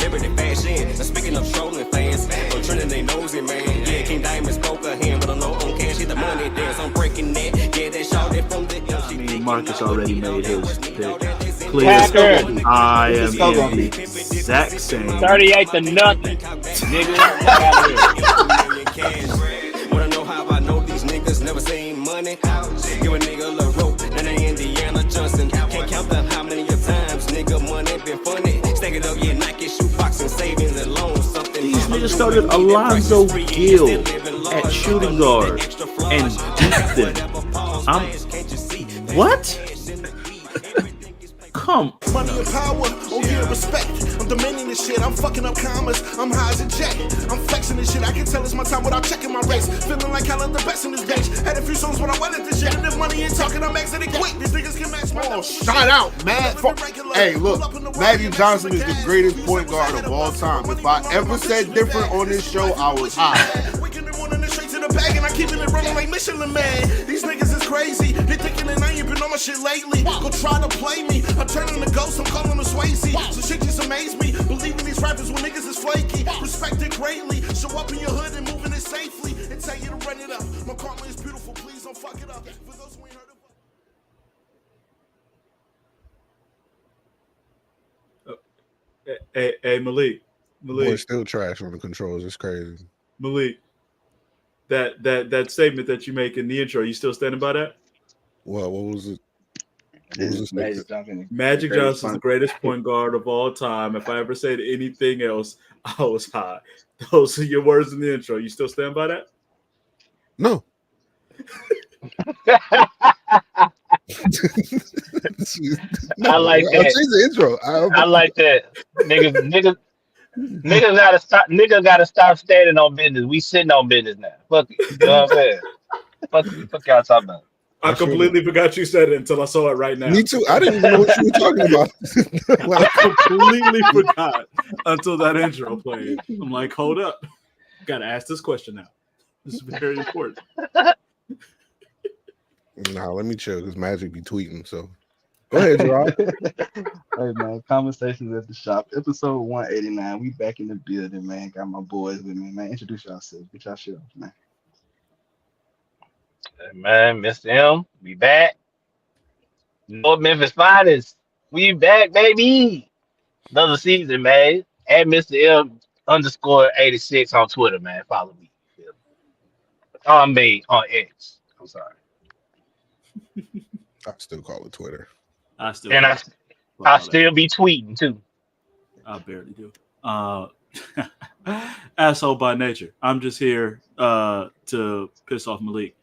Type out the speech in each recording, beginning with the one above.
celebrity fashion. Speaking of trolling fans, I'm trending they nosy, man. Yeah, King Diamond spoke a hand, but I'm low on cash. Hit the money dance, I'm breaking that. Yeah, that shot it from the I mean, Marcus already made his pick. Clear. Packers. I am This is still in gonna the be exact same. 38-0, nigga. Wanna know how I know these niggas never seen money? Give a nigga a rope, and they Indiana Johnson. Can't count the how many times nigga money been funny. Stack it up, yeah, Nike shoe boxing, savings and loans, something. These niggas started Alonzo Gill at shooting guard and beat them. What? Come. Money and power, oh yeah, respect. I'm demanding this shit, I'm fucking up commas. I'm high as a jet, I'm flexing this shit. I can tell it's my time without checking my race. Feeling like I love the best in this bitch. Had a few songs when I went at this shit. And if money ain't talking, I'm exiting quick. These niggas can match my shout out, man. Hey, look, Magic Johnson is the greatest point guard of all time. If I ever said different on this show, I was high. The bag and I keeping it running like Michelin Man. These niggas is crazy. They thinking that I ain't been on my shit lately. Go try to play me. I'm turning to ghost. I'm calling them Swayze. So shit just amaze me. Believing these rappers when niggas is flaky. Respect it greatly. Show up in your hood and moving it safely. And tell you to run it up. My karma is beautiful. Please don't fuck it up. For those who ain't heard Hey, Malik. Boy, still trash on the controls. It's crazy. Malik. That statement that you make in the intro, you still standing by that? What was it? Magic Johnson's the greatest point guard of all time. If I ever said anything else, I was high. Those are your words in the intro. You still stand by that? No. I like that. I'll change the intro. I like that. Niggas gotta stop standing on business. We sitting on business now. Fuck it. You know what I'm saying? Fuck y'all talking about. I completely forgot you said it until I saw it right now. Me too. I didn't even know what you were talking about. I completely forgot until that intro played. I'm like, hold up. Gotta ask this question now. This is very important. Nah, let me chill because Magic be tweeting. So go ahead, Jarrod. Hey man, Conversations at the Shop, episode 189. We back in the building, man. Got my boys with me, man. Introduce yourselves. Get y'all shit off, man. Hey, man, Mr. M, we back. North Memphis Finest, we back, baby. Another season, man. At Mr. M _86 on Twitter, man. Follow me. On me on X. I'm sorry. I still call it Twitter. I still be tweeting too. I barely do. Asshole by nature. I'm just here to piss off Malik.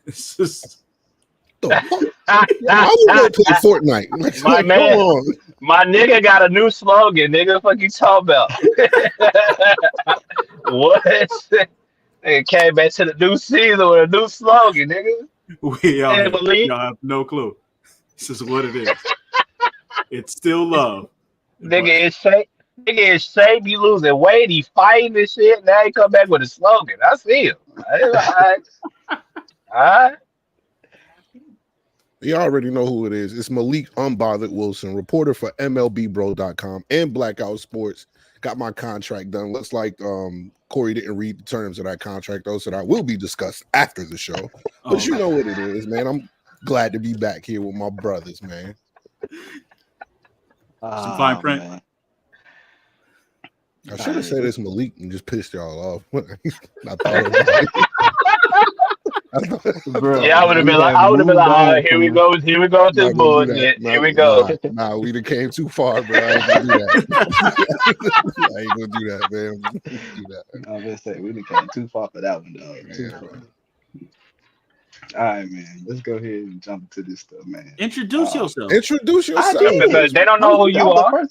It's just I would play Fortnite. My man, my nigga got a new slogan. Nigga, what fuck you talking about? What? Nigga came back to the new season with a new slogan, nigga. Y'all have no clue. This is what it is. It's still love. Nigga is shape. You losing weight. He fighting this shit. Now he come back with a slogan. I see him. All right. You already know who it is. It's Malik Unbothered Wilson, reporter for MLBBro.com and Blackout Sports. Got my contract done. Looks like Corey didn't read the terms of that contract, though, so that will be discussed after the show. But you know what it is, man. I'm glad to be back here with my brothers, man. Some fine print. Man. I should have said it's Malik and just pissed y'all off. I thought I would have been like, all right, here we go with this bullshit. Here we go. Nah, we done came too far, bro. I ain't gonna do that. I ain't gonna do that, man. I was gonna say we done came too far for that one, dog. Too far. All right, man. Let's go ahead and jump into this stuff, man. Introduce yourself. Introduce yourself. Because they don't know who you are.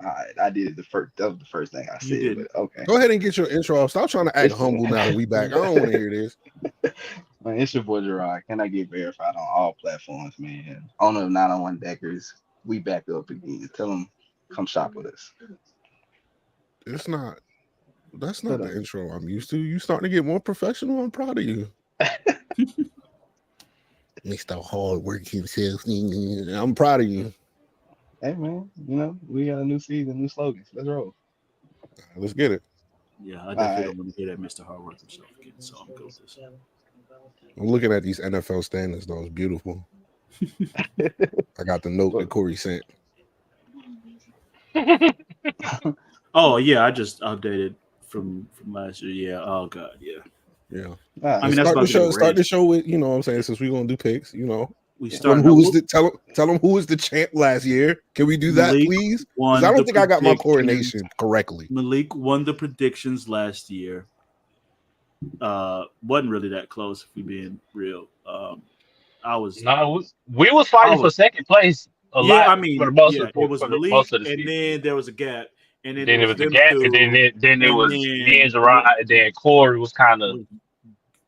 All right, I did it the first. That was the first thing I said. But okay. Go ahead and get your intro off. Stop trying to act humble now that we back. I don't want to hear this. Man, it's your boy Jarrod. Can I get verified on all platforms, man? Owner of 901 Deckers. We back up again. Tell them come shop with us. That's not the intro I'm used to. You starting to get more professional. I'm proud of you. Mr. Hard Work himself. I'm proud of you. Hey man, we got a new season, new slogans. Let's roll. Let's get it. Yeah, I All definitely right. don't want to hear that Mr. Hard Work himself again. So I'm good with this. I'm looking at these NFL standings, though. It's beautiful. I got the note that Corey sent. Oh yeah, I just updated from last year. Yeah. Oh god. Yeah. Yeah. All right. I mean, that's start about the to show. be Start the great. show with what I'm saying, since we're gonna do picks. We Tell them starting. tell them who was the champ last year. Can we do that, Malik please? won Because I don't the think I got my predictions. coronation correctly. Malik won the predictions last year. Wasn't really that close, if we being real. I was. No, we was fighting for second place a Yeah, lot I for mean, the most yeah, of it was most Malik, of the and season. then there was a gap, and then it Then it was was a them gap, and two, then it and was me then and Jarrod, and then Corey was kind of was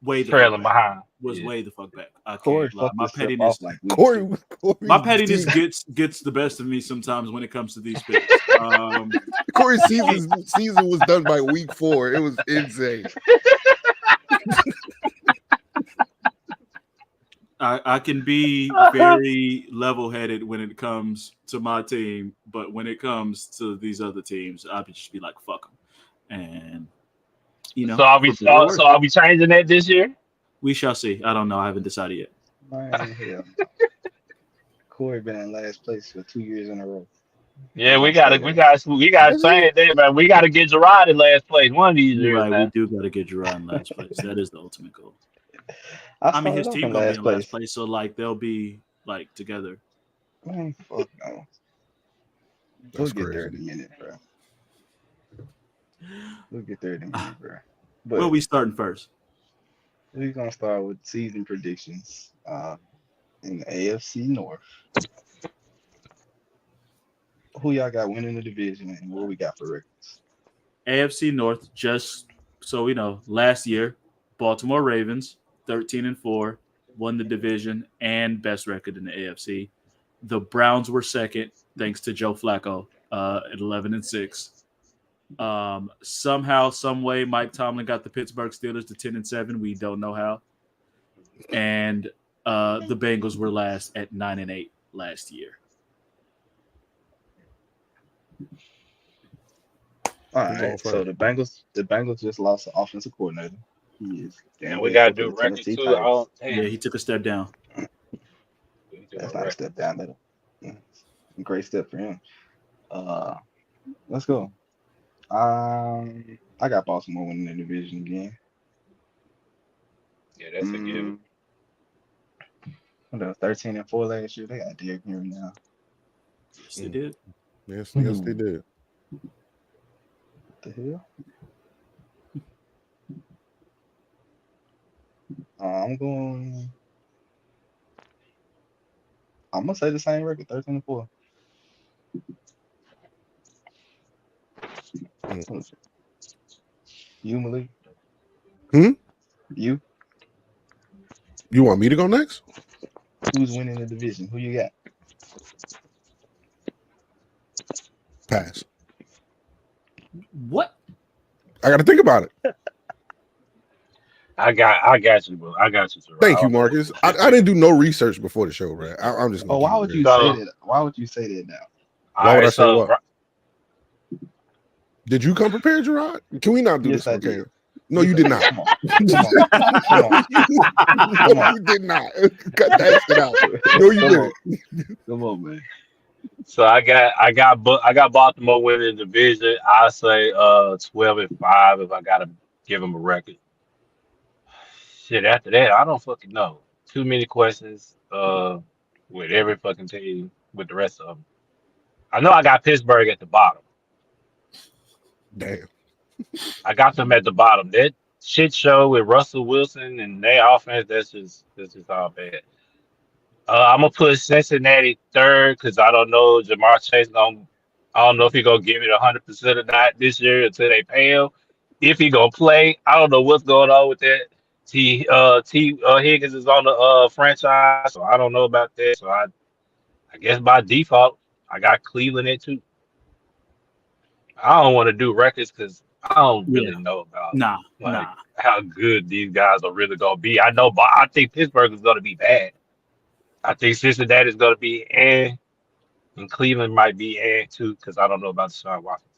way the fuck trailing back. behind. Was Yeah. way the fuck back. I Corey can't lie. fucked My himself pettiness, off like week Corey, two. my Corey's pettiness deep. gets the best of me sometimes when it comes to these picks. Corey's season was done by week 4. It was insane. I can be very level-headed when it comes to my team, but when it comes to these other teams, I would just be like, "Fuck them," and So are we changing that this year? We shall see. I don't know. I haven't decided yet. Man, hell. Corey been in last place for 2 years in a row. Yeah, we gotta change that, man. We gotta get Jarrod in last place one of these You're years, right. man. We do got to get Jarrod in last place. That is the ultimate goal. I mean, his started team off gonna be last in place. last place, so like they'll be like together. Man, fuck no. We'll get there in a minute, bro. We'll get there in a minute, bro. But Where we starting first? we're gonna start with season predictions. In the AFC North. Who y'all got winning the division and what we got for records? AFC North, just so we know, last year, Baltimore Ravens, 13-4, won the division and best record in the AFC. The Browns were second, thanks to Joe Flacco, at 11-6. Somehow, some way, Mike Tomlin got the Pittsburgh Steelers to 10-7. We don't know how. And the Bengals were last at 9-8 last year. All right, so the Bengals just lost the offensive coordinator. He is And we gotta do records too. Yeah, he took a step down. That's not a step down, though. Great step for him. Let's go. I got Baltimore winning the division again. Yeah, that's a given. What else? 13-4 last year. They got Derrick Henry now. Yes, they did. Yes, they did. What the hell? I'm gonna say the same record, 13-4. You, Malik? You? You want me to go next? Who's winning the division? Who you got? Pass. What? I got to think about it. I got you, bro. I got you. Thank you, Marcus. I didn't do no research before the show, bro. I'm just. Why would you say that? Why would you say that now? Why would I say what? Did you come prepared, Jarrod? Can we not do this? Okay. No, you did not. Come on. You did not. Cut that shit out. No, you didn't. Come on, man. So I got Baltimore winning the division. I say 12-5 if I gotta give them a record. Shit, after that, I don't fucking know. Too many questions with every fucking team with the rest of them. I know I got Pittsburgh at the bottom. Damn. I got them at the bottom. That shit show with Russell Wilson and their offense, that's just all bad. I'm gonna put Cincinnati third because I don't know Jamar Chase I don't know if he gonna give it 100% or not this year until they pay him. If he gonna play, I don't know what's going on with that. T Higgins is on the franchise, so I don't know about that. So I guess by default, I got Cleveland at 2. I don't want to do records because I don't really know about how good these guys are really gonna be. I think Pittsburgh is gonna be bad. I think Cincinnati is gonna be And Cleveland might be and too, because I don't know about Deshaun Watson.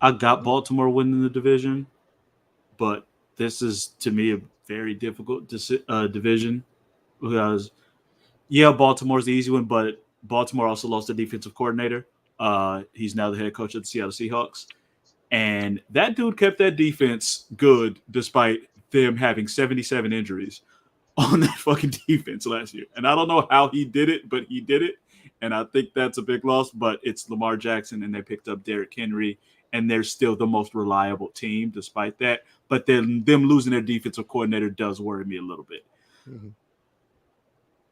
I got Baltimore winning the division, but this is to me a very difficult division because Baltimore's the easy one, but Baltimore also lost their defensive coordinator. He's now the head coach of the Seattle Seahawks, and that dude kept that defense good despite them having 77 injuries on that fucking defense last year. And I don't know how he did it, but he did it. And I think that's a big loss, but it's Lamar Jackson and they picked up Derrick Henry and they're still the most reliable team despite that. But then them losing their defensive coordinator does worry me a little bit. Mm-hmm.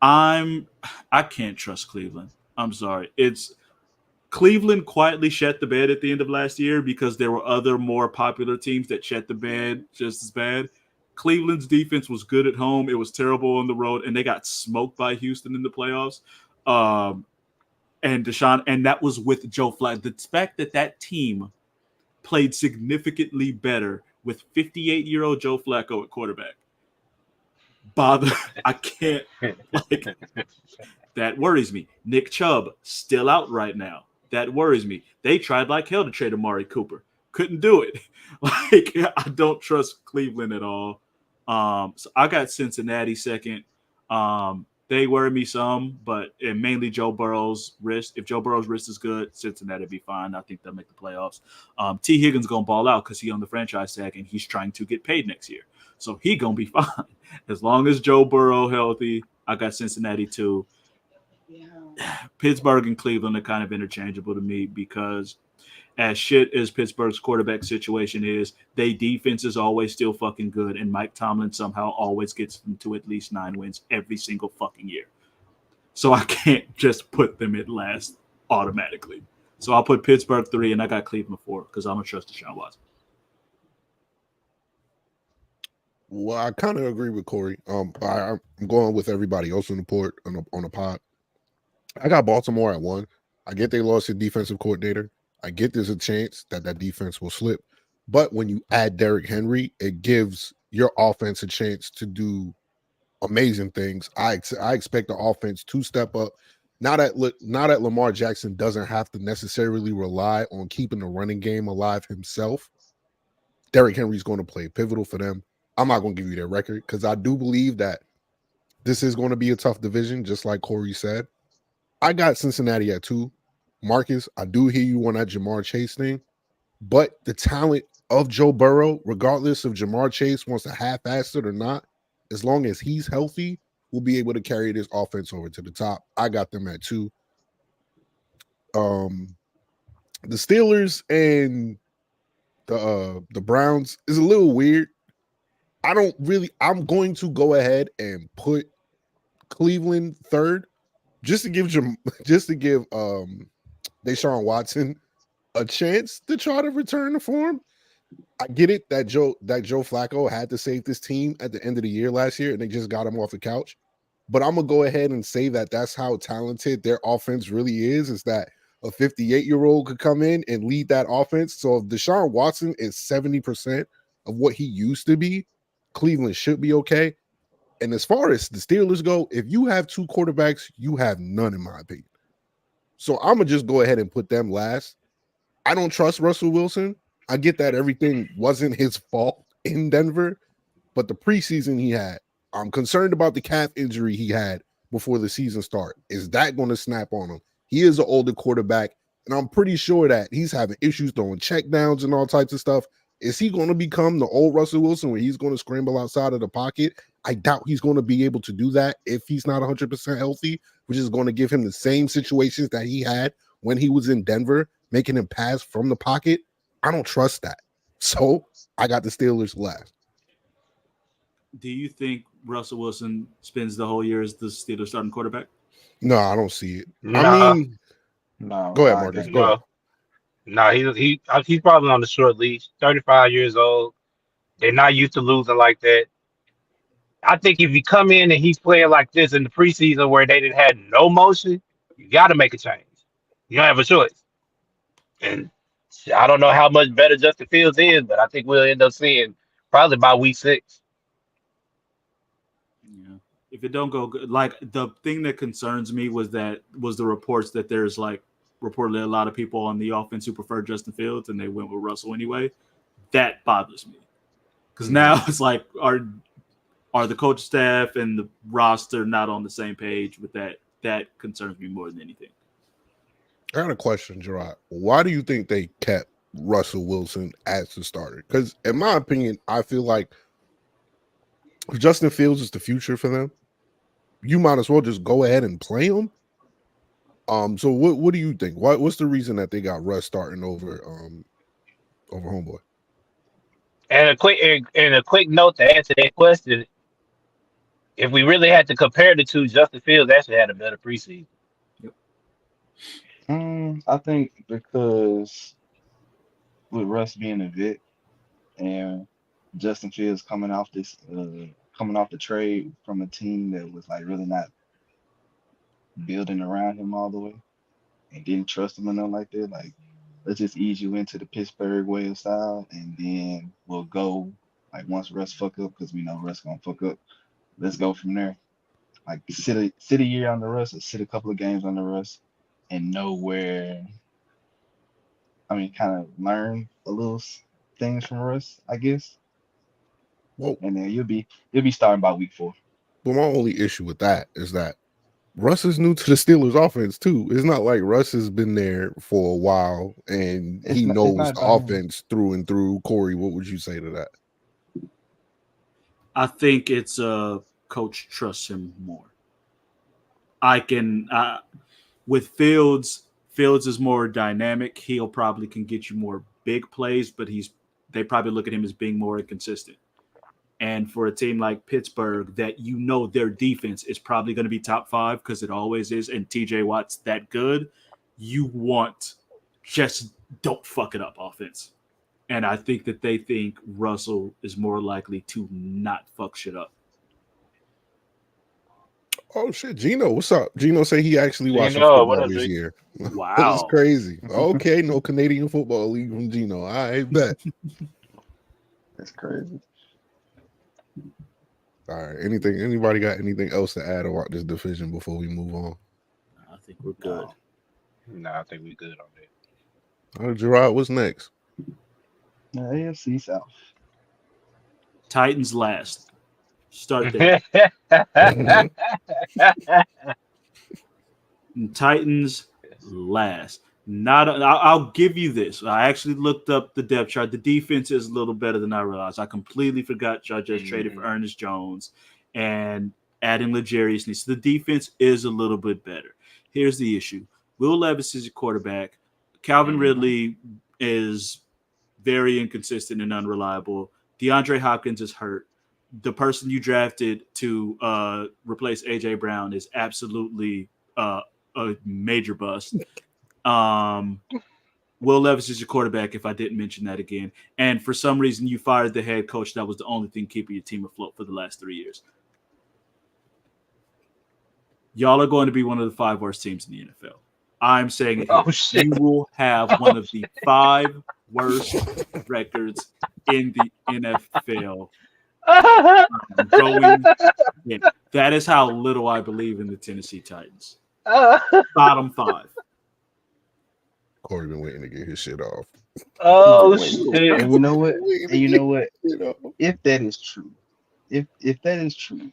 I can't trust Cleveland. I'm sorry. It's Cleveland quietly shat the bed at the end of last year because there were other more popular teams that shat the bed just as bad. Cleveland's defense was good at home. It was terrible on the road, and they got smoked by Houston in the playoffs. And Deshaun, and that was with Joe Flacco. The fact that team played significantly better with 58-year-old Joe Flacco at quarterback. I can't, that worries me. Nick Chubb still out right now. That worries me. They tried like hell to trade Amari Cooper. Couldn't do it. I don't trust Cleveland at all. So I got Cincinnati second. They worry me some, but mainly Joe Burrow's wrist. If Joe Burrow's wrist is good, Cincinnati will be fine. I think they'll make the playoffs. T. Higgins going to ball out because he's on the franchise tag and he's trying to get paid next year. So he going to be fine. As long as Joe Burrow healthy, I got Cincinnati too. Yeah. Pittsburgh and Cleveland are kind of interchangeable to me because as shit as Pittsburgh's quarterback situation is, their defense is always still fucking good, and Mike Tomlin somehow always gets them to at least 9 wins every single fucking year. So I can't just put them at last automatically. So I'll put Pittsburgh 3, and I got Cleveland 4 because I don't trust Deshaun Watson. Well, I kind of agree with Corey. I'm going with everybody else on the pod. I got Baltimore at 1. I get they lost their defensive coordinator. I get there's a chance that defense will slip. But when you add Derrick Henry, it gives your offense a chance to do amazing things. I expect the offense to step up. Now that Lamar Jackson doesn't have to necessarily rely on keeping the running game alive himself, Derrick Henry's going to play pivotal for them. I'm not going to give you their record because I do believe that this is going to be a tough division, just like Corey said. I got Cincinnati at 2. Marcus, I do hear you on that Jamar Chase thing, but the talent of Joe Burrow, regardless if Jamar Chase wants to half-ass it or not, as long as he's healthy, will be able to carry this offense over to the top. I got them at 2. The Steelers and the Browns is a little weird. I'm going to go ahead and put Cleveland 3rd just to give Deshaun Watson a chance to try to return to form. I get it that Joe Flacco had to save this team at the end of the year last year, and they just got him off the couch. But I'm gonna go ahead and say that that's how talented their offense really is that a 58-year-old could come in and lead that offense. So if Deshaun Watson is 70% of what he used to be, Cleveland should be okay. And as far as the Steelers go, if you have 2 quarterbacks, you have none, in my opinion. So I'm going to just go ahead and put them last. I don't trust Russell Wilson. I get that everything wasn't his fault in Denver, but the preseason he had, I'm concerned about the calf injury he had before the season start. Is that going to snap on him? He is an older quarterback, and I'm pretty sure that he's having issues throwing checkdowns and all types of stuff. Is he going to become the old Russell Wilson where he's going to scramble outside of the pocket? I doubt he's going to be able to do that if he's not 100% healthy, which is going to give him the same situations that he had when he was in Denver, making him pass from the pocket. I don't trust that. So I got the Steelers last. Do you think Russell Wilson spends the whole year as the Steelers starting quarterback? No, I don't see it. Nah. I mean, No. go ahead, Marcus. Go ahead. No, he's probably on the short leash. 35 years old. They're not used to losing like that. I think if you come in and he's playing like this in the preseason where they didn't have no motion, you got to make a change. You don't have a choice. And I don't know how much better Justin Fields is, but I think we'll end up seeing probably by week 6. Yeah. If it don't go good, like the thing that concerns me was the reports that there's like reportedly a lot of people on the offense who prefer Justin Fields and they went with Russell anyway. That bothers me because now it's like are the coach staff and the roster not on the same page with that? That concerns me more than anything. I got a question, Jarrod. Why do you think they kept Russell Wilson as the starter? Because in my opinion, I feel like if Justin Fields is the future for them, you might as well just go ahead and play him. So what do you think? What's the reason that they got Russ starting over homeboy? And a quick note to answer that question: if we really had to compare the two, Justin Fields actually had a better preseason. I think because with Russ being a vet and Justin Fields coming off the trade from a team that was like really not building around him all the way and didn't trust him enough like that. Like, let's just ease you into the Pittsburgh way of style, and then we'll go like once Russ fuck up, because we know Russ gonna fuck up. Let's go from there. Like sit a year on the Russ, or sit a couple of games on the Russ, and know where. I mean, kind of learn a little things from Russ, I guess. Well, and then you'll be starting by week 4. But my only issue with that is that Russ is new to the Steelers offense too. It's not like Russ has been there for a while and he knows the offense through and through. Corey, what would you say to that? I think it's coach trusts him more. With Fields is more dynamic. He'll probably can get you more big plays, but they probably look at him as being more inconsistent. And for a team like Pittsburgh, that their defense is probably going to be top 5 because it always is, and TJ Watt's that good, you want just don't fuck it up offense. And I think that they think Russell is more likely to not fuck shit up. Oh shit, Gino, what's up? Gino say he actually watched football this year. Wow, that's crazy. Okay, no Canadian Football League from Gino. I bet. That's crazy. All right. Anybody got anything else to add about this division before we move on? I think we're good. No, I think we're good on that. All right, Jarrod, what's next? AFC South. Titans last. Start there. Titans last. I'll give you this. I actually looked up the depth chart. The defense is a little better than I realized. I completely forgot y'all just traded for Ernest Jones and adding L'Jarius Sneed. So the defense is a little bit better. Here's the issue. Will Levis is your quarterback. Calvin Ridley is very inconsistent and unreliable. DeAndre Hopkins is hurt. The person you drafted to replace A.J. Brown is absolutely a major bust. Will Levis is your quarterback, if I didn't mention that again. And for some reason, you fired the head coach. That was the only thing keeping your team afloat for the last 3 years. Y'all are going to be one of the 5 worst teams in the NFL. I'm saying it. You will have one of the 5 worst records in the NFL. That is how little I believe in the Tennessee Titans. Bottom 5. Corey been waiting to get his shit off. Oh shit! And you know what? If that is true, if that is true,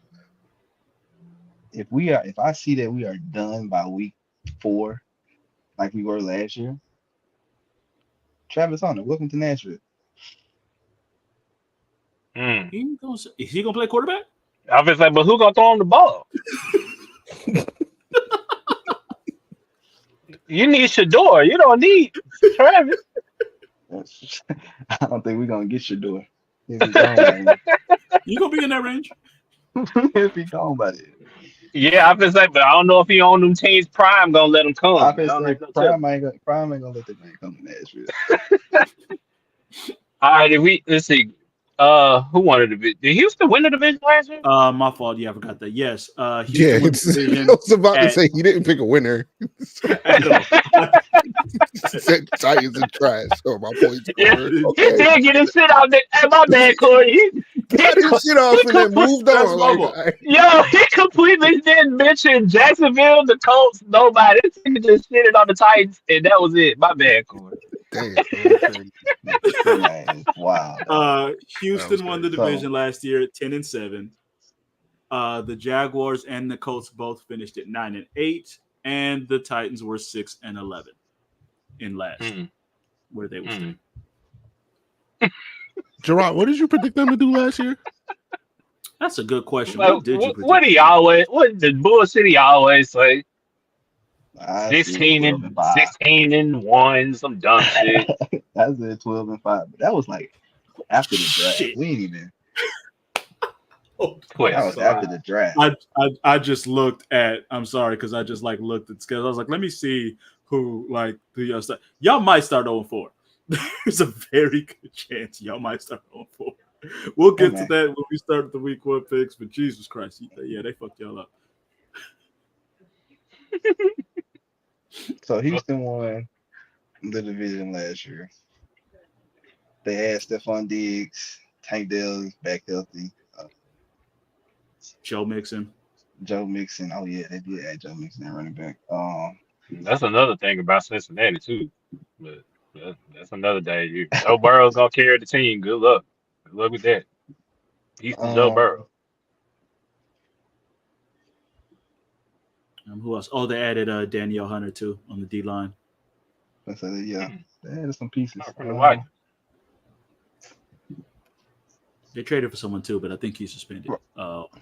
if I see that we are done by week 4, like we were last year, Travis Hunter, welcome to Nashville. Is he gonna play quarterback? I was like, but who gonna throw him the ball? You need Shador. You don't need Travis. I don't think we're gonna get Shador. You gonna be in that range? If he gone by it. Yeah, I was like, but I don't know if he on them teams. Prime gonna let him come. Prime ain't gonna let the man come to Nashville. All right, let's see. Who won the division? Did Houston win the division last year? My fault. Yeah, I forgot that. Yes. Houston won the division. I was about to say he didn't pick a winner. Said Titans are trash. So my points. Yeah, okay. He did get his shit out there. Hey, my bad, Corey. got his shit off and then moved on. Like, Yo, he completely didn't mention Jacksonville, the Colts, nobody. This nigga just shitted on the Titans, and that was it. My bad, Corey. damn, man, Man, wow. Houston won the crazy. division last year at 10-7. The Jaguars and the Colts both finished at 9-8, and the Titans were 6-11 in last, where they were staying. Jarrod, what did you predict them to do last year? That's a good question. What do you always? What the bullshit he always say? 16-1, some dumb shit. I said 12-5, but that was like after the draft. Shit. We ain't even. Oh, That was after the draft. I just looked at. I'm sorry because I just like looked at schedule. I was like, let me see who like the y'all might start 0-4. There's a very good chance y'all might start 0-4. We'll get to that when we start the week 1 picks. But Jesus Christ, yeah, they fucked y'all up. So Houston won the division last year. They had Stephon Diggs, Tank Dell's back healthy. Joe Mixon. Oh yeah, they did add Joe Mixon at running back. That's another thing about Cincinnati too. But that's another day. Joe Burrow's gonna carry the team. Good luck. Good luck with that. He's Joe Burrow. Who else? Oh, they added Danielle Hunter too on the D line. So yeah, they added some pieces. They traded for someone too, but I think he's suspended.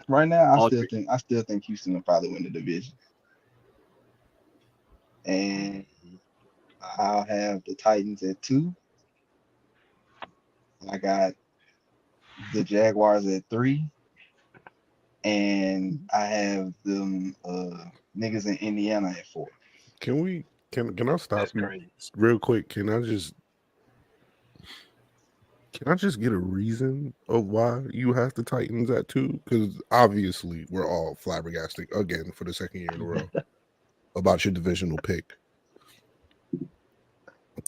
Right now, I still think Houston will probably win the division, and I'll have the Titans at 2. I got the Jaguars at 3, and I have them niggas in Indiana at 4. Can I stop That's you crazy. real quick? Can I just get a reason of why you have the Titans at 2? Because obviously we're all flabbergasted again for the second year in a row about your divisional pick.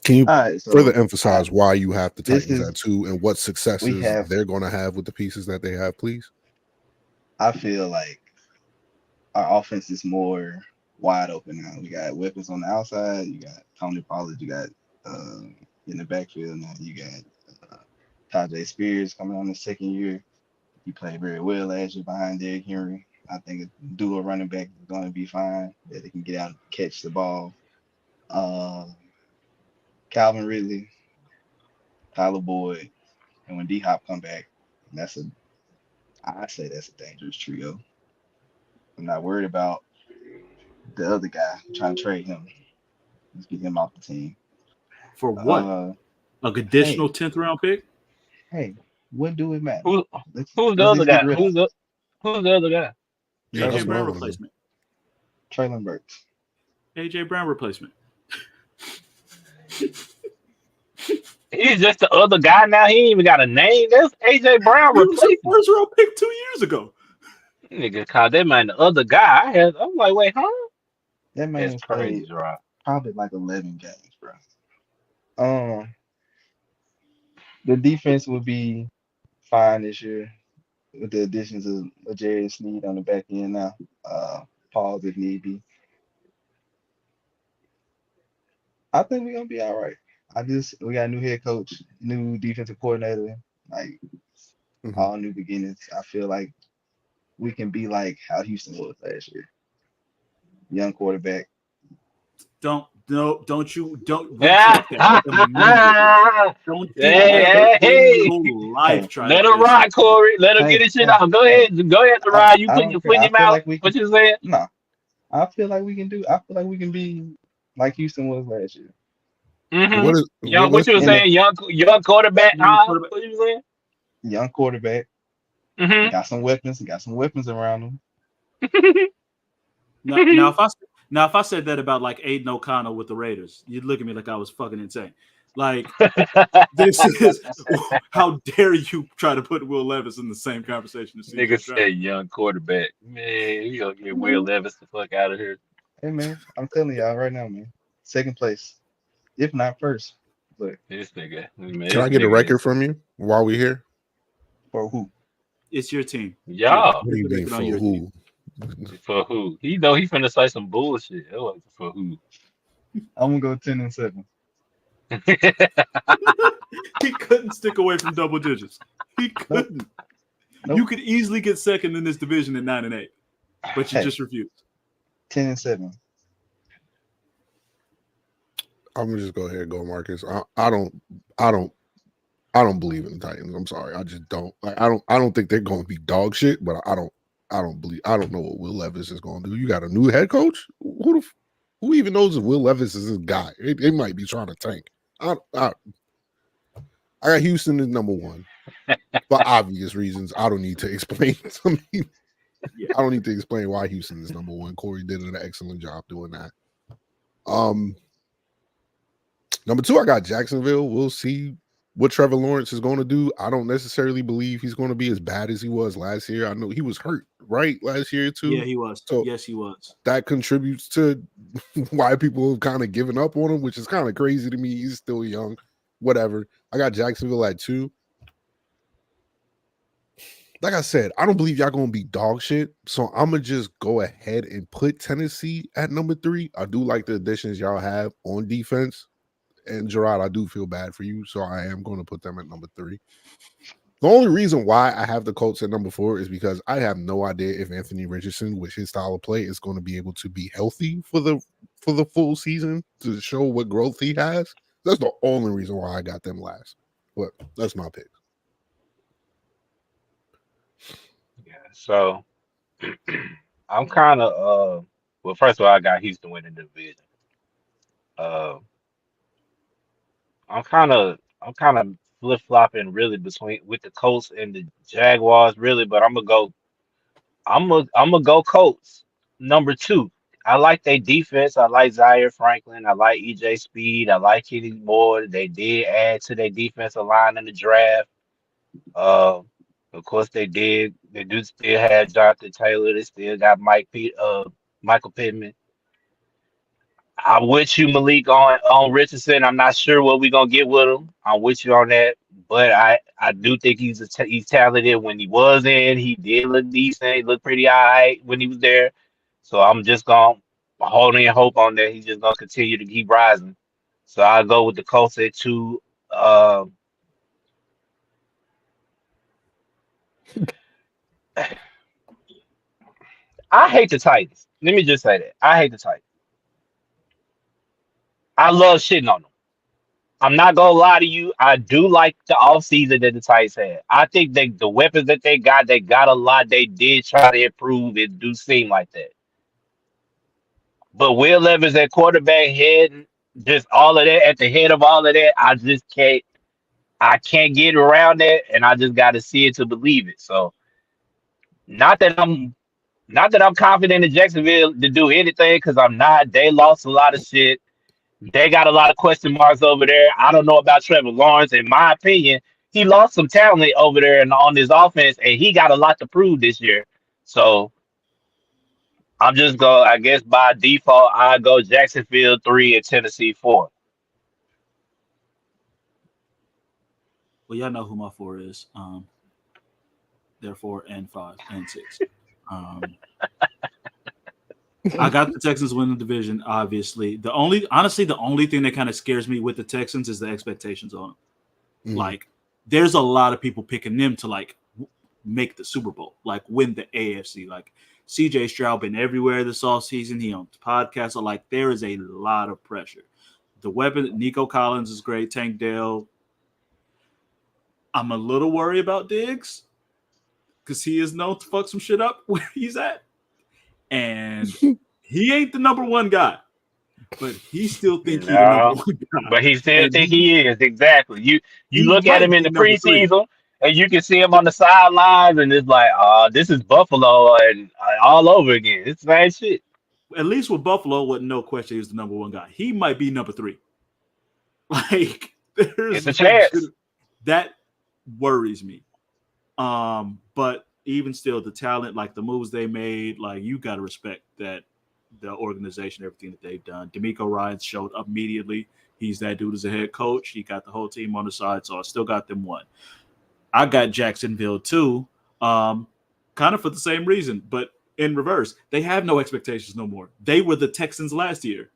Can you further emphasize why you have the Titans at 2 and what successes they're going to have with the pieces that they have, please? I feel like our offense is more wide open now. We got weapons on the outside. You got Tony Pollard. You got in the backfield now. You got Tajay Spears coming on the second year. He played very well last year behind Derrick Henry. I think a dual running back is going to be fine. That they can get out and catch the ball. Calvin Ridley, Tyler Boyd, and when D-Hop come back, I say that's a dangerous trio. I'm not worried about the other guy. I'm trying to trade him. Let's get him off the team. For what? An additional 10th round pick? Hey, what do it matter? Who's the other guy? Who's the other guy? AJ Brown replacement. Traylon Burks. AJ Brown replacement. He's just the other guy now. He ain't even got a name. That's AJ Brown replacement. First round pick 2 years ago. Nigga called that man the other guy. I'm like, wait, huh? That man That's crazy, right? Probably like 11 games, bro. The defense will be fine this year with the additions of Jerry Sneed on the back end now. Pause if need be. I think we're gonna be all right. We got a new head coach, new defensive coordinator, like all new beginnings. I feel like we can be like how Houston was last year. Young quarterback. Don't you don't let him rock, Corey. Let him get his shit out. Go ahead, Ryan. You put your foot in your mouth. What you saying? No, I feel like we can be like Houston was last year. Mm-hmm. What you were saying? Young quarterback. What you saying? Young quarterback. Mm-hmm. Got some weapons around him. Now, if I said that about like Aiden O'Connell with the Raiders, you'd look at me like I was fucking insane. Like, this is how dare you try to put Will Levis in the same conversation? Nigga said young quarterback. Man, you gonna get Will Levis the fuck out of here. Hey man, I'm telling y'all right now, man. Second place, if not first. But this nigga. Man, can I get a record from you while we're here? For who? It's your team. Y'all. What do you mean for who? For who? He know he finna say some bullshit. It was for who? I'm gonna go 10-7. He couldn't stick away from double digits. He Nope. couldn't. Nope. You could easily get second in this division at 9-8, but you Hey. just refused. 10-7. I'm gonna just go ahead and go, Marcus. I don't believe in the Titans. I'm sorry. I just don't. Like, I don't think they're going to be dog shit. But I don't know what Will Levis is going to do. You got a new head coach. Who even knows if Will Levis is this guy? They might be trying to tank. I got Houston as number one for obvious reasons. I don't need to explain. I don't need to explain why Houston is number one. Corey did an excellent job doing that. Number two, I got Jacksonville. We'll see what Trevor Lawrence is going to do. I don't necessarily believe he's going to be as bad as he was last year. I know he was hurt, right, last year too. Yeah, he was. So yes, he was. That contributes to why people have kind of given up on him, which is kind of crazy to me. He's still young. Whatever. I got Jacksonville at 2. Like I said, I don't believe y'all going to be dog shit. So I'm going to just go ahead and put Tennessee at number 3. I do like the additions y'all have on defense. And Jarrod, I do feel bad for you. So I am going to put them at number 3. The only reason why I have the Colts at number 4 is because I have no idea if Anthony Richardson, with his style of play, is going to be able to be healthy for the full season to show what growth he has. That's the only reason why I got them last. But that's my pick. Yeah, so I'm kind of well, first of all, I got Houston winning the division. I'm kind of flip flopping really between with the Colts and the Jaguars really, but I'm gonna go Colts number 2. I like their defense. I like Zaire Franklin. I like EJ Speed. I like Kenny Moore. They did add to their defensive line in the draft. Of course they did. They do still have Jonathan Taylor. They still got Michael Pittman. I'm with you, Malik, on Richardson. I'm not sure what we're gonna get with him. I'm with you on that, but I do think he's talented. When he was in, he did look decent. He looked pretty all right when he was there. So I'm just gonna hold in hope on that. He's just gonna continue to keep rising. So I'll go with the Colts at 2. I hate the Titans. Let me just say that. I hate the Titans. I love shitting on them. I'm not gonna lie to you. I do like the offseason that the Titans had. I think the weapons that they got a lot. They did try to improve. It do seem like that. But Will Levis at quarterback head, just all of that at the head of all of that, I just can't. I can't get around that, and I just got to see it to believe it. So, not that I'm confident in Jacksonville to do anything, because I'm not. They lost a lot of shit. They got a lot of question marks over there. I don't know about Trevor Lawrence. In my opinion, he lost some talent over there and on his offense, and he got a lot to prove this year. So I'm just going, I guess by default, I go Jacksonville 3 and Tennessee 4. Well, y'all know who my 4 is. They're 4 and 5 and 6. I got the Texans winning the division, obviously. The only thing that kind of scares me with the Texans is the expectations on them. Like, there's a lot of people picking them to, like, make the Super Bowl, like, win the AFC. Like, CJ Stroud been everywhere this offseason. He on the podcast. So, like, there is a lot of pressure. The weapon, Nico Collins is great. Tank Dell. I'm a little worried about Diggs because he is known to fuck some shit up where he's at. And he ain't the number one guy, but he still think he's the number one guy. But he still think he is. Exactly. You look at him in the preseason, and you can see him on the sidelines, and it's like, this is Buffalo and all over again. It's the same shit. At least with Buffalo, wasn't no question he was the number one guy. He might be number 3. Like, there's a chance. That worries me. But even still, the talent, like the moves they made, like you got to respect that the organization, everything that they've done. D'Amico Ryans showed up immediately. He's that dude as a head coach. He got the whole team on the side, so I still got them 1. I got Jacksonville 2. Kind of for the same reason, but in reverse. They have no expectations no more. They were the Texans last year.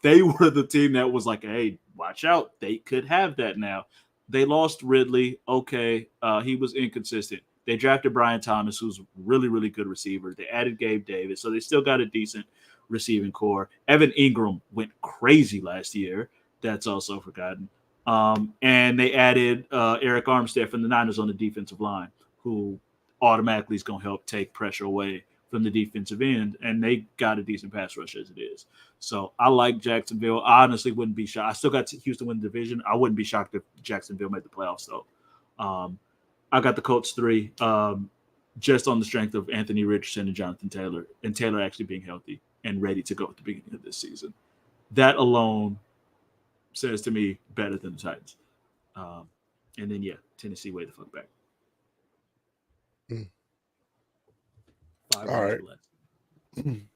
They were the team that was like, hey, watch out. They could have that now. They lost Ridley. Okay. He was inconsistent. They drafted Brian Thomas, who's a really, really good receiver. They added Gabe Davis. So they still got a decent receiving core. Evan Ingram went crazy last year. That's also forgotten. And they added Eric Armstead from the Niners on the defensive line, who automatically is going to help take pressure away from the defensive end. And they got a decent pass rush as it is. So I like Jacksonville. I honestly wouldn't be shocked. I still got Houston win the division. I wouldn't be shocked if Jacksonville made the playoffs, though. I got the Colts 3 just on the strength of Anthony Richardson and Jonathan Taylor, and Taylor actually being healthy and ready to go at the beginning of this season. That alone says to me better than the Titans. And then, Tennessee way the fuck back. All right.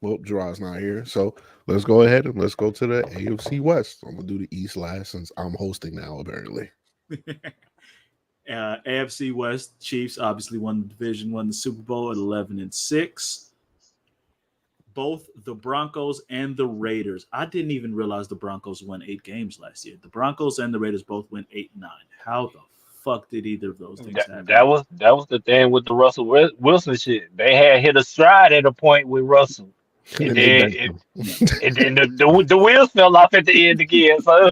Well, Jarrod's not here, so let's go ahead and let's go to the AFC West. I'm gonna do the East last since I'm hosting now, apparently. AFC West, Chiefs obviously won the division, won the Super Bowl at 11-6. Both the Broncos and the Raiders. I didn't even realize the Broncos won 8 games last year. The Broncos and the Raiders both went 8-9. How the fuck did either of those things happen? That was the thing with the Russell Wilson shit. They had hit a stride at a point with Russell. And then the wheels fell off at the end again. So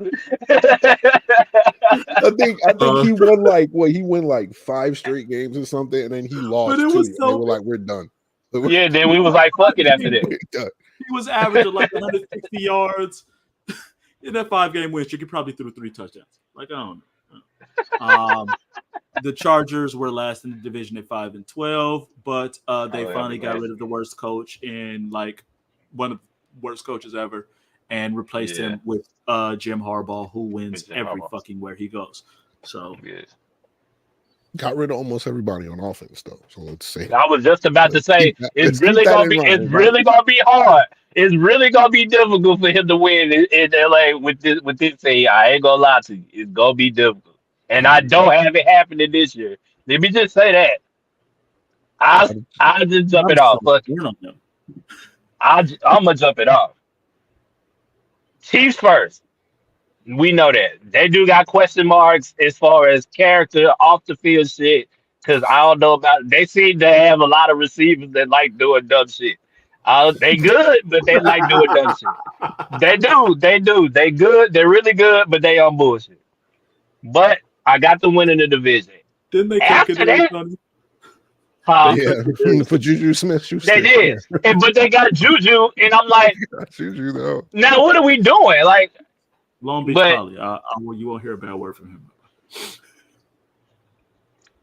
I think he won he won like 5 straight games or something, and then he lost. But it was they were like, we're done. Yeah, then we was like, fuck it after that. He was averaging like 160 yards in that 5-game win streak. He probably threw 3 touchdowns. Like, I don't know. The Chargers were last in the division at 5-12, but they finally got rid of the worst coach in like one of the worst coaches ever and replaced him with Jim Harbaugh, who wins every fucking where he goes. So got rid of almost everybody on offense, though. So let's see. I was just about to say it's really gonna be hard. It's really gonna be difficult for him to win in LA with this thing. I ain't gonna lie to you. It's gonna be difficult. And I don't have it happening this year. Let me just say that. I'll just jump it off. Fuck it. I'm gonna jump it off. Chiefs first. We know that. They do got question marks as far as character off the field shit. Cause I don't know about they seem to have a lot of receivers that like doing dumb shit. They good, but they like doing dumb shit. They do. They good, they're really good, but they on bullshit. But I got the win in the division. Didn't they After that, for Juju Smith-Schuster. They did, but they got Juju, and I'm like, Juju though. Now what are we doing? Like, Long Beach Poly. You won't hear a bad word from him.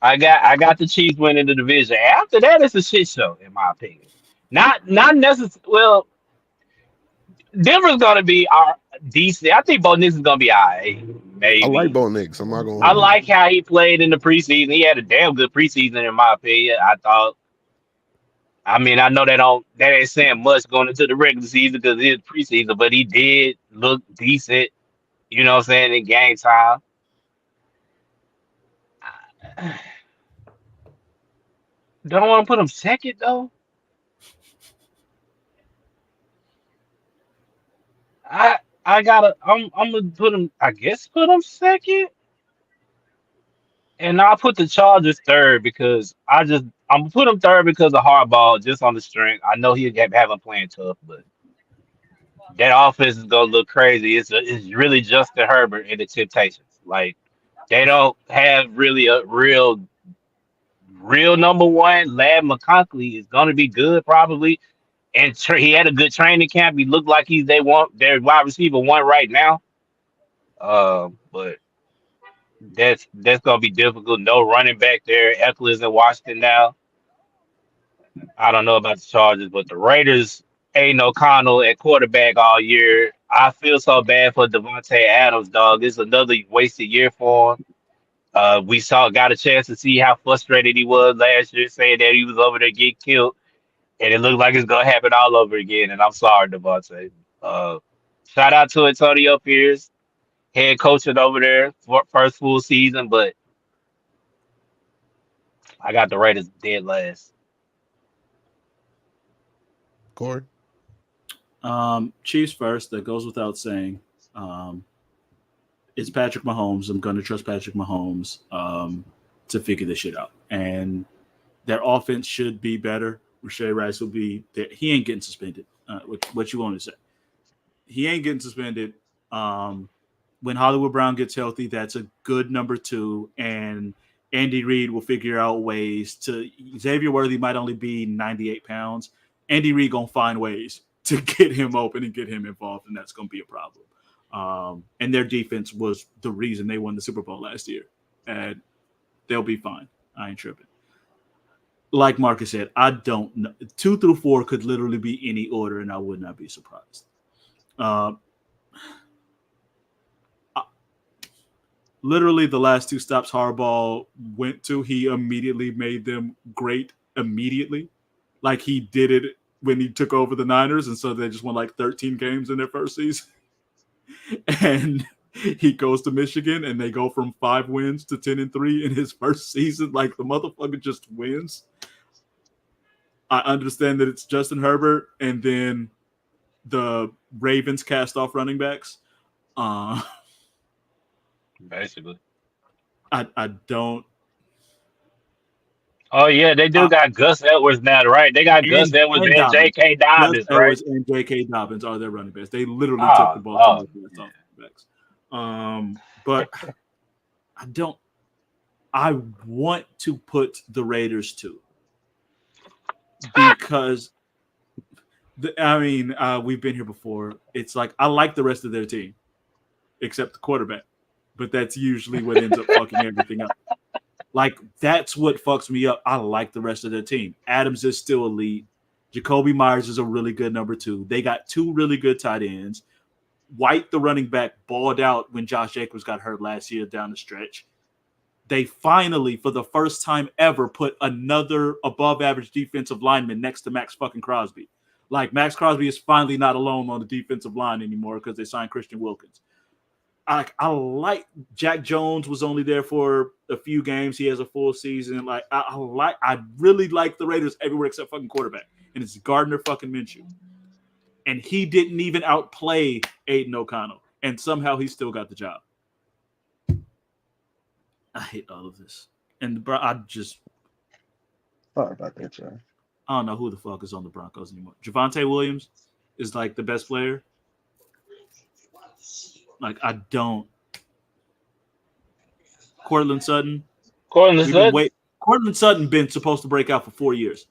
I got the Chiefs winning the division. After that, it's a shit show, in my opinion. Not necessarily. Well, Denver's gonna be our decent. I think Bo Nix is gonna be all right. Maybe. I like Bo Nix. I'm not gonna. I like how he played in the preseason. He had a damn good preseason, in my opinion. I thought. I mean, I know that ain't saying much going into the regular season because it's preseason, but he did look decent. You know what I'm saying, in game time. Don't want to put him second though. I'm gonna put him. I guess put him second, and I'll put the Chargers third because I'm gonna put him third because of Harbaugh, just on the strength. I know he'll have him playing tough, but that offense is gonna look crazy. It's really Justin Herbert and the Temptations. Like they don't have really a real number one. Lad McConkey is gonna be good probably. And he had a good training camp. He looked like he's their wide receiver 1 right now. But that's gonna be difficult. No running back there. Eckler's in Washington now. I don't know about the Chargers, but the Raiders ain't O'Connell at quarterback all year. I feel so bad for Devontae Adams, dog. It's another wasted year for him. We got a chance to see how frustrated he was last year, saying that he was over there getting killed. And it looked like it's gonna happen all over again. And I'm sorry, Devontae. Shout out to Antonio Pierce, head coaching over there for first full season. But I got the Raiders dead last. Corey. Chiefs first. That goes without saying. It's Patrick Mahomes. I'm going to trust Patrick Mahomes to figure this shit out. And their offense should be better. Rashae Rice will be there. He ain't getting suspended. What you want to say? He ain't getting suspended. When Hollywood Brown gets healthy, that's a good number 2. And Andy Reid will figure out ways to – Xavier Worthy might only be 98 pounds. Andy Reid going to find ways to get him open and get him involved, and that's going to be a problem. And their defense was the reason they won the Super Bowl last year. And they'll be fine. I ain't tripping. Like Marcus said, I don't know. 2 through 4 could literally be any order, and I would not be surprised. Literally, the last 2 stops Harbaugh went to, he immediately made them great immediately. Like he did it when he took over the Niners, and so they just won like 13 games in their first season. And he goes to Michigan, and they go from 5 wins to 10-3 in his first season. Like the motherfucker just wins. I understand that it's Justin Herbert, and then the Ravens cast off running backs. Basically. I don't. Oh yeah, they do got Gus Edwards now, right? They got Gus Edwards and J.K. Dobbins, Gus right? Edwards and J.K. Dobbins are their running backs. They literally took the ball off running backs. But I don't. I want to put the Raiders too, because we've been here before. It's like I like the rest of their team, except the quarterback, but that's usually what ends up fucking everything up. Like, that's what fucks me up. I like the rest of their team. Adams is still elite. Jacoby Myers is a really good number 2. They got 2 really good tight ends. White, the running back, balled out when Josh Jacobs got hurt last year down the stretch. They finally, for the first time ever, put another above-average defensive lineman next to Max fucking Crosby. Like, Max Crosby is finally not alone on the defensive line anymore because they signed Christian Wilkins. I like Jack Jones was only there for a few games. He has a full season. Like I really like the Raiders everywhere except fucking quarterback, and it's Gardner fucking Minshew. And he didn't even outplay Aiden O'Connell, and somehow he still got the job. I hate all of this, and I just Sorry about that, Joe. I don't know who the fuck is on the Broncos anymore. Javonte Williams is like the best player. Like, I don't. Cortland Sutton. Cortland Sutton been supposed to break out for 4 years.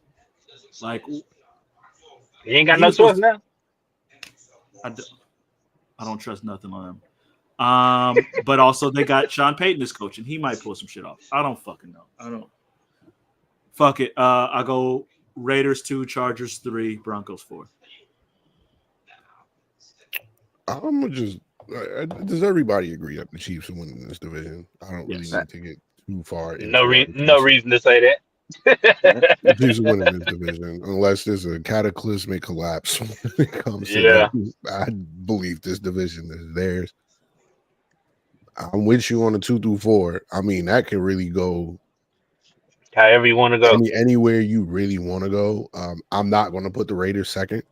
Like, he ain't got no choice now. I don't trust nothing on him. But also they got Sean Payton as coach, and he might pull some shit off. I don't fucking know. I don't. Fuck it. I go Raiders 2, Chargers 3, Broncos 4. I'm gonna just. Does everybody agree that the Chiefs are winning this division? I don't really need to get too far. No reason to say that. The Chiefs are winning this division unless there's a cataclysmic collapse when it comes to that. I believe this division is theirs. I'm with you on the 2 through 4. I mean, that can really go however you want to go. Anywhere you really want to go. I'm not going to put the Raiders second,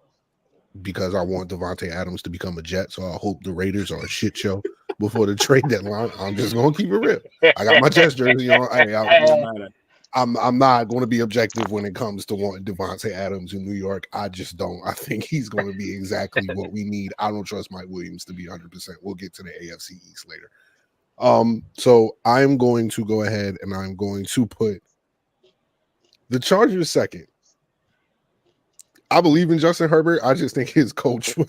because I want Devontae Adams to become a Jet, so I hope the Raiders are a shit show before the trade deadline. I'm just gonna keep it real. I got my Jets jersey on. I'm not going to be objective when it comes to wanting Devontae Adams in New York. I just don't. I think he's going to be exactly what we need. I don't trust Mike Williams to be 100%. We'll get to the AFC East later. So I'm going to go ahead and I'm going to put the Chargers second. I believe in Justin Herbert. I just think his coach put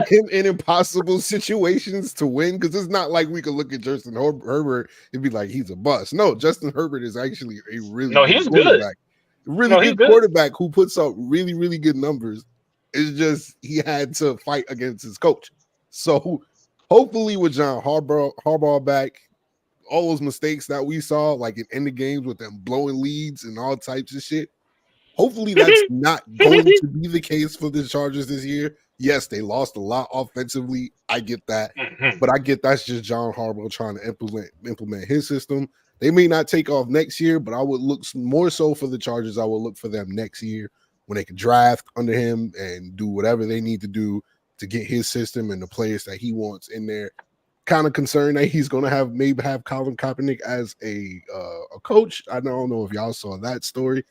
him in impossible situations to win, because it's not like we could look at Justin Herbert and be like, he's a bust. No, Justin Herbert is actually a really he's good. Good quarterback who puts up really, really good numbers. It's just he had to fight against his coach. So hopefully with John Harbaugh back, all those mistakes that we saw, like in the games with them blowing leads and all types of shit, hopefully that's not going to be the case for the Chargers this year. Yes, they lost a lot offensively. I get that. But I get that's just John Harbaugh trying to implement his system. They may not take off next year, but I would look more so for the Chargers. I will look for them next year when they can draft under him and do whatever they need to do to get his system and the players that he wants in there. Kind of concerned that he's going to maybe have Colin Kaepernick as a coach. I don't know if y'all saw that story.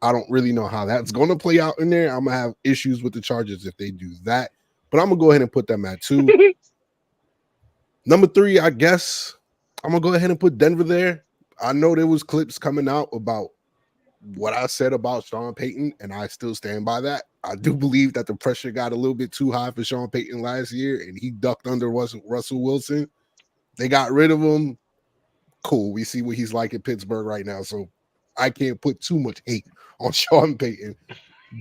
I don't really know how that's going to play out in there. I'm going to have issues with the Chargers if they do that. But I'm going to go ahead and put them at 2. Number 3, I guess I'm going to go ahead and put Denver there. I know there was clips coming out about what I said about Sean Payton, and I still stand by that. I do believe that the pressure got a little bit too high for Sean Payton last year, and he ducked under Russell Wilson. They got rid of him. Cool. We see what he's like in Pittsburgh right now, so I can't put too much hate on Sean Payton.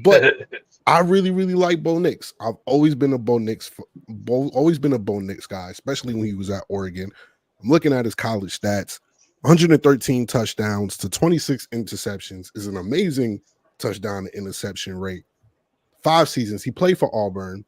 But I really, really like Bo Nix. I've always been a Bo Nix guy, especially when he was at Oregon. I'm looking at his college stats. 113 touchdowns to 26 interceptions is an amazing touchdown to interception rate. 5 seasons. He played for Auburn.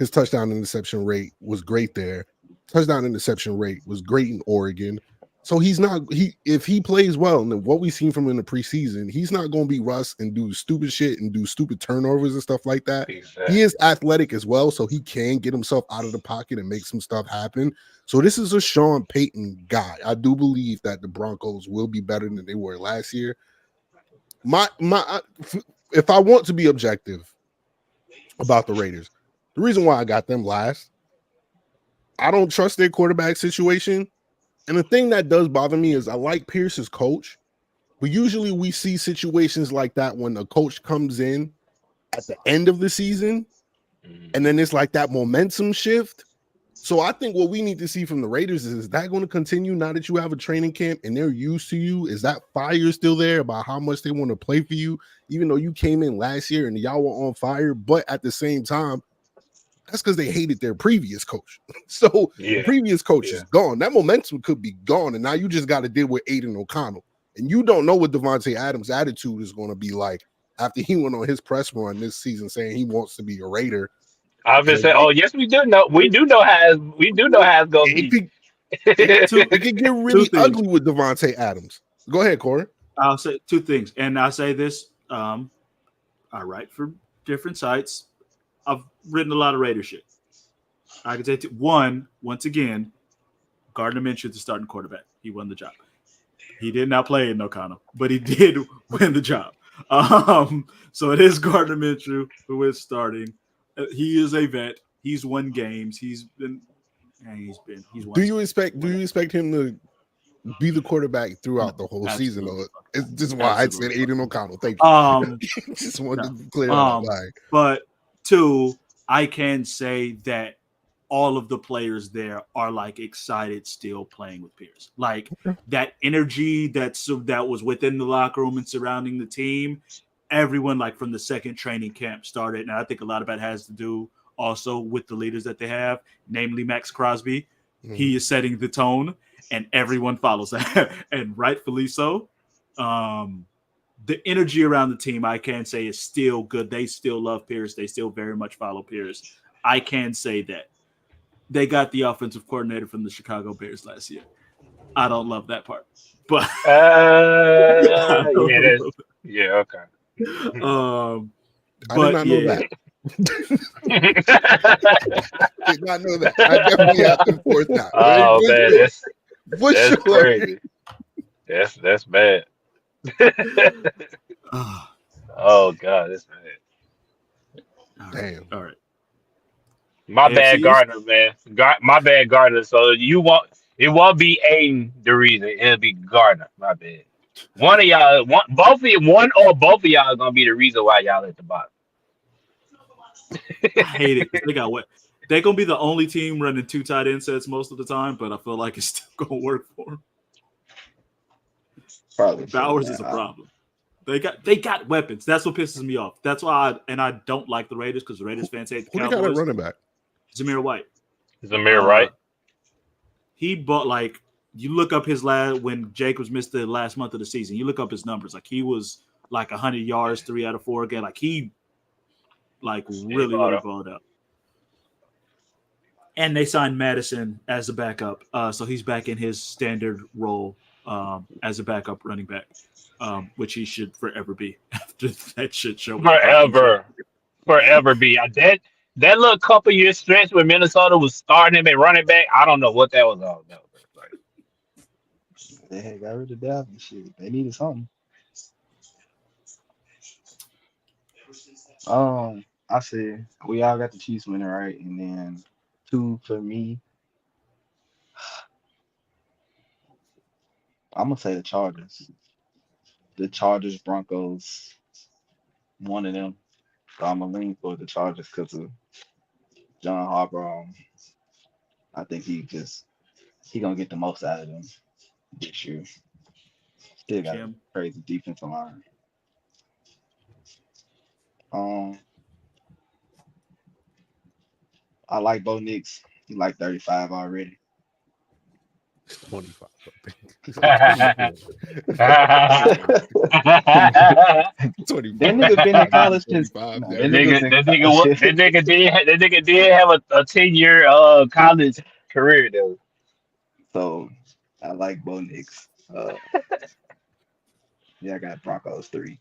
His touchdown interception rate was great there. Touchdown interception rate was great in Oregon. So if he plays well, and what we've seen from him in the preseason, he's not going to be Russ and do stupid shit and do stupid turnovers and stuff like that. Exactly. He is athletic as well, so he can get himself out of the pocket and make some stuff happen. So this is a Sean Payton guy. I do believe that the Broncos will be better than they were last year. If I want to be objective about the Raiders, the reason why I got them last, I don't trust their quarterback situation. And the thing that does bother me is I like Pierce as coach, but usually we see situations like that when a coach comes in at the end of the season, and then it's like that momentum shift. So I think what we need to see from the Raiders is that going to continue now that you have a training camp and they're used to you? Is that fire still there about how much they want to play for you, even though you came in last year and y'all were on fire? But at the same time, that's because they hated their previous coach. So the previous coach is gone. That momentum could be gone. And now you just got to deal with Aiden O'Connell. And you don't know what Devontae Adams' attitude is going to be like after he went on his press run this season saying he wants to be a Raider. I've been saying, oh, yes, we do know. We do know how it's going to be. It could get really ugly with Devontae Adams. Go ahead, Corey. I'll say 2 things. And I say this, I write for different sites. I've written a lot of Raider shit. I can say once again, Gardner Minshew, the starting quarterback. He won the job. He did not play in O'Connell, but he did win the job. So it is Gardner Minshew who is starting. He is a vet. He's won games. He's won. Do you expect him to be the quarterback throughout the whole season? Though? It's just why I said Aiden O'Connell. Thank you. Just wanted to clear that line. But 2, I can say that all of the players there are like excited still playing with Pierce. Like that energy that was within the locker room and surrounding the team, everyone like from the second training camp started. And I think a lot of that has to do also with the leaders that they have, namely Max Crosby. He is setting the tone and everyone follows that, and rightfully so. The energy around the team, I can say, is still good. They still love Pierce. They still very much follow Pierce. I can say that. They got the offensive coordinator from the Chicago Bears last year. I don't love that part. But okay. I did not know that. Did not know that. I definitely have to enforce that. Oh man, that's crazy. That's bad. Oh God, that's bad. Damn. All right. My bad, Gardner, man. My bad, Gardner. So it won't be Aiden the reason. It'll be Gardner. My bad. One of y'all, both of y'all are gonna be the reason why y'all at the bottom. I hate it. They got what? They're gonna be the only team running 2 tight end sets most of the time, but I feel like it's still gonna work for them. Probably Bowers is a problem. They got weapons. That's what pisses me off. That's why I don't like the Raiders, because the Raiders fans hate the Cowboys. Who they got a running back? Zamir White. Right? He bought, like, you look up his when Jacobs missed the last month of the season. You look up his numbers. Like, he was like 100 yards, 3 out of 4 again. Like, he really balled up. And they signed Madison as a backup, so he's back in his standard role as a backup running back, which he should forever be after that shit show. Forever be. That little couple year stretch when Minnesota was starting him at running back, I don't know what that was all about. Like, They had got rid of Dalvin. Shit, they needed something. I said we all got the Chiefs winning, right? And then 2 for me. I'm gonna say the Chargers. The Chargers, Broncos, one of them. So I'm gonna lean for the Chargers because of John Harbaugh. I think he gonna get the most out of them this year. Still got a crazy defensive line. I like Bo Nix. He like 35 already. 25. 25. That nigga been in college since. That nigga did have a 10-year college career though. So I like Bo Nix. Yeah, I got Broncos 3.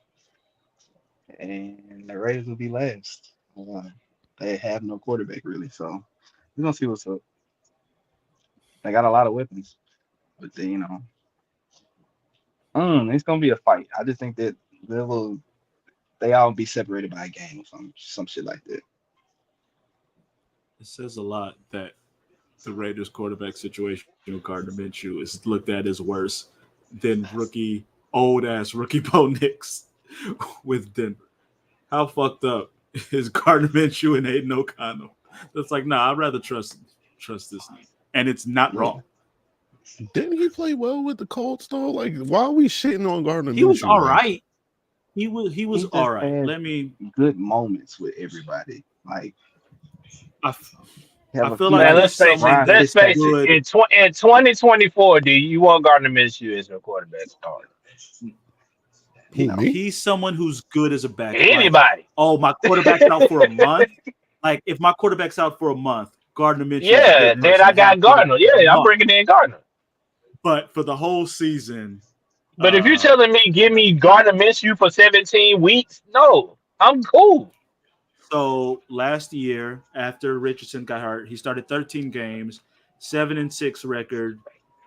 And the Raiders will be last. They have no quarterback really, so we're gonna see what's up. They got a lot of weapons, but they, it's gonna be a fight. I just think that they all be separated by a game or some shit like that. It says a lot that the Raiders quarterback situation with Gardner Minshew is looked at as worse than old ass rookie Bo Nix with Denver. How fucked up is Gardner Minshew and Aiden O'Connell? That's like, nah, I'd rather trust this nigga. And it's not wrong. Didn't he play well with the Colts though? Like, why are we shitting on Gardner Minshew? He was all right. He was all right. Good moments with everybody. Like, I feel like let's face it. In 2024, do you want Gardner Minshew as your quarterback starter? He's someone who's good as a backup. Anybody? Like, my quarterback's out for a month. Like, if my quarterback's out for a month, Gardner Minshew. Yeah, then I got Gardner. Yeah, I'm bringing in Gardner. But for the whole season. But if you're telling me give me Gardner Minshew for 17 weeks, no, I'm cool. So last year, after Richardson got hurt, he started 13 games, 7-6 record,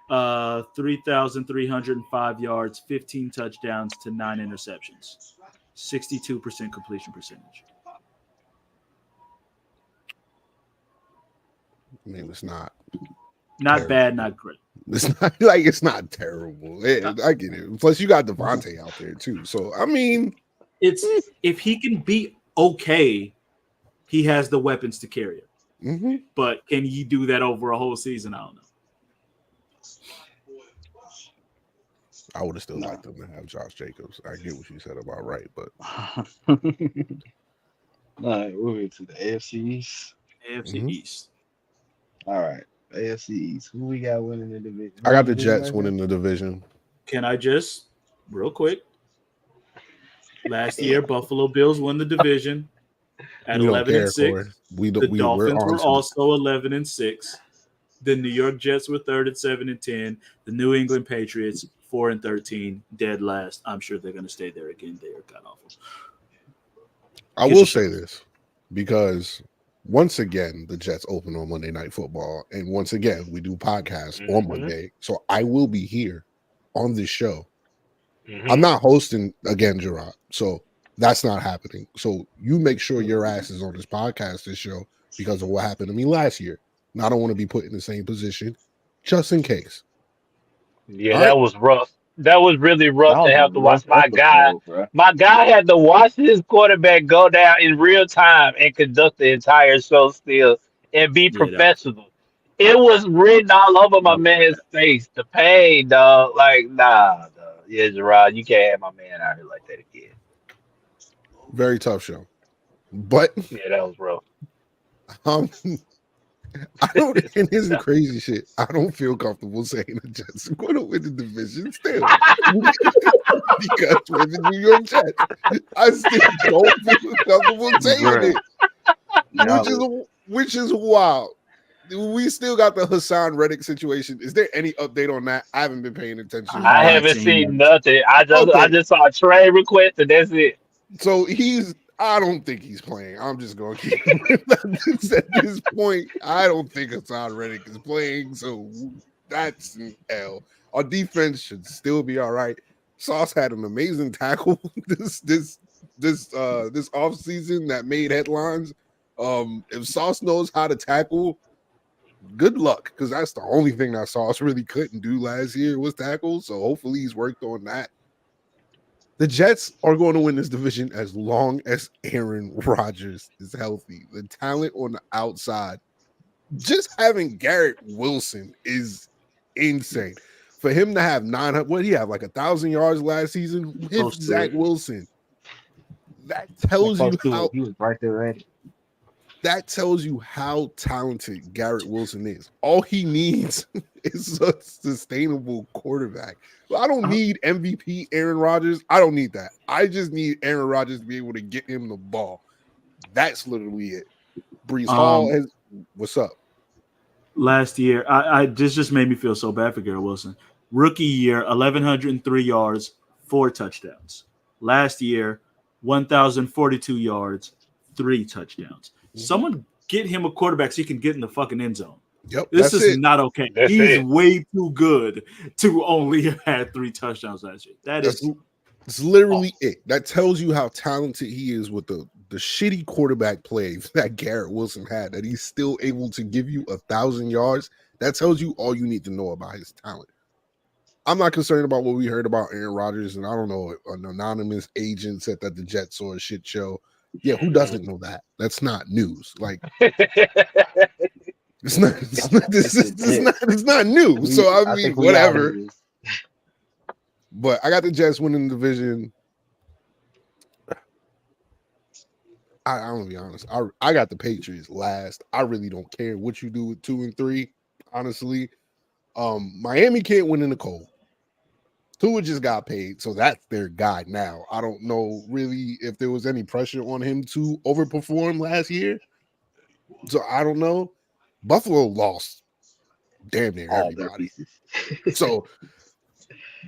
3,305 yards, 15 touchdowns to 9 interceptions, 62% completion percentage. I mean, it's not bad, not great. It's not terrible. I get it. Plus, you got Devontae out there too. So I mean, if he can be okay, he has the weapons to carry it. Mm-hmm. But can he do that over a whole season? I don't know. I would have still liked them to have Josh Jacobs. I get what you said about Wright, but all right, we're to the AFC East. AFC East. All right, AFC East. Who we got winning the division? I got the Jets winning the division. Can I just, real quick? Last year, Buffalo Bills won the division at 11-6. The Dolphins were also 11-6. The New York Jets were third at 7-10. The New England Patriots 4-13, dead last. I'm sure they're going to stay there again. They are god awful. I will say this because once again, the Jets open on Monday Night Football, and once again, we do podcasts on Monday. So I will be here on this show. I'm not hosting again, Jarrod. So that's not happening. So you make sure your ass is on this podcast, this show, because of what happened to me last year. And I don't want to be put in the same position, just in case. Yeah, that was rough. That was really rough to have to watch my guy. My guy had to watch his quarterback go down in real time and conduct the entire show still and be professional. It was written all over my man's face. The pain, dog. Like, nah, dog. Yeah, Jarrod, you can't have my man out here like that again. Very tough show. But yeah, that was rough. I don't, and here's the crazy shit. I don't feel comfortable saying the Jets are going to win the division still. Because we're the New York Jets. I still don't feel comfortable saying it. Which is wild. we still got the Hassan Reddick situation. Is there any update on that? I haven't been paying attention. I not haven't seen seen that. nothing. I just saw a trade request and that's it. So I don't think he's playing. I'm just going to keep it at this point. I don't think Hassan Reddick is playing. So that's an L. Our defense should still be all right. Sauce had an amazing tackle this offseason that made headlines. If Sauce knows how to tackle, good luck, because that's the only thing that Sauce really couldn't do last year was tackle. So hopefully he's worked on that. The Jets are going to win this division as long as Aaron Rodgers is healthy. The talent on the outside, just having Garrett Wilson is insane. For him to have 900, what did he have, like 1,000 yards last season with Zach Wilson? That tells you how he was right there ready. That tells you how talented Garrett Wilson is. All he needs is a sustainable quarterback. I don't need MVP Aaron Rodgers. I don't need that. I just need Aaron Rodgers to be able to get him the ball. That's literally it. Brees Hall has what's up? Last year, I this just made me feel so bad for Garrett Wilson. Rookie year, 1,103 yards, 4 touchdowns. Last year, 1,042 yards, 3 touchdowns. Someone get him a quarterback so he can get in the fucking end zone. Yep, this is not okay. That's He's it. way too good to only have had 3 touchdowns last year. It's literally it. That tells you how talented he is with the shitty quarterback play that Garrett Wilson had, that he's still able to give you 1,000 yards. That tells you all you need to know about his talent. I'm not concerned about what we heard about Aaron Rodgers, and I don't know, an anonymous agent said that the Jets saw a shit show. Yeah, who doesn't know that? That's not news. Like, it's not news. So I mean, whatever. But I got the Jets winning the division. I'm gonna be honest. I got the Patriots last. I really don't care what you do with 2 and 3. Honestly, Miami can't win in the cold. Tua just got paid, so that's their guy now. I don't know really if there was any pressure on him to overperform last year. So I don't know. Buffalo lost damn near everybody. So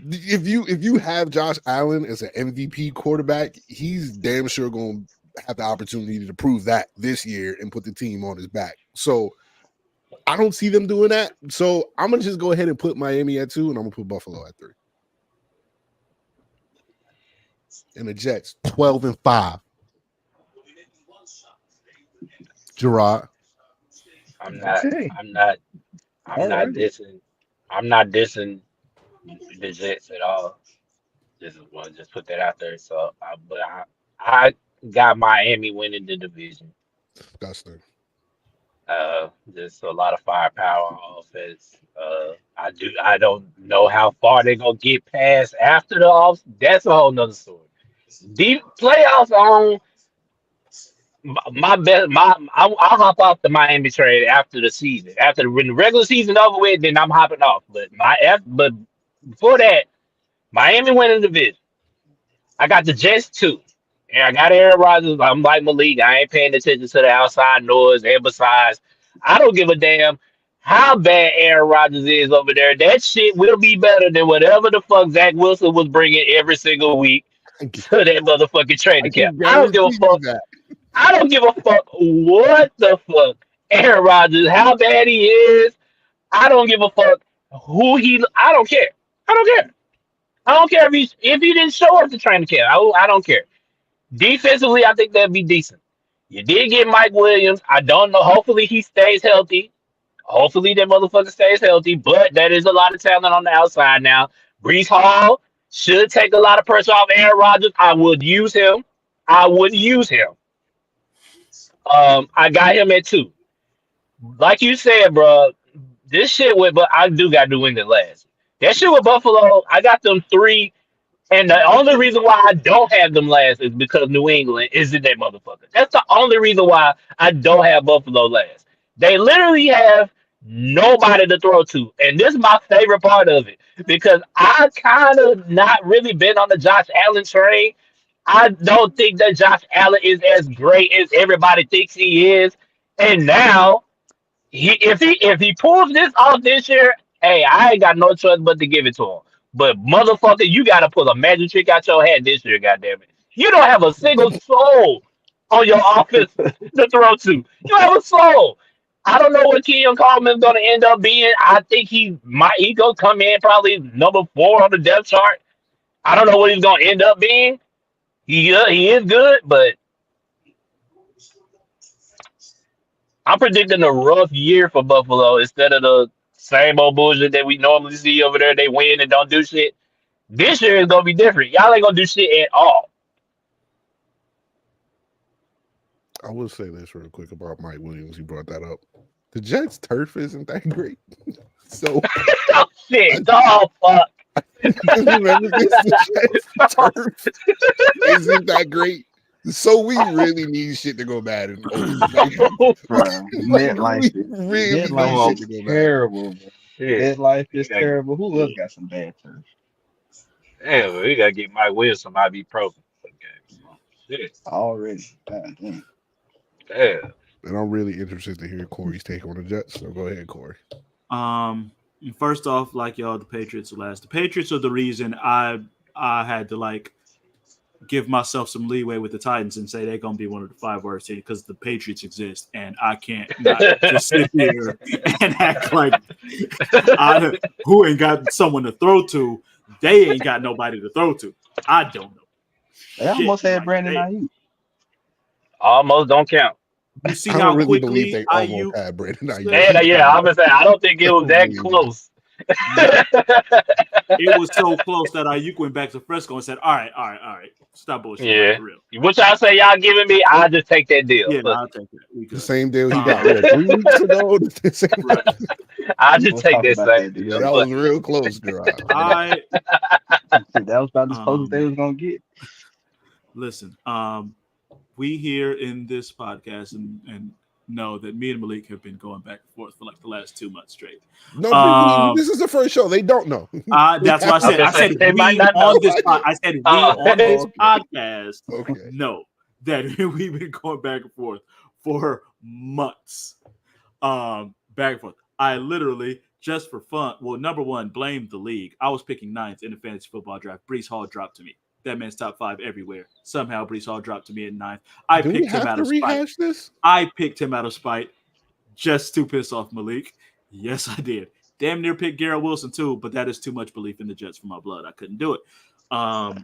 if you have Josh Allen as an MVP quarterback, he's damn sure going to have the opportunity to prove that this year and put the team on his back. So I don't see them doing that. So I'm going to just go ahead and put Miami at 2, and I'm going to put Buffalo at 3. And the Jets 12-5. Jarrod. I'm not dissing the Jets at all. Just put that out there. So I got Miami winning the division. Disgusting. Just a lot of firepower on offense. I don't know how far they're gonna get past after the off. That's a whole nother story. The playoffs on I'll hop off the Miami trade after the season. When the regular season over with, then I'm hopping off. But before that, Miami winning the division. I got the Jets too. And I got Aaron Rodgers. I'm like Malik. I ain't paying attention to the outside noise. And besides, I don't give a damn how bad Aaron Rodgers is over there. That shit will be better than whatever the fuck Zach Wilson was bringing every single week to that motherfucking training camp. I don't give a fuck. I don't give a fuck what the fuck Aaron Rodgers, how bad he is. I don't give a fuck who he. I don't care. I don't care. I don't care if he didn't show up to training camp. I don't care. Defensively, I think that'd be decent. You did get Mike Williams. I don't know. Hopefully he stays healthy. Hopefully that motherfucker stays healthy. But that is a lot of talent on the outside now. Brees Hall should take a lot of pressure off Aaron Rodgers. I would use him. I would use him. I got him at 2. Like you said, bro, this shit with, but I do got New England last. That shit with Buffalo, I got them 3. And the only reason why I don't have them last is because New England is in that motherfucker. That's the only reason why I don't have Buffalo last. They literally have nobody to throw to. And this is my favorite part of it. Because I kind of not really been on the Josh Allen train. I don't think that Josh Allen is as great as everybody thinks he is. And now if he pulls this off this year, hey, I ain't got no choice but to give it to him. But motherfucker, you gotta pull a magic trick out your hat this year, goddamn it. You don't have a single soul on your offense to throw to. You don't have a soul. I don't know what Kenyon Coleman's gonna end up being. I think he gonna come in probably number 4 on the depth chart. I don't know what he's gonna end up being. He is good, but I'm predicting a rough year for Buffalo instead of the same old bullshit that we normally see over there. They win and don't do shit. This year is gonna be different. Y'all ain't gonna do shit at all. I will say this real quick about Mike Williams. You brought that up. The Jets' turf isn't that great. So Oh shit! Oh fuck! remember this, the Jets' turf isn't that great. So we really need shit to go bad in Oakland. Bro, MetLife is really need MetLife shit to is go bad. terrible, bro. Shit. MetLife is Yeah. terrible. Who else got some bad turf? Damn, we gotta get Mike Williams some ibuprofen for the game. Shit. Already. God damn. Damn. And I'm really interested to hear Corey's take on the Jets. So go ahead, Corey. First off, like y'all, the Patriots are last. The Patriots are the reason I had to like give myself some leeway with the Titans and say they're gonna be one of the 5 worst teams because the Patriots exist, and I can't not just sit here and act like who ain't got someone to throw to. They ain't got nobody to throw to. I don't know. They almost had like, Brandon Ayuk. Almost don't count. You see I how don't really quickly believe they almost Ayuk. had Brandon Ayuk. Yeah, I'm gonna say I don't think it was that close. It was so close that Ayuk went back to Fresco and said, "All right, stop bullshit, Yeah. for real." What y'all say y'all giving me? I'll just take that deal. Yeah, no, I'll take that. We The good. same deal he got 3 weeks ago. The same- Right. I'll just We'll take talk this about same that deal. that was real close, Jarrod. That was about as close as they was gonna get. Listen, we here in this podcast and know that me and Malik have been going back and forth for like the last 2 months straight. No, this is the first show. They don't know. That's what I said. I said They we might not know. on this. I said we on this okay. podcast Okay. know that we've been going back and forth for months. Back and forth. I literally just for fun. Well, number one, blamed the league. I was picking 9th in the fantasy football draft. Brees Hall dropped to me. That man's top 5 everywhere. Somehow Brees Hall dropped to me at 9th. I Do we picked him have out to of spite. rehash this? I picked him out of spite just to piss off Malik. Yes, I did. Damn near picked Garrett Wilson too, but that is too much belief in the Jets for my blood. I couldn't do it. I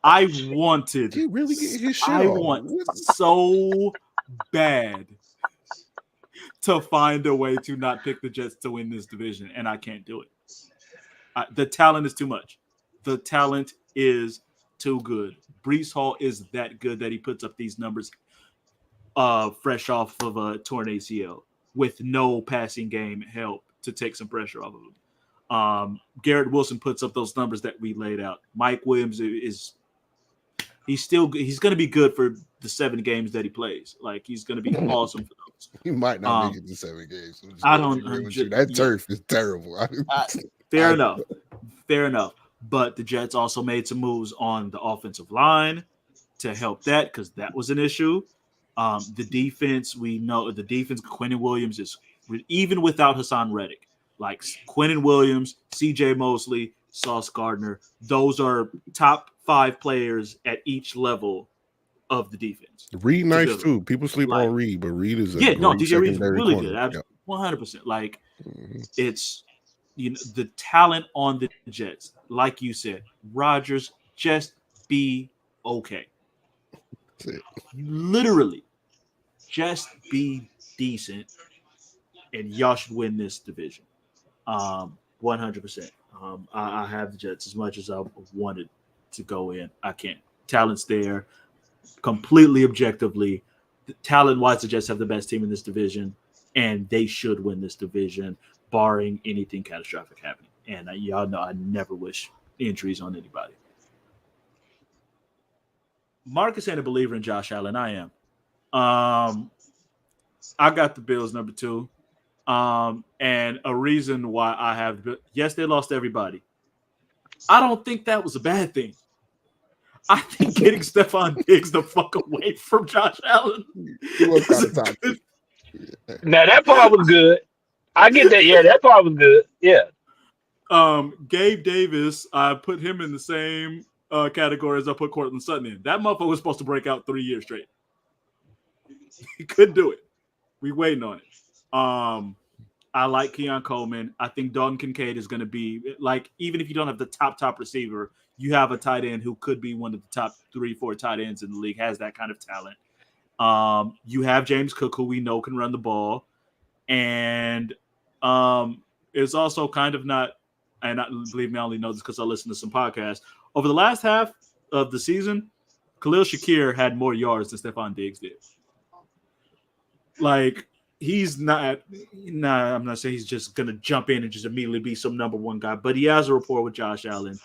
wanted. He really getting his shit I off. want so bad to find a way to not pick the Jets to win this division, and I can't do it. The talent is too much. The talent is too good. Brees Hall is that good that he puts up these numbers fresh off of a torn ACL with no passing game help to take some pressure off of him. Garrett Wilson puts up those numbers that we laid out. Mike Williams he's going to be good for the 7 games that he plays. Like he's going to be awesome for those. He might not make it to 7 games. I don't. That turf is terrible. Fair enough. But the Jets also made some moves on the offensive line to help that because that was an issue. The defense, we know the defense. Quinnen Williams is even without Hassan Reddick, like Quinnen Williams, C.J. Mosley, Sauce Gardner. Those are top 5 players at each level of the defense. Reed nice too. People sleep on Reed, but Reed is DJ Reed is really corner. good. 100%. Like it's the talent on the Jets. Like you said, Rodgers, just be okay. Literally, just be decent, and y'all should win this division. 100%. I have the Jets as much as I wanted to go in. I can't. Talent's there. Completely objectively, talent-wise, the Jets have the best team in this division, and they should win this division, barring anything catastrophic happening. And y'all know I never wish injuries on anybody. Marcus ain't a believer in Josh Allen. I am. I got the Bills number 2. And a reason why I have – yes, they lost everybody. I don't think that was a bad thing. I think getting Stephon Diggs the fuck away from Josh Allen Now that part was good. I get that. Yeah, that part was good. Yeah. Gabe Davis, I put him in the same category as I put Cortland Sutton in. That motherfucker was supposed to break out 3 years straight. He couldn't do it. We waiting on it. I like Keon Coleman. I think Dalton Kincaid is going to be like, even if you don't have the top receiver, you have a tight end who could be one of the top 3-4 tight ends in the league, has that kind of talent. You have James Cook, who we know can run the ball. And it's also kind of not, and believe me, I only know this because I listen to some podcasts. Over the last half of the season, Khalil Shakir had more yards than Stephon Diggs did. Like, he's not, I'm not saying he's just going to jump in and just immediately be some number one guy, but he has a rapport with Josh Allen.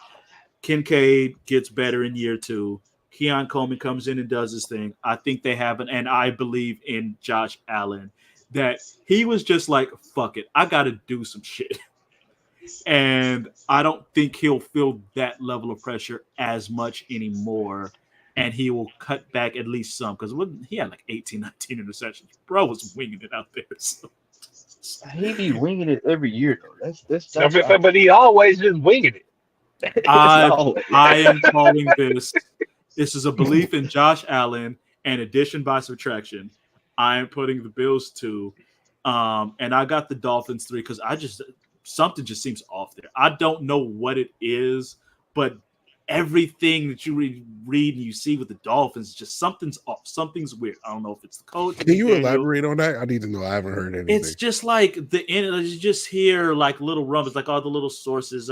Kincaid gets better in year 2. Keon Coleman comes in and does his thing. I think they have and I believe in Josh Allen, that he was just like, fuck it, I got to do some shit. And I don't think he'll feel that level of pressure as much anymore. And he will cut back at least some, because he had like 18, 19 interceptions. Bro was winging it out there. So. He be winging it every year though. That's But he always just winging it. I am calling this. This is a belief in Josh Allen and addition by subtraction. I am putting the Bills 2, and I got the Dolphins 3 because something just seems off there. I don't know what it is, but everything that you read and you see with the Dolphins, just something's off. Something's weird. I don't know if it's the coach. Can you elaborate on that? I need to know. I haven't heard anything. It's just like you just hear like little rumbles, like all the little sources,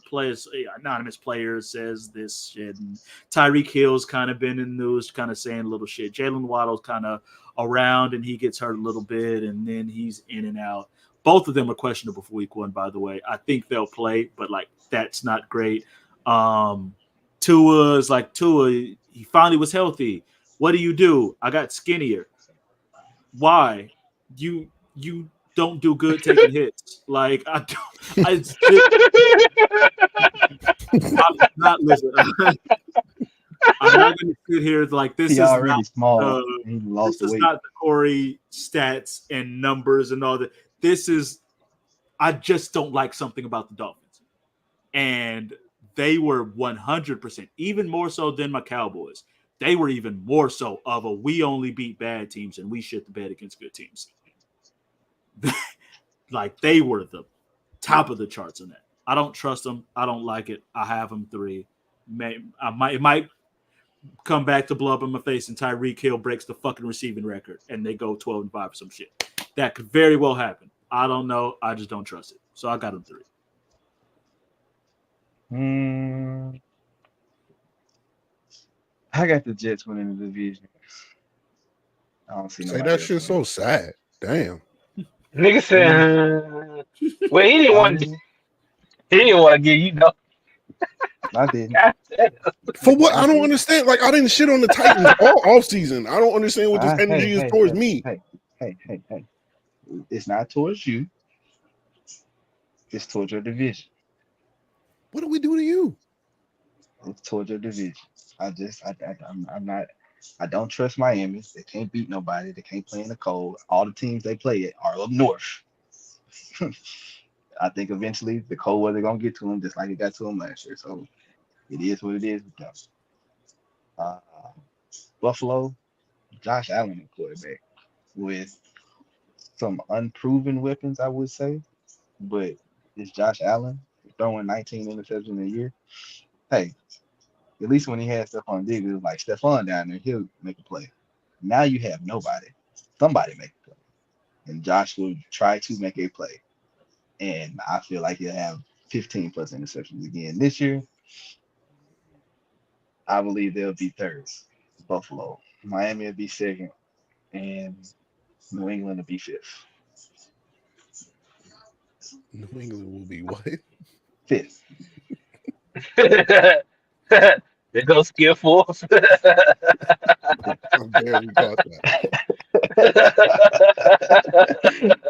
players, anonymous players says this shit. And Tyreek Hill's kind of been in the news, kind of saying little shit. Jalen Waddle's kind of around and he gets hurt a little bit and then he's in and out. Both of them are questionable for week 1, by the way. I think they'll play, but like that's not great. Tua, he finally was healthy. What do? I got skinnier. Why? You don't do good taking hits. Like I don't. I'm not listening. I'm not going to sit here like this is already not small. He lost this is weight. not the Corey stats and numbers and all that. This is. I just don't like something about the Dolphins, and they were 100%, even more so than my Cowboys. They were even more so of a we only beat bad teams and we shit the bed against good teams. Like they were the top of the charts in that. I don't trust them. I don't like it. I have them 3. It might come back to blow up in my face and Tyreek Hill breaks the fucking receiving record and they go 12-5 or some shit. That could very well happen. I don't know. I just don't trust it. So I got them 3. I got the Jets winning the division. I don't see Say that shit so sad. Damn. Nigga said, well, he didn't want to give you no. I didn't. For what? I don't understand. Like I didn't shit on the Titans all offseason. I don't understand what this energy is towards me. Hey. It's not towards you. It's towards your division. What do we do to you? It's towards your division. I'm not. I don't trust Miami. They can't beat nobody. They can't play in the cold. All the teams they play at are up north. I think eventually the cold weather gonna get to them, just like it got to them last year. So it is what it is with them. Buffalo, Josh Allen at quarterback with some unproven weapons, I would say, but it's Josh Allen throwing 19 interceptions a year. Hey, at least when he had Stephon Diggs, it was like Stephon down there, he'll make a play. Now you have nobody. Somebody make a play. And Josh will try to make a play. And I feel like he'll have 15 plus interceptions again this year. I believe they'll be third. Buffalo. Miami will be second. And New England will be 5th. New England will be what? 5th. They go skill force. I'm barely caught that.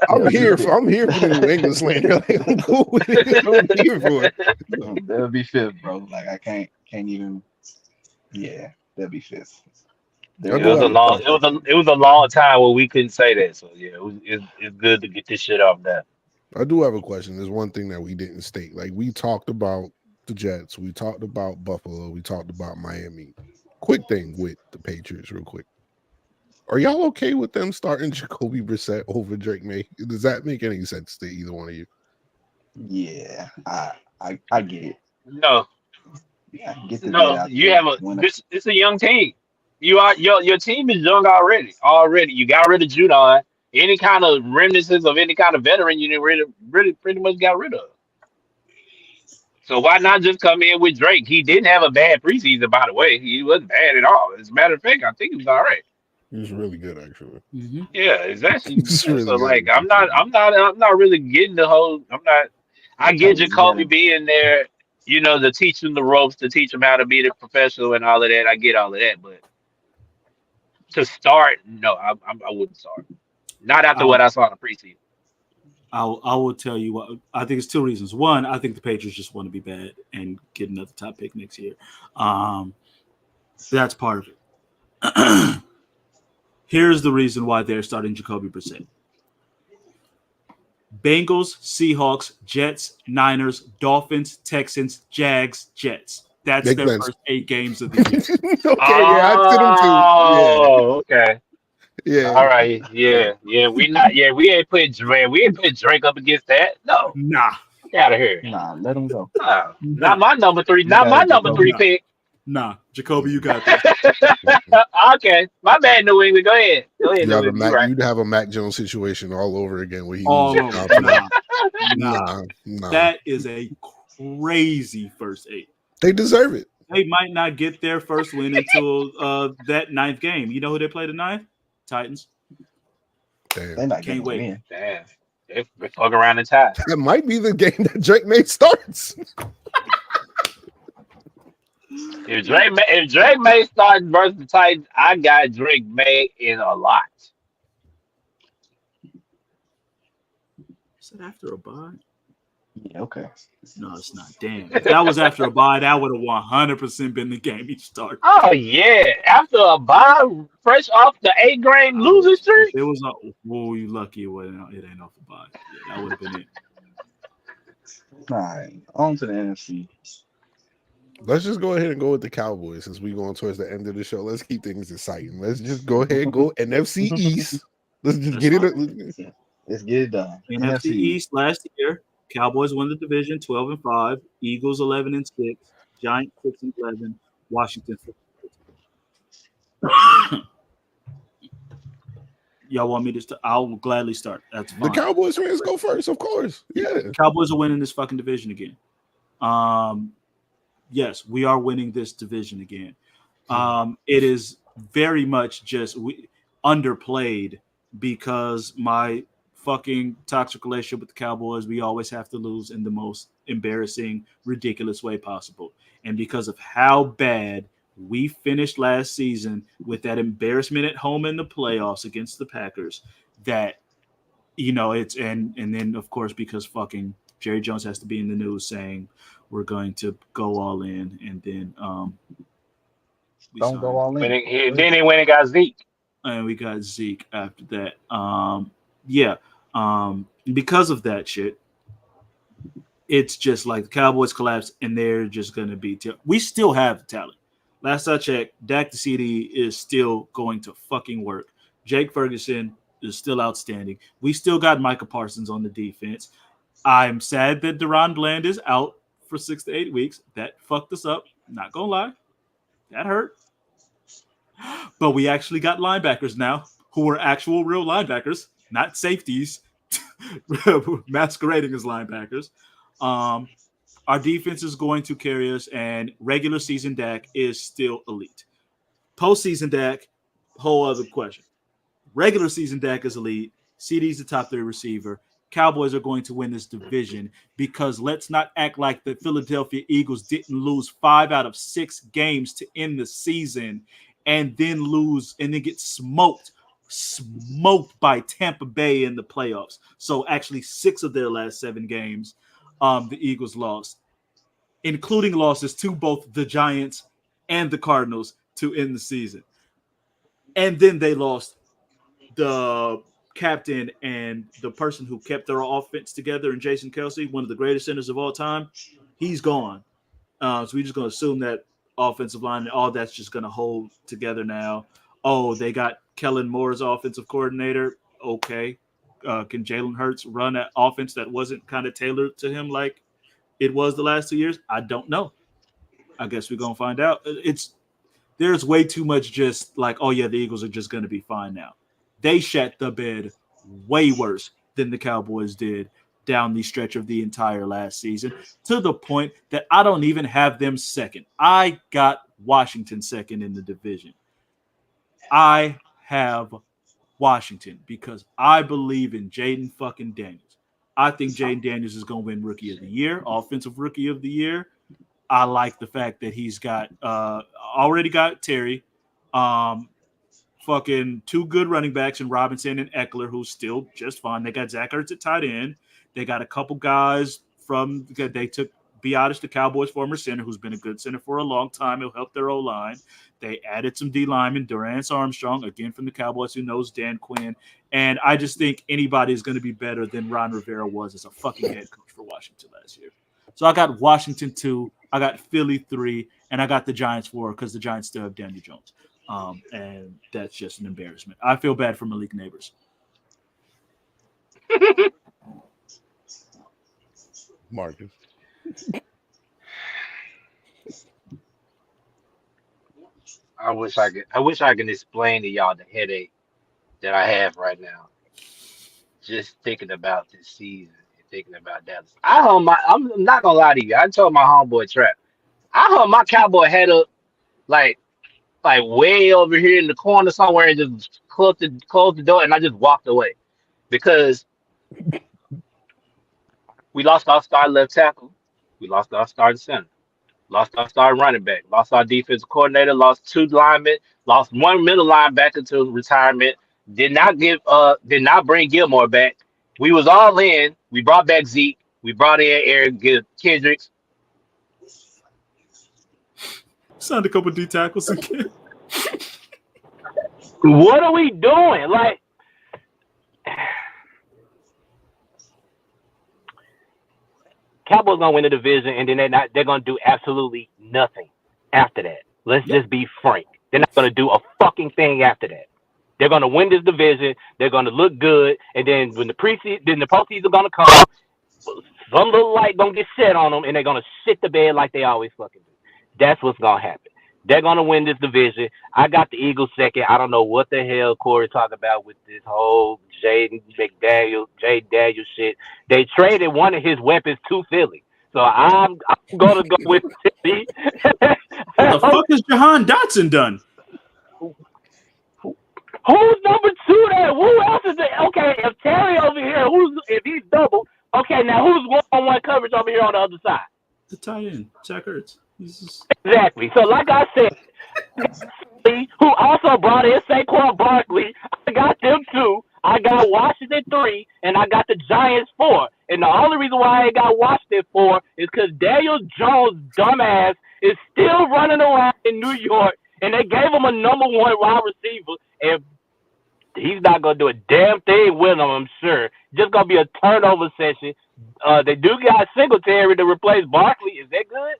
I'm here for the New England slander. Like, I'm cool with it. I'm here for it. They'll be 5th, bro. Like I can't even. Yeah, they'll be 5th. I It do was a have a long, question. it was a long time where we couldn't say that. So yeah, it's good to get this shit off now. I do have a question. There's one thing that we didn't state. Like we talked about the Jets, we talked about Buffalo, we talked about Miami. Quick thing with the Patriots, real quick. Are y'all okay with them starting Jacoby Brissett over Drake May? Does that make any sense to either one of you? Yeah, I get it. No, Yeah, get the vet no, out you there. have a When this. It's a young team. You are your team is young already. Already, you got rid of Judon. Any kind of remnants of any kind of veteran, you didn't really pretty much got rid of. So why not just come in with Drake? He didn't have a bad preseason, by the way. He wasn't bad at all. As a matter of fact, I think he was all right. He's really good, actually. Mm-hmm. Yeah, it's actually He's so really like good. I'm not really getting the whole. I'm not. I get Jacoby yeah, being there, to teach him the ropes, to teach him how to be the professional and all of that. I get all of that, but to start, no, I wouldn't start. Not after what I'll, I saw in the preseason. I will tell you what I think it's two reasons. One, I think the Patriots just want to be bad and get another top pick next year. That's part of it. Here's the reason why they're starting Jacoby Brissett. Bengals, Seahawks, Jets, Niners, Dolphins, Texans, Jags, Jets. That's Makes their sense. first 8 games of the year. Okay, yeah, I sit them Oh, okay. too. Yeah, All right. Yeah. We ain't put Drake up against that. No, Nah. get out of here. nah, let him go. No, Nah. not my number three. You Not got my it, number Jacoby. three pick. Nah. Jacoby, you got this. Okay, my bad, New England. Go ahead, You New have a England. You Mac, right. you'd have a Mac Jones situation all over again where he Oh, loses nah. confidence. Nah. Nah. That is a crazy first 8. They deserve it. They might not get their first win until that 9th game. You know who they play the 9th? Titans. They're Damn. not Can't gonna wait. win. Damn, they fuck around and tie. That might be the game that Drake May starts. If Drake May starts versus the Titans, I got Drake May in a lot. Is that after a bye? Yeah, okay. No, it's not. Damn. If that was after a bye, that would have 100% been the game he started. Oh yeah, after a bye, fresh off the 8th grade losing streak. It was oh, you lucky it ain't off the bye. Yeah, that would have been it. All right, on to the NFC. Let's just go ahead and go with the Cowboys since we're going towards the end of the show. Let's keep things exciting. Let's just go ahead and go NFC East. Let's just get it. Let's get it done. NFC East last year, Cowboys won the division 12-5, Eagles 11-6, Giants 6-11, Washington 6-6. Y'all want me to I'll gladly start. That's fine. The Cowboys fans go first, of course. Yeah. Cowboys are winning this fucking division again. Yes, we are winning this division again. It is very much just underplayed because my fucking toxic relationship with the Cowboys, we always have to lose in the most embarrassing, ridiculous way possible. And because of how bad we finished last season with that embarrassment at home in the playoffs against the Packers, that, it's and then of course because fucking Jerry Jones has to be in the news saying we're going to go all in, and then Don't go all in. Then they went and got Zeke. And we got Zeke after that. Because of that shit, it's just like the Cowboys collapse, and they're just going to be we still have the talent. Last I checked, Dak the CD is still going to fucking work. Jake Ferguson is still outstanding. We still got Micah Parsons on the defense. I'm sad that Deron Bland is out for 6 to 8 weeks. That fucked us up. Not going to lie. That hurt. But we actually got linebackers now who are actual real linebackers, not safeties masquerading as linebackers. Our defense is going to carry us, and regular season Dak is still elite. Postseason Dak, whole other question. Regular season Dak is elite. CD's the top 3 receiver. Cowboys are going to win this division because let's not act like the Philadelphia Eagles didn't lose 5 out of 6 games to end the season and then lose and then get smoked by Tampa Bay in the playoffs. So actually 6 of their last 7 games, the Eagles lost, including losses to both the Giants and the Cardinals to end the season. And then they lost the captain and the person who kept their offense together, and Jason Kelsey, one of the greatest centers of all time. He's gone. So we're just going to assume that offensive line and all that's just going to hold together now. Oh, they got Kellen Moore as offensive coordinator. Okay. Can Jalen Hurts run an offense that wasn't kind of tailored to him like it was the last 2 years? I don't know. I guess we're going to find out. There's way too much just like, oh, yeah, the Eagles are just going to be fine now. They shat the bed way worse than the Cowboys did down the stretch of the entire last season, to the point that I don't even have them second. I got Washington second in the division. I have Washington because I believe in Jaden fucking Daniels. I think Jaden Daniels is going to win Rookie of the Year, Offensive Rookie of the Year. I like the fact that he's got already got Terry, fucking two good running backs in Robinson and Eckler, who's still just fine. They got Zach Ertz at tight end. They got a couple guys they took Biotis, the Cowboys' former center, who's been a good center for a long time. He'll help their O-line. They added some D linemen, Durance Armstrong, again from the Cowboys, who knows Dan Quinn. And I just think anybody is going to be better than Ron Rivera was as a fucking head coach for Washington last year. So I got Washington 2, I got Philly 3, and I got the Giants 4 because the Giants still have Daniel Jones. And that's just an embarrassment. I feel bad for Malik Neighbors. Marcus. I wish I can explain to y'all the headache that I have right now. Just thinking about this season and thinking about Dallas. I'm not gonna lie to you. I told my homeboy Trap. I hung my cowboy head up like way over here in the corner somewhere and just closed the door and I just walked away because we lost our star left tackle, we lost our starting center, lost our starting running back, lost our defensive coordinator, lost 2 linemen, lost 1 middle linebacker to retirement. Did not bring Gilmore back. We was all in. We brought back Zeke. We brought in Eric Kendricks. Signed a couple D tackles again. What are we doing? Like, Cowboys gonna win the division, and then they're gonna do absolutely nothing after that. Let's just be frank. They're not gonna do a fucking thing after that. They're gonna win this division. They're gonna look good, and then when the postseason gonna come, some little light gonna get set on them, and they're gonna shit the bed like they always fucking do. That's what's gonna happen. They're gonna win this division. I got the Eagles second. I don't know what the hell Corey talking about with this whole Jaden Daniels shit. They traded one of his weapons to Philly, so I'm gonna go with Philly. What the fuck has Jahan Dotson done? Who's number 2 there? Who else is there? Okay, if Terry over here, if he's double, okay, now who's one-on-one coverage over here on the other side? The tight end, Zach Ertz. Exactly. So, like I said, who also brought in Saquon Barkley, I got them 2. I got Washington 3, and I got the Giants 4. And the only reason why I got Washington 4 is because Daniel Jones' dumbass is still running around in New York, and they gave him a number 1 wide receiver, and he's not going to do a damn thing with him, I'm sure. Just going to be a turnover session. They do got Singletary to replace Barkley. Is that good?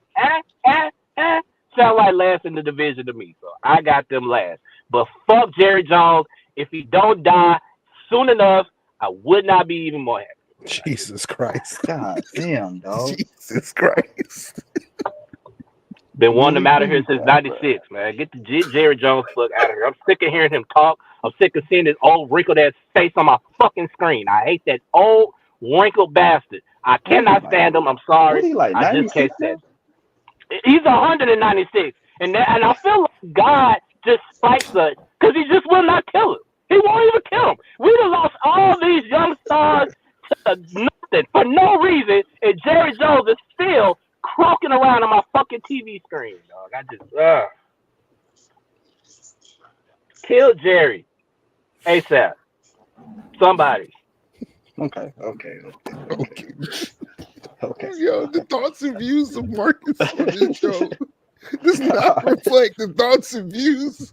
Sound like last in the division to me. So I got them last. But fuck Jerry Jones. If he don't die soon enough, I would not be even more happy. Jesus Christ. God damn, dog. Jesus Christ. Been wanting him out of here since 96, man. Get the Jerry Jones fuck out of here. I'm sick of hearing him talk. I'm sick of seeing his old wrinkled ass face on my fucking screen. I hate that old wrinkled bastard. I cannot stand him. I'm sorry. What he like, I just can't 96 stand him. He's 196. And I feel like God just spikes us because he just will not kill him. He won't even kill him. We done lost all these young stars to nothing for no reason, and Jerry Jones is still croaking around on my fucking TV screen, dog. I just, kill Jerry. ASAP. Somebody. Okay. Yo, the thoughts and views of Marcus on this show does not reflect the thoughts and views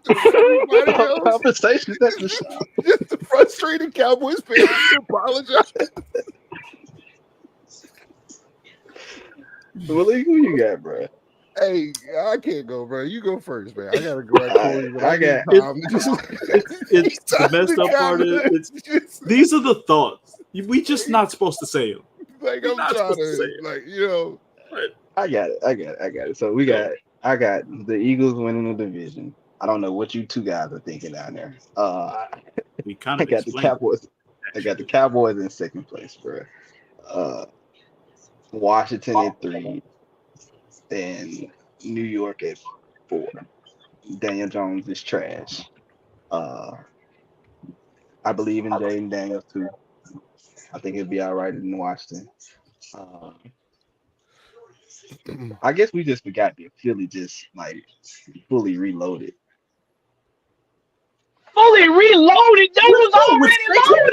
Everybody else, Conversations at the shop. just the frustrated Cowboys fans to apologize. Malik, who you got, bro? Hey, I can't go, bro. You go first, man. I gotta go at Corey. But I I got got- time. It's the messed up part is these are the thoughts. We just not supposed to say them. like You're I'm not trying supposed to say to, it. like, you know. I got it. So I got the Eagles winning the division. I don't know what you two guys are thinking down there. We kind I of got the explained. Cowboys. I got the Cowboys in second place, bro. Washington at 3, and New York at 4. Daniel Jones is trash. I believe in Jaden Daniels too. I think it'd be all right in Washington. I guess we just forgot that Philly just like fully reloaded. Fully reloaded. They was already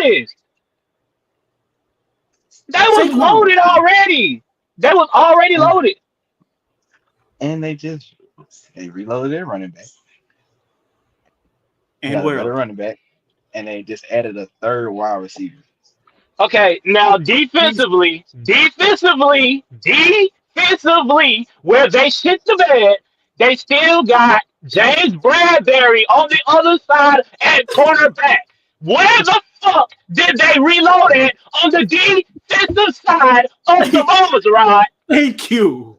loaded. They was loaded already. They was already loaded. And they reloaded their running back. And Got where another else? running back, and they just added a third wide receiver. Okay, now defensively, where they shit the bed, they still got James Bradbury on the other side at cornerback. Where the fuck did they reload it on the defensive side of the balls, Rod? Thank you.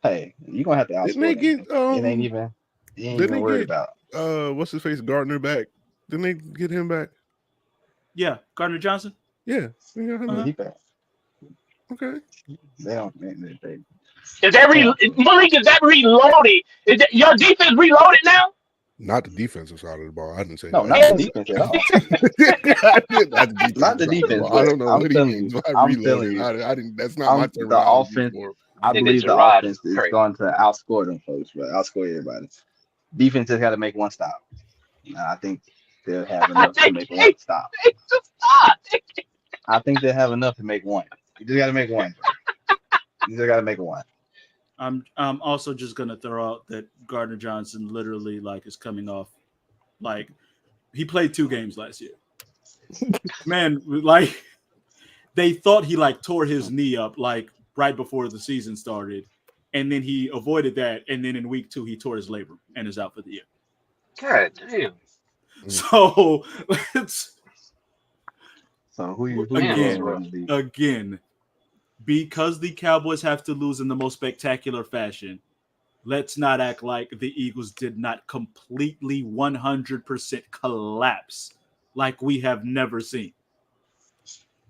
Hey, you're gonna have to outscore Didn't they them. get It ain't even you ain't didn't even they worried get about. what's his face Gardner back? Didn't they get him back? Yeah, Gardner Johnson. Yeah. They got him Yeah, back. he back. Okay. They don't Is that Malik? Is that reloaded? Is that, your defense reloaded now? Not the defensive side of the ball. I didn't say no, that. not the defense at all. Not the defense. I don't know I'm what he telling means you, by I'm reloading. telling I didn't. That's not my the terminology. offense. for- I Nigga, believe the Jarrod offense is is crazy. going to outscore them folks, but outscore everybody. Defense just got to make one stop. I think they'll have enough to make one stop. I think they'll have enough to make one. You just got to make one. You just got to make one. I'm also just gonna throw out that Gardner Johnson literally like is coming off like he played 2 games last year. Man, like they thought he like tore his knee up like right before the season started, and then he avoided that, and then in week 2 he tore his labrum and is out for the year. God damn. So let's So who you again, going to be? again, because the Cowboys have to lose in the most spectacular fashion, let's not act like the Eagles did not completely 100% collapse like we have never seen.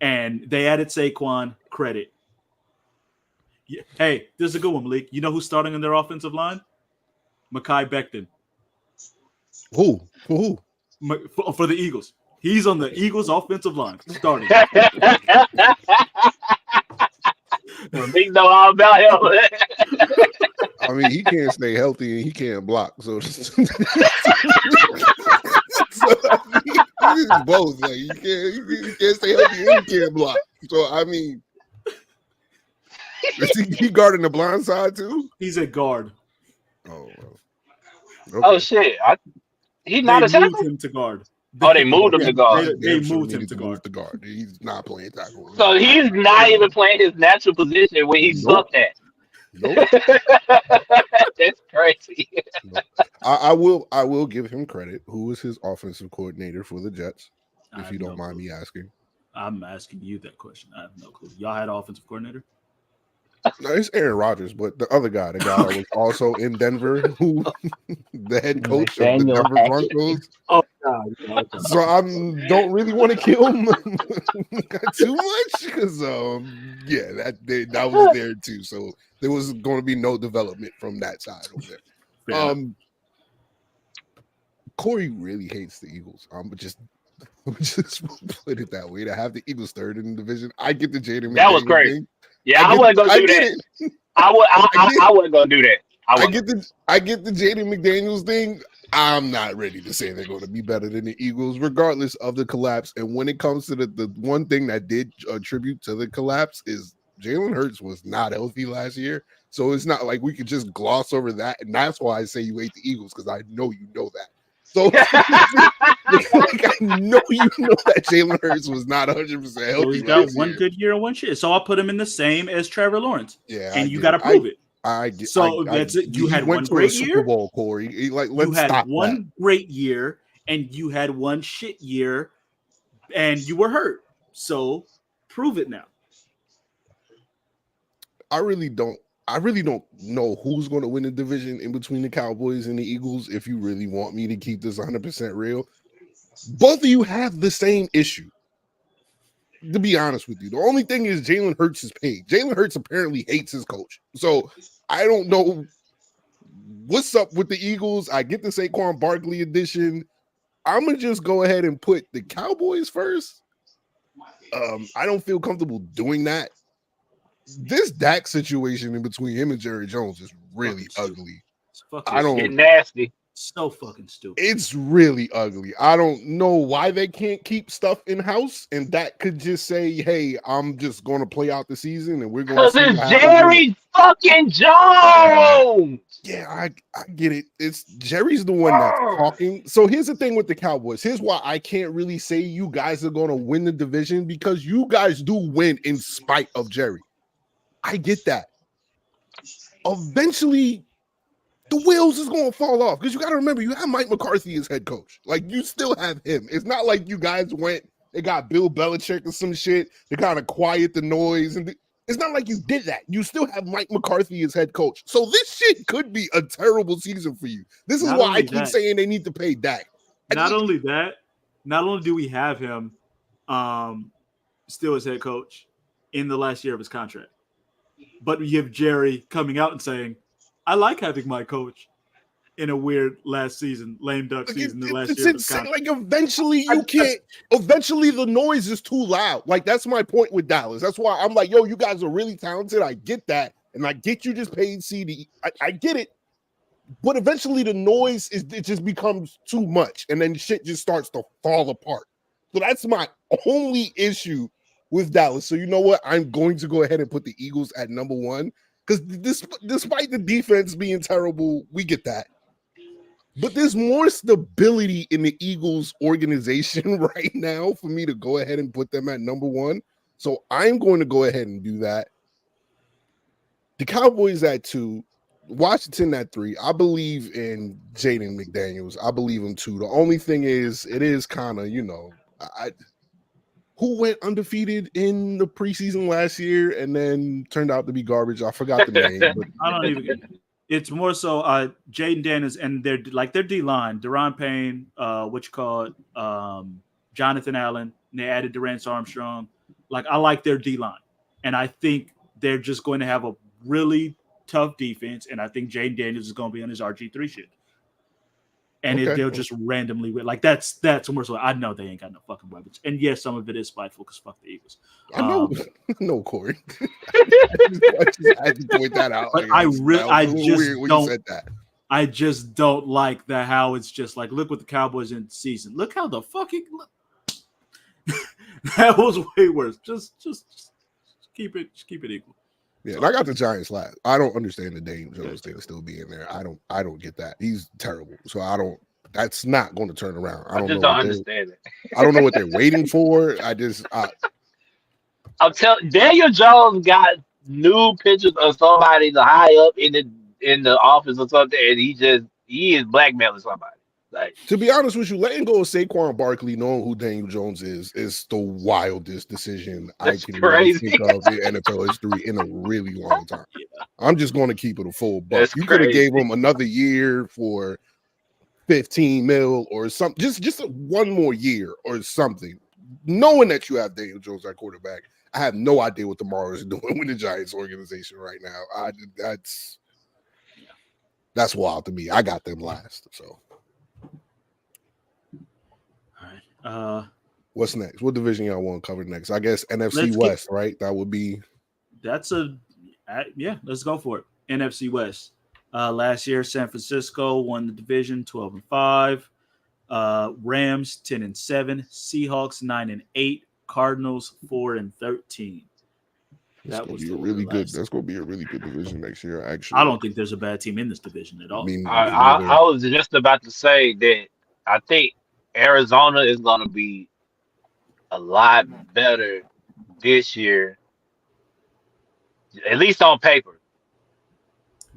And they added Saquon, credit. Yeah. Hey, this is a good one, Malik. You know who's starting in their offensive line? Mekhi Becton Who? For who? for the Eagles. He's on the Eagles offensive line starting. Malik know all about him. I mean, he can't stay healthy and he can't block. So, so I mean, it's both. Like you can't stay healthy and you can't block. So I mean, is he guarding the blind side too? He's a guard. Oh, well. Oh shit! He's not a They moved tackle. him to guard. Oh, they moved him to guard. They Damn sure moved him needed to move guard. to guard. He's not playing tackle. So he's not even playing his natural position where he Nope. sucked at. Nope. That's crazy. Nope. I will give him credit. Who is his offensive coordinator for the Jets? I If have you don't no mind clue. me asking. I'm asking you that question. I have no clue. Y'all had an offensive coordinator? No, it's Aaron Rodgers, but the other guy, the guy that was also in Denver, who the head coach of the Nathaniel Denver Hackett. Broncos. Oh, God. So I don't really want to kill him too much because yeah, that was there too. So there was going to be no development from that side over there. Corey really hates the Eagles. But just put it that way. To have the Eagles third in the division, I get the Jaden. That was McDaniels crazy. thing. Yeah, I wasn't gonna do get that. it. I wasn't gonna do that. I get the Jaden McDaniels thing. I'm not ready to say they're going to be better than the Eagles, regardless of the collapse. And when it comes to the one thing that did attribute to the collapse is Jalen Hurts was not healthy last year. So it's not like we could just gloss over that. And that's why I say you hate the Eagles, because I know you know that. So like, I know you know that Jalen Hurts was not 100% healthy. So he's got last one year. good year and one shit. So I'll put him in the same as Trevor Lawrence. Yeah, and you got to prove it. I get. So that's it. You he had went one to great a Super year. Bowl, Corey. Like, You let's had stop one that. great year, and you had one shit year, and you were hurt. So prove it now. I really don't know who's going to win the division in between the Cowboys and the Eagles. If you really want me to keep this 100% real, both of you have the same issue. To be honest with you, the only thing is Jalen Hurts is paid. Jalen Hurts apparently hates his coach. So I don't know what's up with the Eagles. I get the Saquon Barkley edition. I'm gonna just go ahead and put the Cowboys first. I don't feel comfortable doing that. This Dak situation in between him and Jerry Jones is really ugly. I don't. It's nasty. So fucking stupid. It's really ugly. I don't know why they can't keep stuff in house, and that could just say, "Hey, I'm just going to play out the season, and we're going to." Because it's Jerry fucking Jones. Yeah, I get it. It's Jerry's the one that's talking. So here's the thing with the Cowboys. Here's why I can't really say you guys are going to win the division, because you guys do win in spite of Jerry. I get that. Eventually, the wheels is going to fall off, because you got to remember, you have Mike McCarthy as head coach. Like, you still have him. It's not like you guys they got Bill Belichick or some shit to kind of quiet the noise. And it's not like you did that. You still have Mike McCarthy as head coach. So this shit could be a terrible season for you. This is why I keep saying they need to pay Dak. Not only do we have him still as head coach in the last year of his contract, but we have Jerry coming out and saying, I like having my coach in a weird last season, lame duck season. The last year of his contract. Like, eventually you can't. Eventually the noise is too loud. Like, that's my point with Dallas. That's why I'm like, yo, you guys are really talented. I get that, and I get you just paid CD. I get it, but eventually the noise it just becomes too much, and then shit just starts to fall apart. So that's my only issue with Dallas. So you know what? I'm going to go ahead and put the Eagles at number one. Because despite the defense being terrible, we get that. But there's more stability in the Eagles organization right now for me to go ahead and put them at number one. So I'm going to go ahead and do that. The Cowboys at 2, Washington at 3. I believe in Jaden McDaniels. I believe him too. The only thing is, it is kind of, who went undefeated in the preseason last year and then turned out to be garbage? I forgot the name. But I don't even. It's more so Jaden Daniels and their D line, Deron Payne, Jonathan Allen. And they added Durance Armstrong. Like, I like their D line, and I think they're just going to have a really tough defense. And I think Jaden Daniels is going to be on his RG3 shit. And they'll just randomly like that's more so. I know they ain't got no fucking weapons, and yes, some of it is spiteful because fuck the Eagles. I know, no, Corey. I just had to point that out. But I just don't like that. How it's just like, look what the Cowboys in the season. Look how the fucking that was way worse. Just keep it equal. Yeah, and I got the Giants last. I don't understand the Daniel Jones thing still being there. I don't get that. He's terrible. So that's not going to turn around. I don't understand it. I don't know what they're waiting for. I'll tell Daniel Jones got new pictures of somebody high up in the office or something, and he is blackmailing somebody. Like, to be honest with you, letting go of Saquon Barkley, knowing who Daniel Jones is the wildest decision I can really think of in NFL history in a really long time. I'm just going to keep it a full buck. You could have gave him another year for $15 million or something, just one more year or something. Knowing that you have Daniel Jones at quarterback, I have no idea what tomorrow is doing with the Giants organization right now. That's wild to me. I got them last, so. What's next? What division y'all want to cover next? I guess NFC West, right? That would be. Let's go for it. NFC West. Last year, San Francisco won the division 12-5. Rams 10-7. Seahawks 9-8. Cardinals 4-13. That's going to be a really good division next year. Actually, I don't think there's a bad team in this division at all. I was just about to say that I think Arizona is going to be a lot better this year, at least on paper.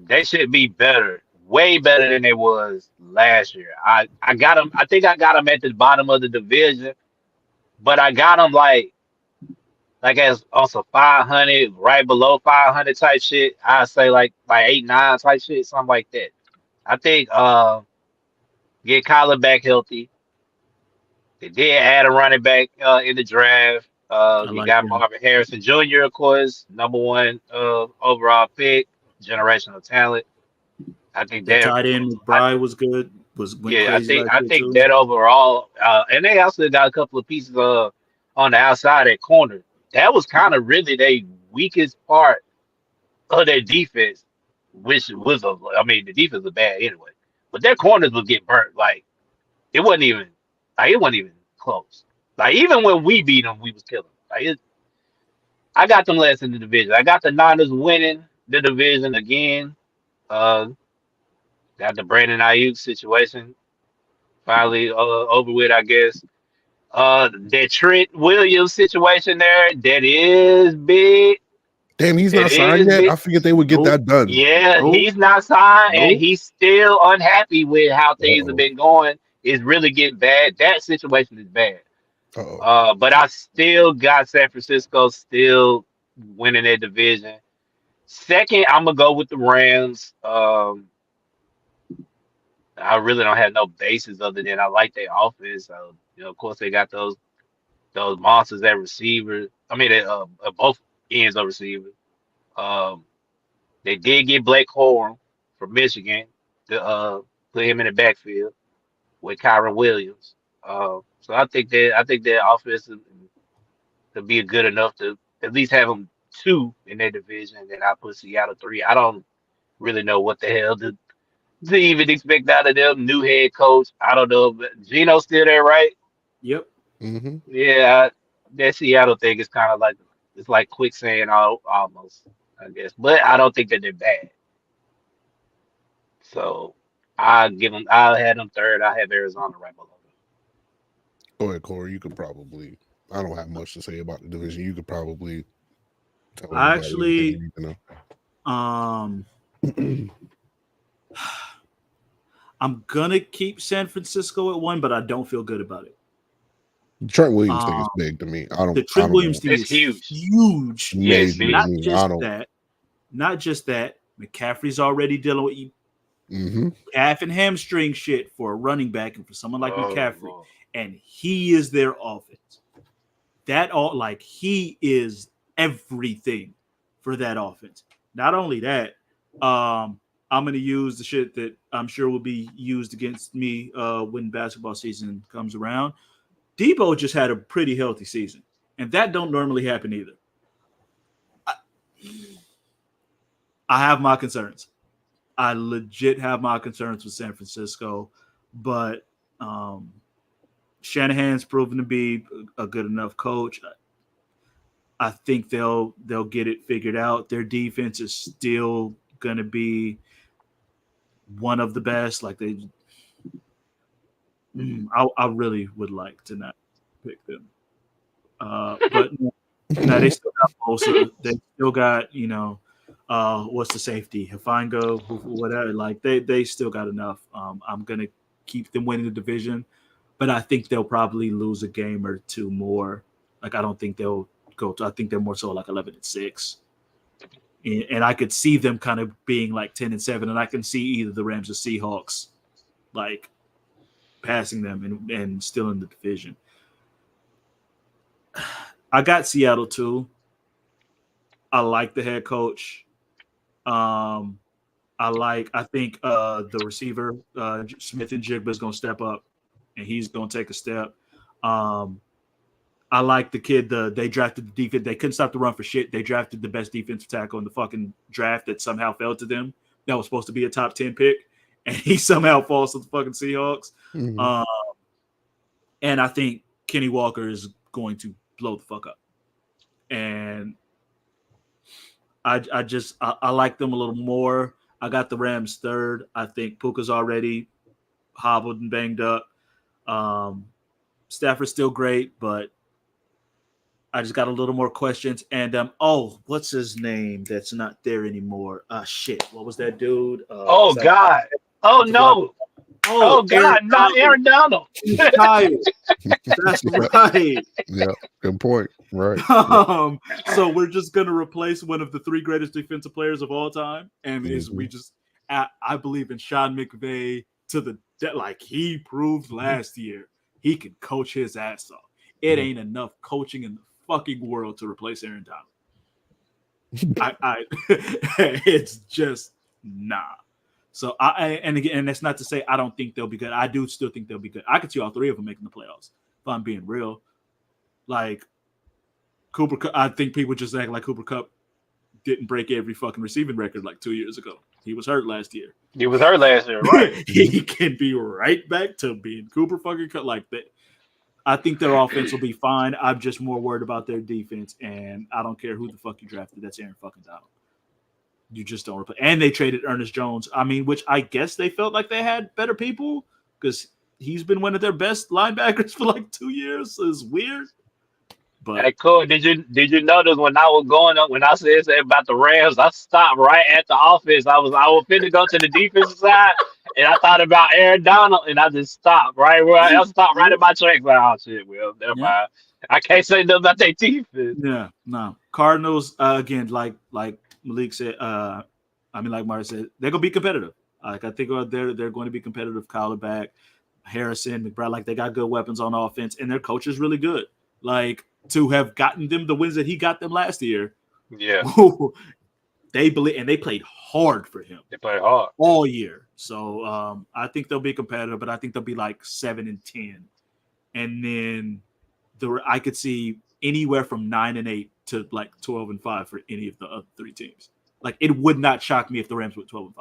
They should be better, way better than they was last year. I got them. I think I got them at the bottom of the division, but I got them like as also 500, right below 500 type shit. I say like 8, 9 type shit, something like that. I think get Kyler back healthy. They did add a running back in the draft. I You like got him. Marvin Harrison Jr., of course, number 1 overall pick, generational talent. I think That that. tight end I, McBride was good. Went yeah, I crazy think last I year think too. that overall, and they also got a couple of pieces on the outside at corner. That was kind of really their weakest part of their defense, which was I mean, the defense was bad anyway, but their corners would get burnt. It wasn't even it wasn't even close. Like even when we beat them, we was killing them. I got them last in the division. I got the Niners winning the division again. Uh, got the Brandon Ayuk situation finally over with, I guess. That Trent Williams situation there, that is big. Damn, he's That not signed is yet. big. I figured they would get Nope. that done. Yeah, Nope. he's not signed and Nope. he's still unhappy with how things have Uh-oh. been going. It's really getting bad. That situation is bad. Uh-oh. But I still got San Francisco still winning their division. Second, I'm gonna go with the Rams. I really don't have no basis other than I like their offense. So, of course, they got those monsters at receiver. I mean, both ends of receiver. Um, they did get Blake Corum from Michigan to put him in the backfield with Kyron Williams. So I think their offense to be good enough to at least have them 2 in their division. And then I put Seattle 3. I don't really know what the hell to even expect out of them. New head coach. I don't know. But Gino's still there, right? Yep. Mm-hmm. Yeah, that Seattle thing is kind of like it's like quicksand almost, I guess. But I don't think that they're bad. So I give them. I had them third. I have Arizona right below them. Go ahead, Corey. You could probably. I don't have much to say about the division. You could probably tell I everybody everything actually, you need um, to know. I'm gonna keep San Francisco at 1, but I don't feel good about it. Trent Williams thing is Um, big to me. the Trent Williams know. thing It's is huge. huge. Yeah, it's Major big. to Not me. just that. Not just that. McCaffrey's already dealing with Mm-hmm. calf and hamstring shit for a running back and for someone like Oh, McCaffrey, Lord. and he is their offense. He is everything for that offense. Not only that, I'm going to use the shit that I'm sure will be used against me when basketball season comes around. Debo just had a pretty healthy season, and that don't normally happen either. I have my concerns. I legit have my concerns with San Francisco, but Shanahan's proven to be a good enough coach. I think they'll get it figured out. Their defense is still gonna be one of the best. I really would like to not pick them, but no, they still got Bosa. They still got what's the safety? Hafango, whatever. Like they still got enough. I'm gonna keep them winning the division, but I think they'll probably lose a game or 2 more. Like I don't think they'll go to. I think they're more so like 11-6, and I could see them kind of being like 10-7, and I can see either the Rams or Seahawks like passing them and still in the division. I got Seattle too. I like the head coach. I think the receiver Smith and Jigba is going to step up, and he's going to take a step. I like the kid. They drafted the defense. They couldn't stop the run for shit. They drafted the best defensive tackle in the fucking draft that somehow fell to them. That was supposed to be a top 10 pick, and he somehow falls to the fucking Seahawks. Mm-hmm. And I think Kenny Walker is going to blow the fuck up. And I like them a little more. I got the Rams third. I think Puka's already hobbled and banged up. Stafford's still great, but I just got a little more questions. And what's his name? That's not there anymore. Shit, what was that dude? Oh God! Oh no! Oh God! Not Aaron Donald. He's tired. That's right. Yeah, good point. Right. So we're just gonna replace one of the 3 greatest defensive players of all time, and I believe in Sean McVay to the like he proved last year he can coach his ass off. It ain't enough coaching in the fucking world to replace Aaron Donald. It's just nah. So and that's not to say I don't think they'll be good. I do still think they'll be good. I could see all 3 of them making the playoffs. If I'm being real, like Cooper Kupp, I think people just act like Cooper Kupp didn't break every fucking receiving record like 2 years ago. He was hurt last year. He was hurt last year, right? He can be right back to being Cooper fucking Kupp like that. I think their offense will be fine. I'm just more worried about their defense, and I don't care who the fuck you drafted. That's Aaron fucking Donald. You just don't replace. And they traded Ernest Jones. I mean, which I guess they felt like they had better people because he's been one of their best linebackers for like 2 years. So it's weird. But hey, cool. Did you notice when I was going up when I said something about the Rams, I stopped right at the offense. I was finna go to the defensive side, and I thought about Aaron Donald, and I just stopped right where I stopped right in my tracks. Like, oh shit, well, never mind. I can't say nothing about their defense. Yeah, no. Cardinals again, like Malik said. Like Mario said, they're gonna be competitive. Like I think they're going to be competitive. Kyler back, Harrison, McBride, like they got good weapons on offense, and their coach is really good. Like to have gotten them the wins that he got them last year. Yeah. They believe, and they played hard for him. They played hard all year. So I think they'll be competitive, but I think they'll be like 7-10. And then I could see anywhere from 9-8 to like 12-5 for any of the other 3 teams. Like it would not shock me if the Rams went 12-5.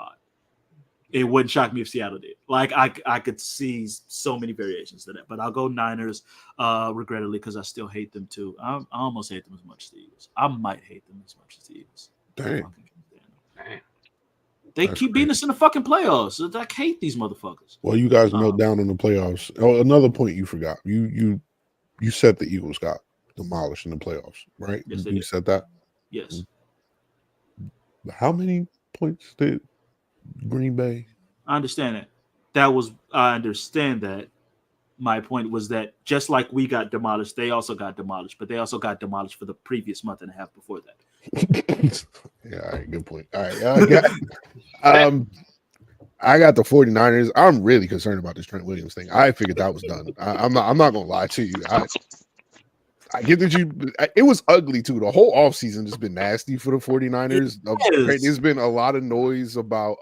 It wouldn't shock me if Seattle did. Like I could see so many variations to that, but I'll go Niners, regrettably, because I still hate them too. I almost hate them as much as the Eagles. I might hate them as much as the Eagles. Damn. They keep beating us in the fucking playoffs. I hate these motherfuckers. Well, you guys melt down in the playoffs. Oh, another point you forgot. You said the Eagles got demolished in the playoffs, right? Yes, you said that. Yes. How many points did Green Bay? I understand that. I understand that. My point was that just like we got demolished, they also got demolished, but they also got demolished for the previous month and a half before that. Yeah, all right, good point. All right, I got the 49ers. I'm really concerned about this Trent Williams thing. I figured that was done. I'm not gonna lie to you. I get that it was ugly too. The whole offseason has been nasty for the 49ers. There's been a lot of noise about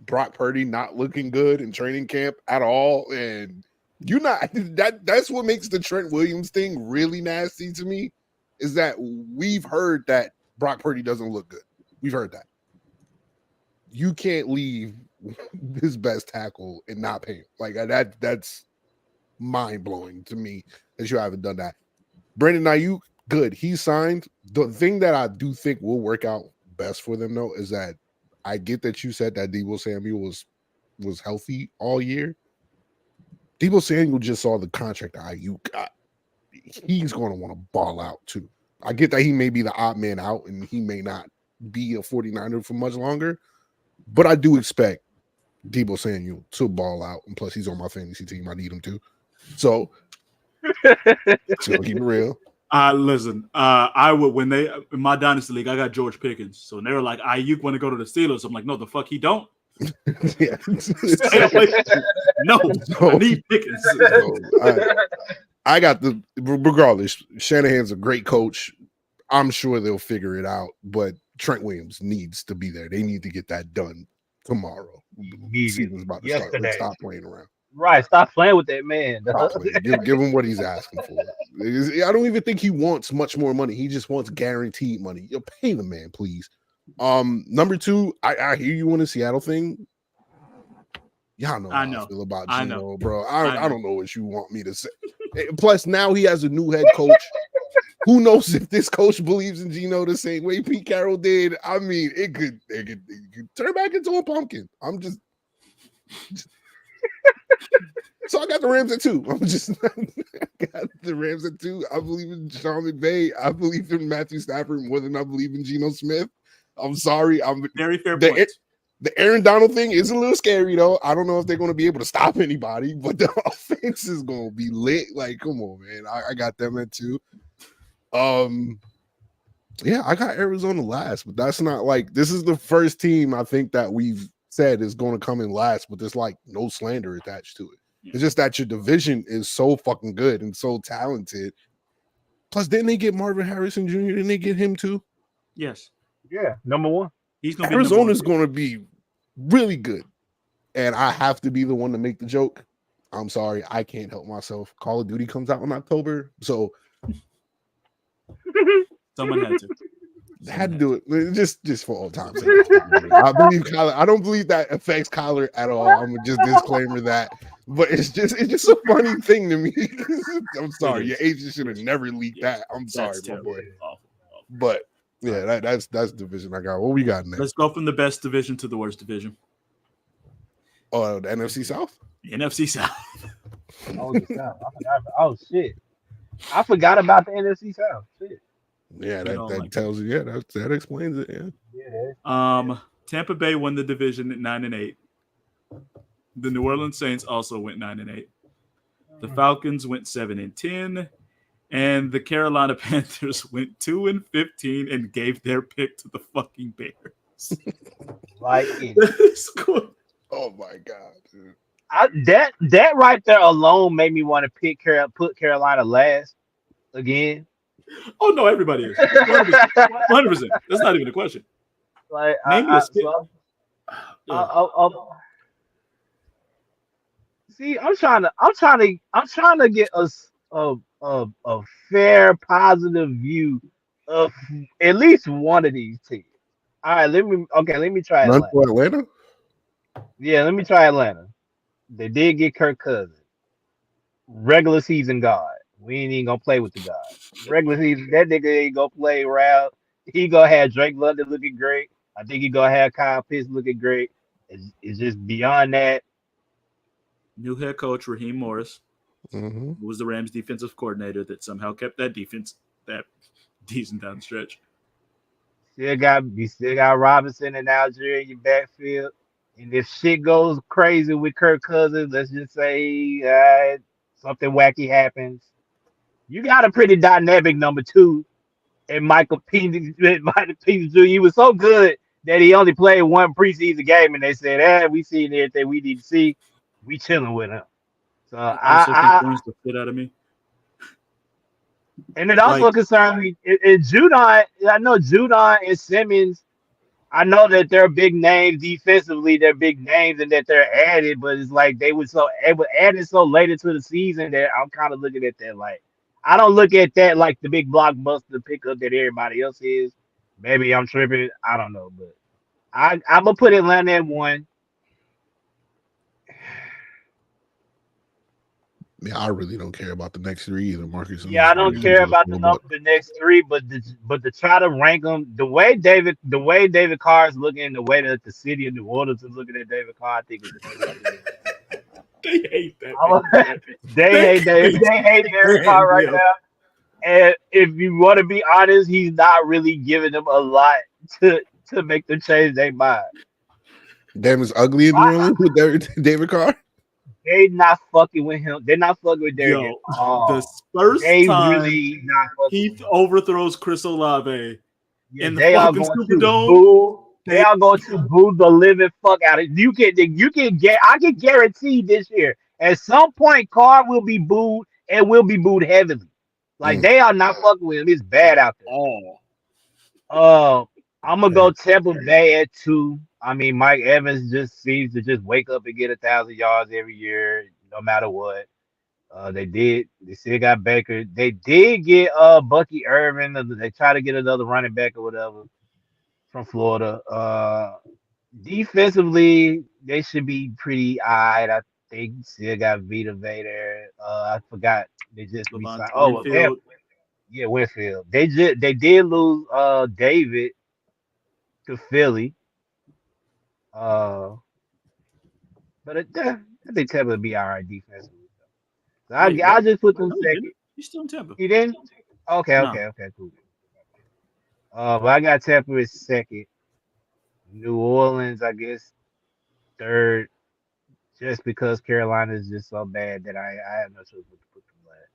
Brock Purdy not looking good in training camp at all. And that's what makes the Trent Williams thing really nasty to me, is that we've heard that Brock Purdy doesn't look good. We've heard that. You can't leave his best tackle and not pay him. Like that's mind-blowing to me that you haven't done that. Brandon Ayuk, good. He signed. The thing that I do think will work out best for them, though, is that I get that you said that Deebo Samuel was healthy all year. Deebo Samuel just saw the contract that Ayuk got. He's going to want to ball out, too. I get that he may be the odd man out and he may not be a 49er for much longer, but I do expect Deebo Samuel to ball out. And plus, he's on my fantasy team. I need him to. So, it's going to keep it real. Listen, I would, when they, in my dynasty league, I got George Pickens. So when they were like, Ayuk want to go to the Steelers, I'm like, no, the fuck he don't. Yeah. No, I need Pickens. I got regardless, Shanahan's a great coach. I'm sure they'll figure it out, but Trent Williams needs to be there. They need to get that done tomorrow. Season's about to start. Let's stop playing around. Right, stop playing with that man. Give him what he's asking for. I don't even think he wants much more money. He just wants guaranteed money. You'll pay the man, please. Number 2, I hear you on the Seattle thing. Y'all know how I feel about Geno, bro. I don't know what you want me to say. Plus, now he has a new head coach. Who knows if this coach believes in Geno the same way Pete Carroll did? I mean, it could turn back into a pumpkin. I'm just So I got the Rams at 2. I'm just I got the Rams at 2. I believe in Sean McVay. I believe in Matthew Stafford more than I believe in Geno Smith. I'm sorry. Very fair point. The Aaron Donald thing is a little scary, though. I don't know if they're going to be able to stop anybody, but the offense is going to be lit. Like, come on, man. I got them at 2. Yeah, I got Arizona last, but that's not like this is the first team I think that we've said is going to come in last, but there's like no slander attached to it. It's just that your division is so fucking good and so talented. Plus, didn't they get Marvin Harrison Jr.? Didn't they get him too? Yes. Yeah, number 1. He's gonna Arizona's going to be really good, and I have to be the one to make the joke. I'm sorry, I can't help myself. Call of Duty comes out in October, so someone had to. Had to do it just for all time's sake. I believe Kyler. I don't believe that affects Kyler at all. I'm gonna just disclaimer that, but it's just a funny thing to me. I'm sorry, your agent should have never leaked that. I'm sorry, my boy. Awful. But yeah, that's the division I got. What we got next? Let's go from the best division to the worst division. Oh, the NFC South. The NFC South. Oh, the South. I forgot. Oh shit, I forgot about the NFC South. Shit. Yeah, that tells you. Yeah, that explains it. Yeah. Tampa Bay won the division at 9-8. The New Orleans Saints also went 9-8. The Falcons went 7-10, and the Carolina Panthers went 2-15 and gave their pick to the fucking Bears. Like oh my god, dude. That right there alone made me want to put Carolina last again. Oh no, everybody is 100%. That's not even a question. Like, Name me a skip. See, I'm trying to get a fair, positive view of at least one of these teams. All right, let me try None Atlanta. for Atlanta. Yeah, let me try Atlanta. They did get Kirk Cousins, regular season God. We ain't even gonna play with the God. Regular season, that nigga ain't gonna play around. He gonna have Drake London looking great. I think he gonna have Kyle Pitts looking great. It's just beyond that. New head coach Raheem Morris, who was the Rams defensive coordinator that somehow kept that defense that decent down the stretch. You still got Robinson and Algier in your backfield. And if shit goes crazy with Kirk Cousins, let's just say something wacky happens. You got a pretty dynamic number 2 and Michael Penix Jr. He was so good that he only played one preseason game, and they said, we seen everything we need to see. We chilling with him. So I concerns the shit out of me. And it also concerns me. Judon, I know Judon and Simmons. I know that they're big names defensively. They're big names, and that they're added. But it's like they were added so late into the season that I'm kind of looking at that like. I don't look at that like the big blockbuster pickup that everybody else is. Maybe I'm tripping. I don't know, but I'm gonna put Atlanta at 1. Yeah, I really don't care about the next 3 either, Marcus. Yeah, I don't care about the next 3, but to try to rank them the way David Carr is looking, the way that the city of New Orleans is looking at David Carr, I think it's they hate that. They hate Derek Carr right now. And if you want to be honest, he's not really giving them a lot to make them change their mind. Damn, it's ugly in New Orleans with David Carr. They not fucking with him. They're not fucking with Derek. The first time really not he overthrows Chris Olave in the they fucking Superdome. They are going to boo the living fuck out of it. I can guarantee this year at some point Carr will be booed and will be booed heavily. Like they are not fucking with him. It's bad out there. I'm gonna go Tampa Bay at 2. I mean, Mike Evans just seems to just wake up and get 1,000 yards every year, no matter what. They still got Baker. They did get Bucky Irvin. They try to get another running back or whatever from Florida. Defensively, they should be pretty alright. I think still got Vita Vader. I forgot they just resigned. Winfield. They did lose David to Philly. But I think Tampa will be alright defensively. So Wait, I'll what? just put them No, he second. didn't. He's still in Tampa. You didn't? Okay, No. cool. But I got Tampa as second. New Orleans, I guess, third, just because Carolina is just so bad that I have no choice but to put them last.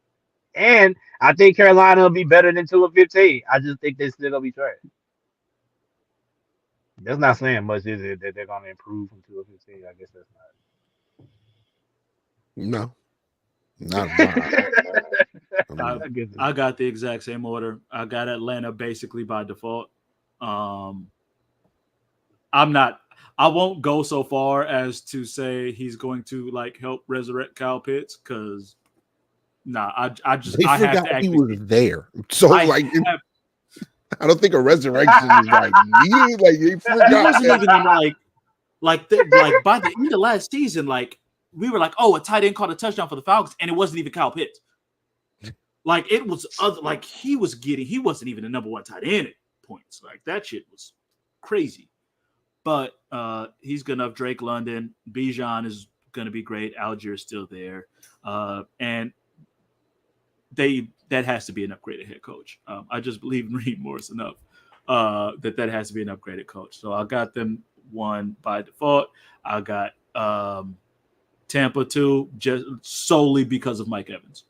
And I think Carolina will be better than 2-15. I just think they're still gonna be trash. That's not saying much, is it? That they're gonna improve from 2-15. I guess that's No, not I, not. I guess I got the exact same order. I got Atlanta basically by default. I won't go so far as to say he's going to like help resurrect Kyle Pitts because I have forgot to he actually was there. So I I don't think a resurrection is like needed. Like they he forgot. wasn't even in like by the end of last season, like we were like, oh, a tight end caught a touchdown for the Falcons, and it wasn't even Kyle Pitts. Like it was like he wasn't even the number one tight end at points. Like that shit was crazy. But he's good enough. Drake London, Bijan is going to be great. Algier's still there, and that has to be an upgraded head coach. I just believe in Reed Morris enough that has to be an upgraded coach. So I got them one by default. I got Tampa 2 just solely because of Mike Evans.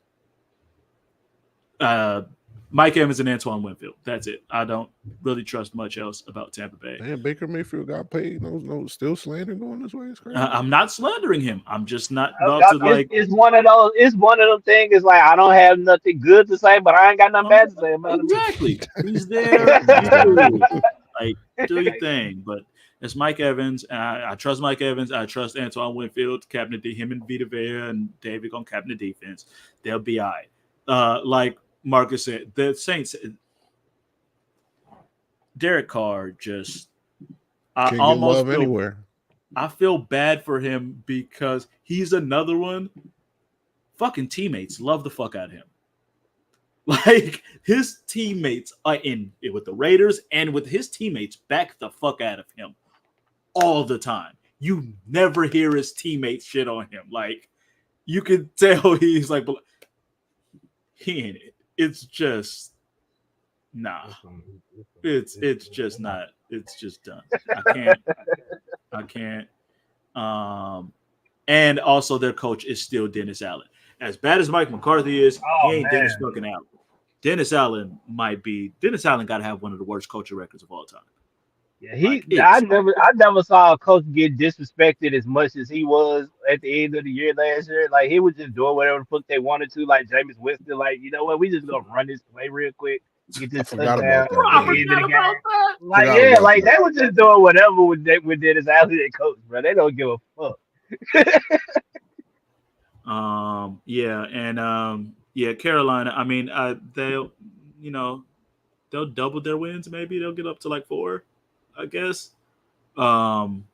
Mike Evans and Antoine Winfield. That's it. I don't really trust much else about Tampa Bay. Man, Baker Mayfield got paid. No, still slander going this way. It's crazy. I'm not slandering him. I'm just not about to like. It's one of those. It's one of them things. It's like I don't have nothing good to say, but I ain't got nothing bad to say about him. Exactly. He's there. Like do your thing. But it's Mike Evans, and I trust Mike Evans. I trust Antoine Winfield, captain of him and Vita Vea and David on captain of defense. They'll be all right. Like Marcus said, the Saints. Derek Carr just. Can't get love anywhere. I feel bad for him because he's another one. Fucking teammates love the fuck out of him. Like his teammates are in with the Raiders and with his teammates back the fuck out of him all the time. You never hear his teammates shit on him. Like you can tell he's like he ain't it. It's just nah. It's just not. It's just done. I can't. And also their coach is still Dennis Allen. As bad as Mike McCarthy is, he ain't Dennis fucking Allen. Dennis Allen got to have one of the worst coaching records of all time. Yeah, I never saw a coach get disrespected as much as he was at the end of the year last year. Like he was just doing whatever the fuck they wanted to. Like Jameis Winston, like you know what, we just gonna run this play real quick, get this touchdown. Like they were just doing whatever with Dennis Allen and coach, bro. They don't give a fuck. Carolina. I mean, they'll double their wins. Maybe they'll get up to like 4. I guess. Adam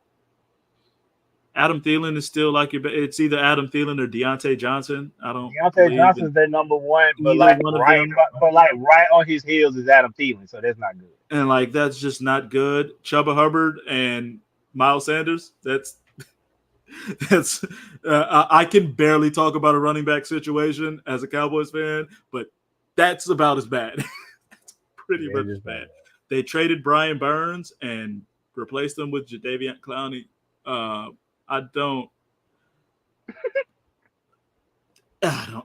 Thielen is still like it's either Adam Thielen or Deontay Johnson. Deontay Johnson's their number one, but right on his heels is Adam Thielen, so that's not good. And like that's just not good. Chuba Hubbard and Miles Sanders. That's I can barely talk about a running back situation as a Cowboys fan, but that's about as bad. That's pretty much as bad. They traded Brian Burns and replaced him with Jadeveon Clowney. I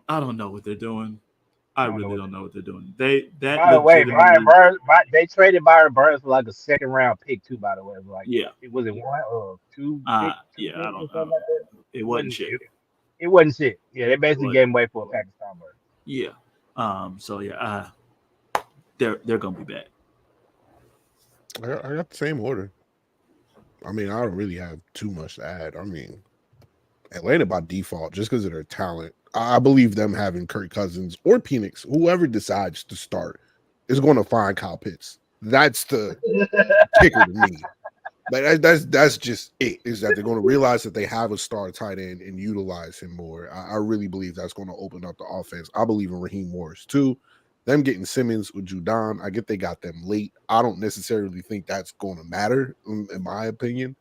don't know what they're doing. I really don't know what they're doing. By the way, Brian Burns. They traded Brian Burns for like a second round pick too. By the way, it wasn't 1 or 2. I don't know. It wasn't shit. It wasn't shit. Yeah, they basically gave him away for a Pakistan bird. Yeah. They're gonna be bad. I got the same order. I mean, I don't really have too much to add. I mean, Atlanta by default, just because of their talent. I believe them having Kirk Cousins or Penix, whoever decides to start, is going to find Kyle Pitts. That's the kicker to me. But that's just it, is that they're going to realize that they have a star tight end and utilize him more. I really believe that's going to open up the offense. I believe in Raheem Morris too. Them getting Simmons with Judon, I get they got them late. I don't necessarily think that's going to matter, in my opinion.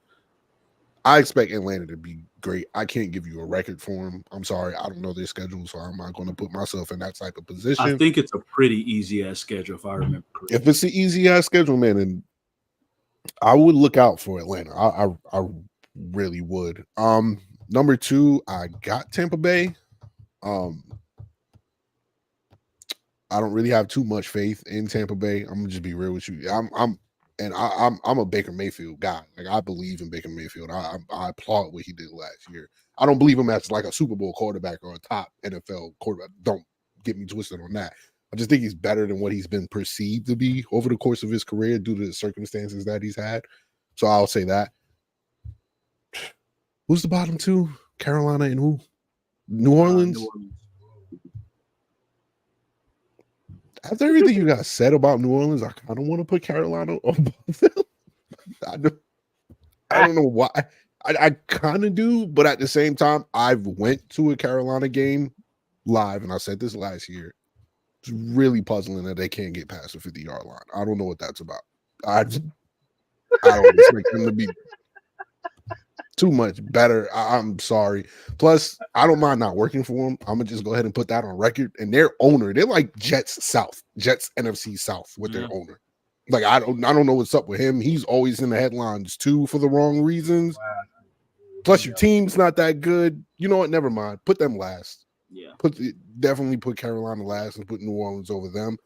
I expect Atlanta to be great. I can't give you a record for them. I'm sorry. I don't know their schedule, so I'm not going to put myself in that type of I position. think it's a pretty easy ass schedule if I remember correctly. If it's an easy ass schedule, man, and I would look out for Atlanta. I really would. Number 2, I got Tampa Bay. I don't really have too much faith in Tampa Bay. I'm gonna just be real with you. I'm a Baker Mayfield guy. Like, I believe in Baker Mayfield. I applaud what he did last year. I don't believe him as like a Super Bowl quarterback or a top NFL quarterback. Don't get me twisted on that. I just think he's better than what he's been perceived to be over the course of his career due to the circumstances that he's had. So I'll say that. Who's the bottom 2? Carolina and who? New Orleans. New Orleans. After everything you guys said about New Orleans, I kind of want to put Carolina on both of them. I don't know why. I kind of do, but at the same time, I've went to a Carolina game live, and I said this last year. It's really puzzling that they can't get past the 50-yard line. I don't know what that's about. I don't expect them to be too much better. I'm sorry. Plus, I don't mind not working for them. I'm gonna just go ahead and put that on record. And their owner, they're like Jets NFC South with their owner. Like, I don't know what's up with him. He's always in the headlines too for the wrong reasons. Wow. Plus, your team's not that good. You know what? Never mind. Put them last. Yeah. Definitely put Carolina last and put New Orleans over them.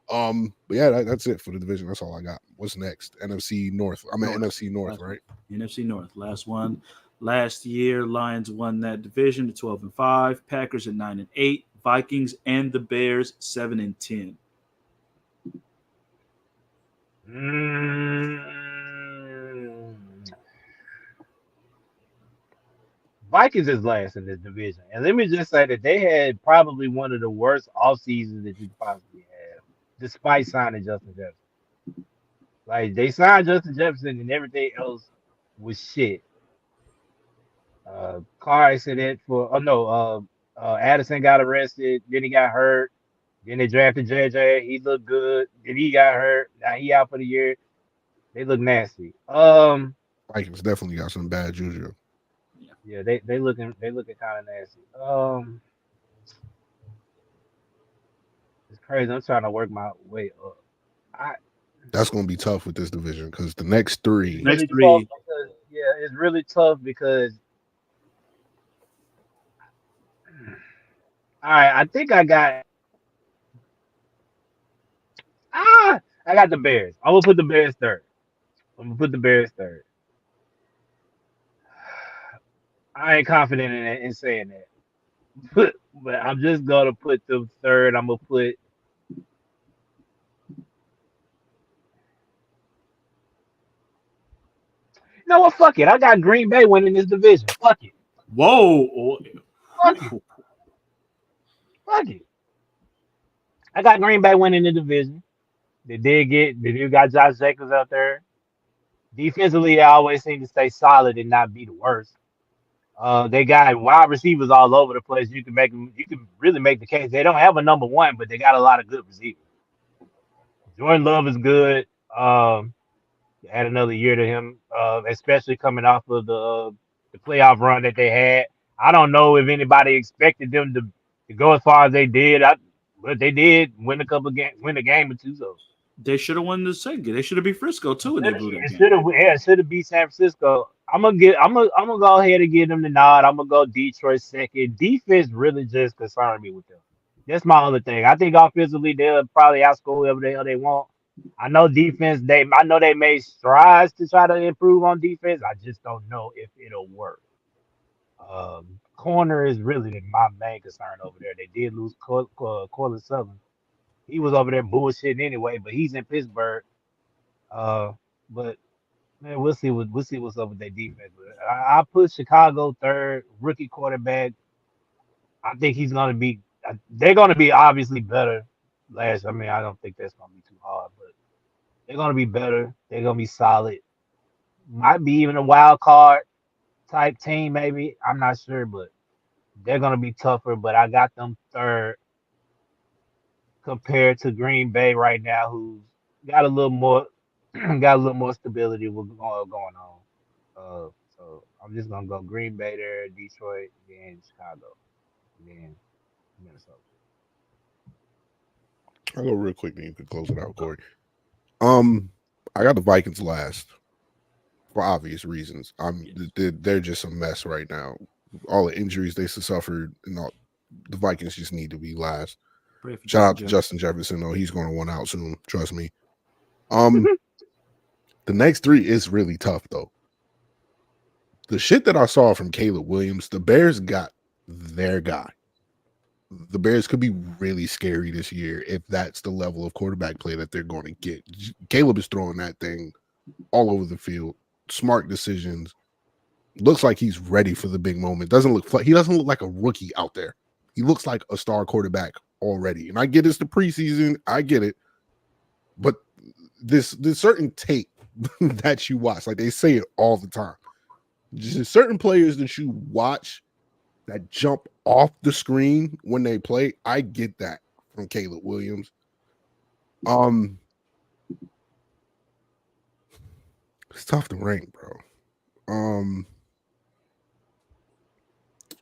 But yeah, that's it for the division. That's all I got. What's next? NFC North. I'm at NFC North, right? NFC North. Last one. Last year, Lions won that division at 12-5. Packers at 9-8. Vikings and the Bears 7-10. Vikings is last in this division. And let me just say that they had probably one of the worst off seasons that you could possibly have, despite signing Justin Jefferson. Like, they signed Justin Jefferson and everything else was shit. Car accident Addison got arrested, then he got hurt, then they drafted JJ, he looked good, then he got hurt, now he out for the year. They look nasty. Vikings definitely got some bad juju. Yeah, they looking kind of nasty. It's crazy. I'm trying to work my way up. That's gonna be tough with this division because the next three. Next three. It's really tough because. All right, I think I got. I got the Bears. I'm gonna put the Bears third. I ain't confident in saying that, but I'm just gonna put them third. I'm gonna put. You know what? Fuck it. I got Green Bay winning this division. Fuck it. Whoa. Fuck it. Fuck it. I got Green Bay winning the division. They got Josh Jacobs out there. Defensively, they always seem to stay solid and not be the worst. They got wide receivers all over the place. You can really make the case. They don't have a number one, but they got a lot of good receivers. Jordan Love is good. Add another year to him, especially coming off of the playoff run that they had. I don't know if anybody expected them to go as far as they did, but they did win a game or two. So they should have won the second. They should have beat Frisco too, and they blew that game. It should have beat San Francisco. I'm gonna go ahead and give them the nod. I'm gonna go Detroit second. Defense really just concerned me with them. That's my other thing. I think offensively they'll probably outscore whoever the hell they want. I know defense. I know they made strides to try to improve on defense. I just don't know if it'll work. Corner is really my main concern over there. They did lose Corlin Sutherland. He was over there bullshitting anyway, but he's in Pittsburgh. But man, we'll see what's up with their defense. But I put Chicago third, rookie quarterback. I think he's gonna be. They're gonna be obviously better. I don't think that's gonna be too hard, but they're gonna be better. They're gonna be solid. Might be even a wild card type team, maybe. I'm not sure, but they're gonna be tougher. But I got them third compared to Green Bay right now, who's got a little more stability with going on. So So I'm just gonna go Green Bay there, Detroit, then Chicago, and then Minnesota. I'll go real quick, then you can close it out, Corey. I got the Vikings last for obvious reasons. They're just a mess right now. All the injuries they suffered, and all the Vikings just need to be last. Pray for Shout out to Jefferson. Justin Jefferson, though. He's going to win out soon. Trust me. The next three is really tough, though. The shit that I saw from Caleb Williams, the Bears got their guy. The Bears could be really scary this year if that's the level of quarterback play that they're going to get. Caleb is throwing that thing all over the field. Smart decisions. Looks like he's ready for the big moment. He doesn't look like a rookie out there. He looks like a star quarterback already. And I get it's the preseason. I get it. But this certain tape that you watch, like they say it all the time. Just certain players that you watch that jump off the screen when they play. I get that from Caleb Williams. It's tough to rank, bro. And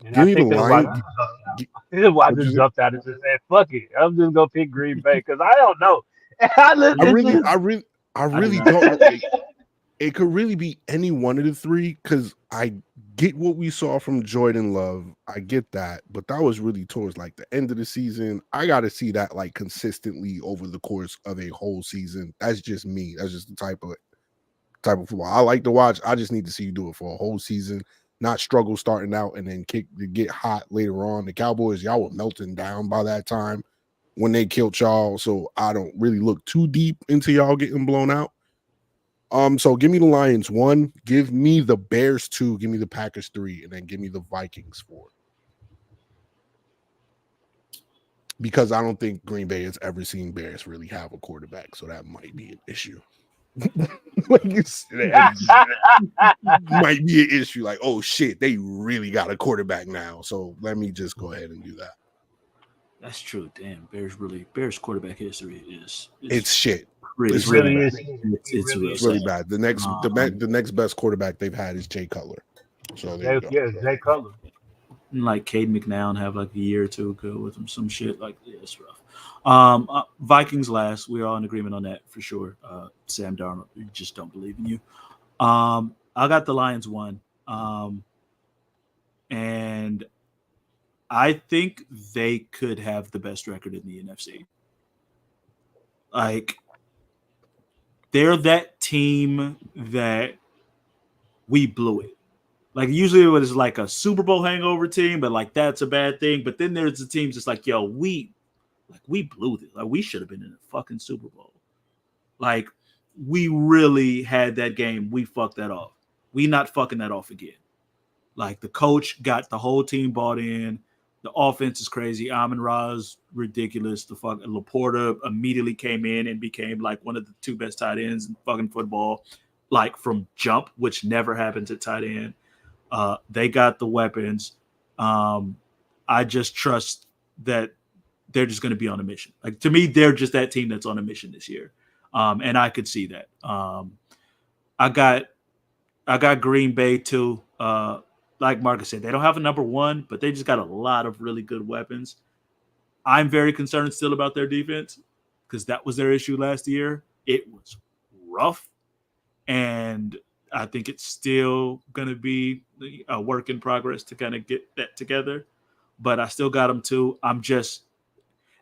Give I me the think that's why line. this is why I What'd you just say? jumped out and just said, "Fuck it, I'm just gonna pick Green Bay" because I don't know. I really don't. It could really be any one of the three because I get what we saw from Jordan Love. I get that, but that was really towards like the end of the season. I got to see that like consistently over the course of a whole season. That's just me. That's just the type of football I like to watch. I just need to see you do it for a whole season, not struggle starting out and then get hot later on. The Cowboys, y'all were melting down by that time when they killed y'all, so I don't really look too deep into y'all getting blown out. So give me the Lions 1, give me the Bears 2, give me the Packers 3, and then give me the Vikings 4. Because I don't think Green Bay has ever seen Bears really have a quarterback, so that might be an issue. Like you said, might be an issue. Like, oh shit, they really got a quarterback now. So let me just go ahead and do that. That's true. Damn, Bears quarterback history is It's shit. It's really really is. bad. It's real It's really sad. bad. The next best quarterback they've had is Jay Cutler. So there you go. Yeah, Jay Cutler. Like Cade McNown have like a year or two ago with him, some shit like it's rough. Vikings last. We're all in agreement on that for sure. Sam Darnold, we just don't believe in you. I got the Lions 1. And I think they could have the best record in the NFC. Like, they're that team that we blew it. Like, usually it was like a Super Bowl hangover team, but like that's a bad thing. But then there's the teams just like, yo, we blew it. Like, we should have been in a fucking Super Bowl. Like, we really had that game. We fucked that off. We not fucking that off again. Like, the coach got the whole team bought in. The offense is crazy. Amon-Ra's ridiculous. The fucking Laporta immediately came in and became like one of the 2 best tight ends in fucking football, like from jump, which never happens at tight end. They got the weapons. I just trust that they're just going to be on a mission. Like, to me, they're just that team that's on a mission this year. And I could see that. I got Green Bay too. Like Marcus said, they don't have a number 1, but they just got a lot of really good weapons. I'm very concerned still about their defense because that was their issue last year. It was rough, and I think it's still going to be a work in progress to kind of get that together. But I still got them too. I'm just,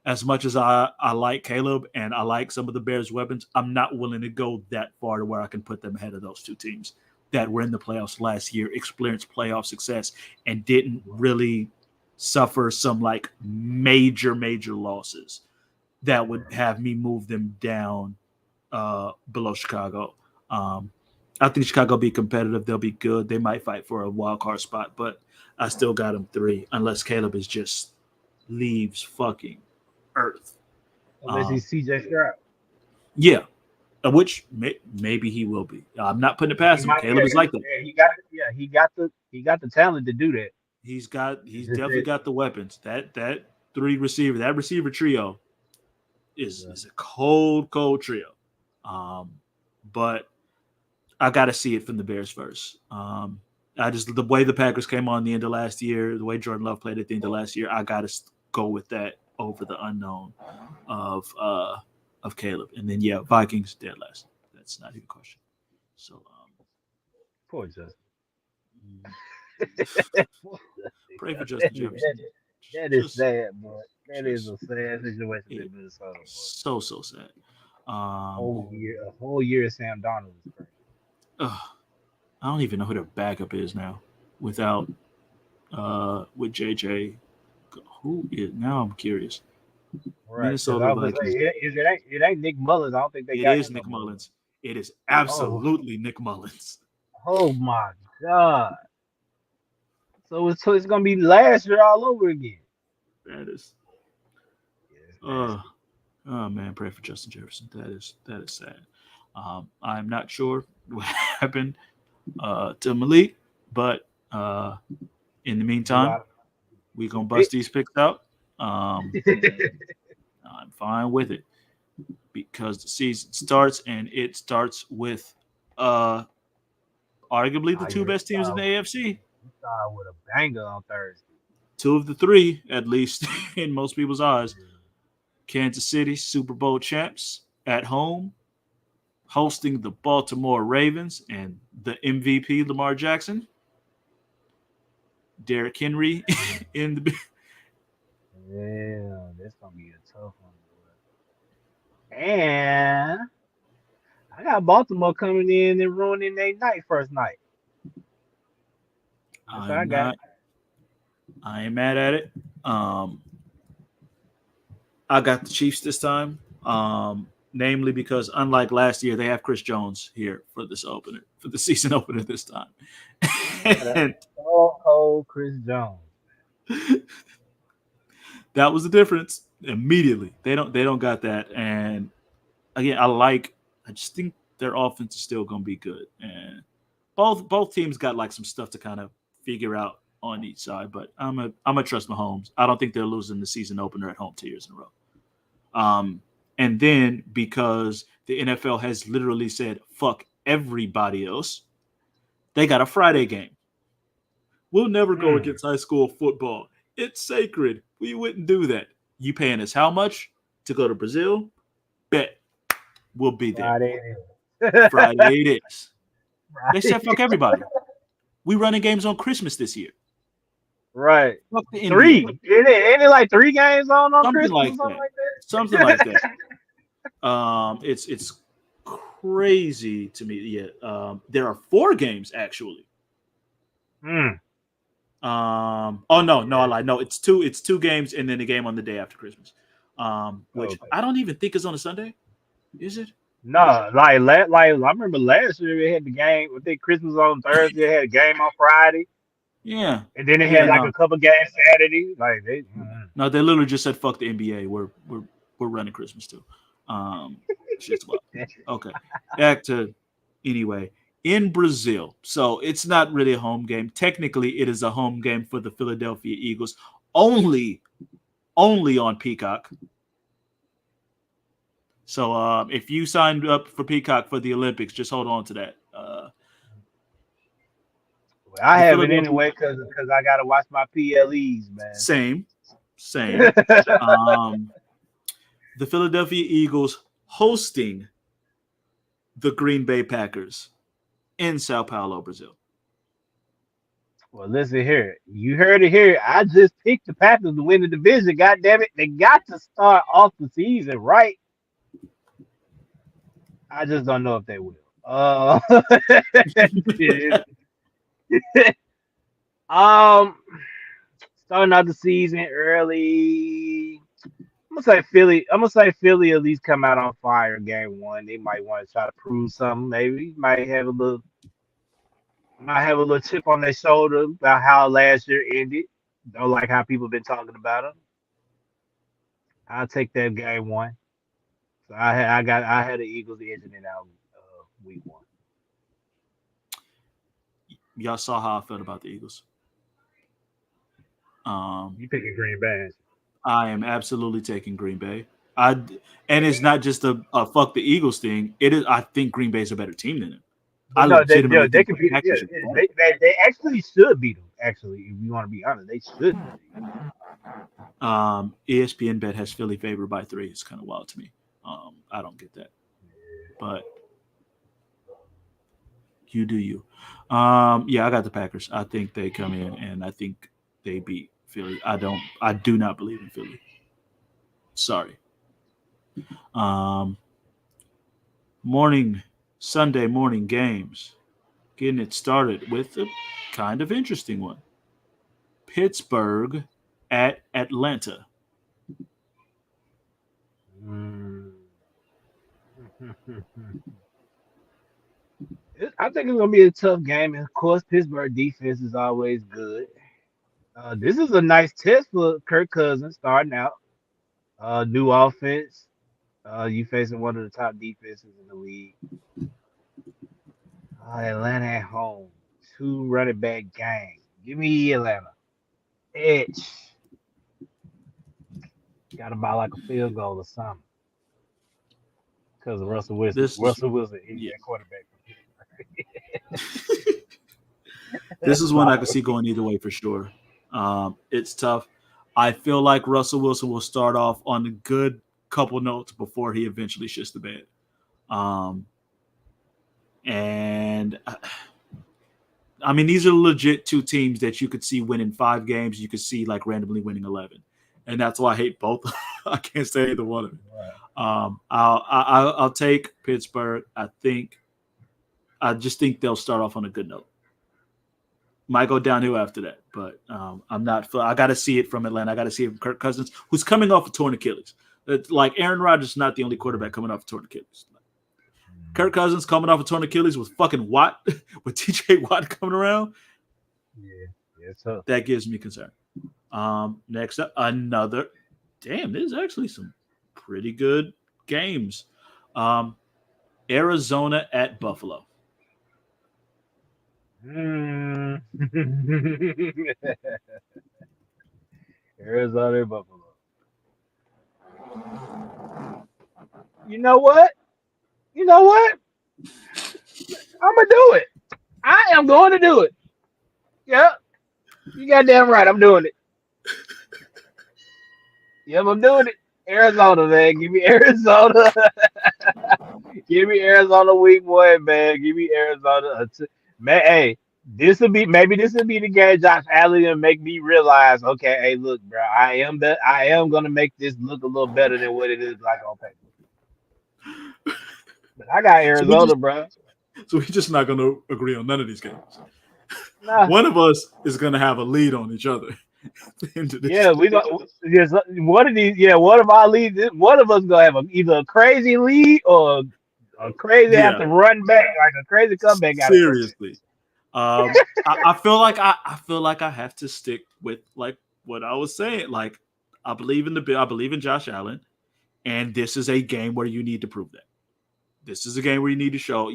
as much as I like Caleb and I like some of the Bears' weapons, I'm not willing to go that far to where I can put them ahead of those 2 teams that were in the playoffs last year, experienced playoff success, and didn't really suffer some like major losses that would have me move them down below Chicago. I think Chicago will be competitive. They'll be good. They might fight for a wild card spot, but I still got them 3 unless Caleb is just leaves fucking earth. Unless he's CJ Stroud. Yeah. Which maybe he will be. I'm not putting it past him. Caleb is like that. Yeah, he got the talent to do that. He's definitely got the weapons. That receiver trio is a cold trio. But I got to see it from the Bears first. The way the Packers came on the end of last year, the way Jordan Love played at the end of last year, I gotta go with that over the unknown of Caleb. And then Vikings dead last. That's not even a question. So Poor Justin. pray for Justin Jefferson. That is Just- sad, boy. That is just- a sad situation it- in Minnesota. Boy. So sad. A whole year of Sam Darnold was great. I don't even know who their backup is now. Without with JJ, who is now? I'm curious. Right. Minnesota I was gonna Vikings. say, it ain't Nick Mullins. I don't think they It got is him Nick no more. Mullins. It is absolutely Nick Mullins. Oh my God. So it's gonna be last year all over again. That is. Yeah, Oh man, pray for Justin Jefferson. That is sad. I'm not sure what happened to Malik, but in the meantime, we're gonna bust these picks out. I'm fine with it because the season starts, and it starts with arguably the two best teams in the AFC. started with a banger on Thursday. Two of the three, at least in most people's eyes. Kansas City Super Bowl champs at home, hosting the Baltimore Ravens and the MVP Lamar Jackson. Derrick Henry in the. Yeah, that's gonna be a tough one. Boy. And I got Baltimore coming in and ruining their night first night. That's what I got. I ain't mad at it. I got the Chiefs this time, namely because unlike last year, they have Chris Jones here for this opener, for the season opener this time. And Oh, Chris Jones. that was the difference immediately. They don't got that. And again, I just think their offense is still going to be good. And both teams got like some stuff to kind of figure out on each side, but I'm gonna trust Mahomes. I don't think they're losing the season opener at home 2 years in a row. And then because the NFL has literally said fuck everybody else, they got a Friday game. We'll never go against high school football. It's sacred. We wouldn't do that. You paying us how much to go to Brazil? Bet we'll be there. Friday it is. They said fuck everybody. We running games on Christmas this year. Right. Fuck the NBA. 3. Ain't it like 3 games on Something Christmas like or something that. like that? Something like that. It's crazy to me. Yeah. There are 4 games actually. Oh no, I lied. No, it's 2 games and then a game on the day after Christmas. Which Okay. I don't even think is on a Sunday. Is it? No, like I remember last year it had the game. I think Christmas on Thursday. It had a game on Friday, Yeah. and then it Yeah, had like no. a couple games Saturday. Like they, No, they literally just said fuck the NBA. We're running Christmas too. Shit's wild. Okay. Back to anyway. In Brazil. So it's not really a home game. Technically, it is a home game for the Philadelphia Eagles. Only on Peacock. So if you signed up for Peacock for the Olympics, just hold on to that. I haven't anyway because I gotta watch my PLEs, man. Same. The Philadelphia Eagles hosting the Green Bay Packers in Sao Paulo, Brazil. Well, listen here. You heard it here. I just picked the Packers to win the division. God damn it. They got to start off the season right. I just don't know if they will. Starting out the season early. I'm gonna say Philly at least come out on fire game 1. They might want to try to prove something. Maybe might have a little chip on their shoulder about how last year ended. Don't like how people been talking about them. I'll take that game 1. So I had the Eagles edging it out week 1. Y'all saw how I felt about the Eagles. You picking Green Bay? I am absolutely taking Green Bay. And it's not just a fuck the Eagles thing. It is. I think Green Bay is a better team than them. I No, they legitimately they think could the be. Yeah, Packers are better. they actually should beat them. Actually, if you want to be honest, they should. ESPN bet has Philly favored by 3. It's kind of wild to me. I don't get that, but you do you. Yeah, I got the Packers. I think they come in and I think they beat Philly. I do not believe in Philly. Sorry. Sunday morning games. Getting it started with a kind of interesting one. Pittsburgh at Atlanta. I think it's gonna be a tough game, and of course, Pittsburgh defense is always good. This is a nice test for Kirk Cousins starting out. New offense. You facing one of the top defenses in the league. Atlanta at home. 2 running back game. Give me Atlanta. Edge. Got to buy like a field goal or something. Because Russell Wilson. This is Russell Wilson is yeah. that quarterback. This is one I could see going either way for sure. It's tough. I feel like Russell Wilson will start off on a good couple notes before he eventually shits the bed. And I mean, these are legit 2 teams that you could see winning 5 games. You could see like randomly winning 11, and that's why I hate both. I can't say either one of them. I'll take Pittsburgh. I just think they'll start off on a good note. Might go downhill after that, but I'm not. I got to see it from Atlanta. I got to see it from Kirk Cousins, who's coming off a torn Achilles. Like Aaron Rodgers is not the only quarterback coming off a torn Achilles. Kirk Cousins coming off a torn Achilles with fucking Watt, with TJ Watt coming around. Yeah, it's tough. That gives me concern. Next up, another. Damn, there's actually some pretty good games. Arizona at Buffalo. Arizona, Buffalo. You know what? I'm gonna do it. I am going to do it. Yep. You goddamn right. I'm doing it. Yep, I'm doing it. Arizona, man. Give me Arizona. Give me Arizona week 1, man. Give me Arizona. Man, hey, this will be the game Josh Allen and make me realize, okay, hey, look, bro, I am gonna make this look a little better than what it is like on paper. But I got Arizona, bro. So we're just not going to agree on none of these games. Nah. One of us is going to have a lead on each other. Yeah, we got one of these. Yeah, one of our leads. One of us gonna have either a crazy lead or a crazy have to run back, like a crazy comeback. Seriously, I feel like I have to stick with like what I was saying. Like I believe in Josh Allen, and this is a game where you need to prove that. This is a game where you need to show,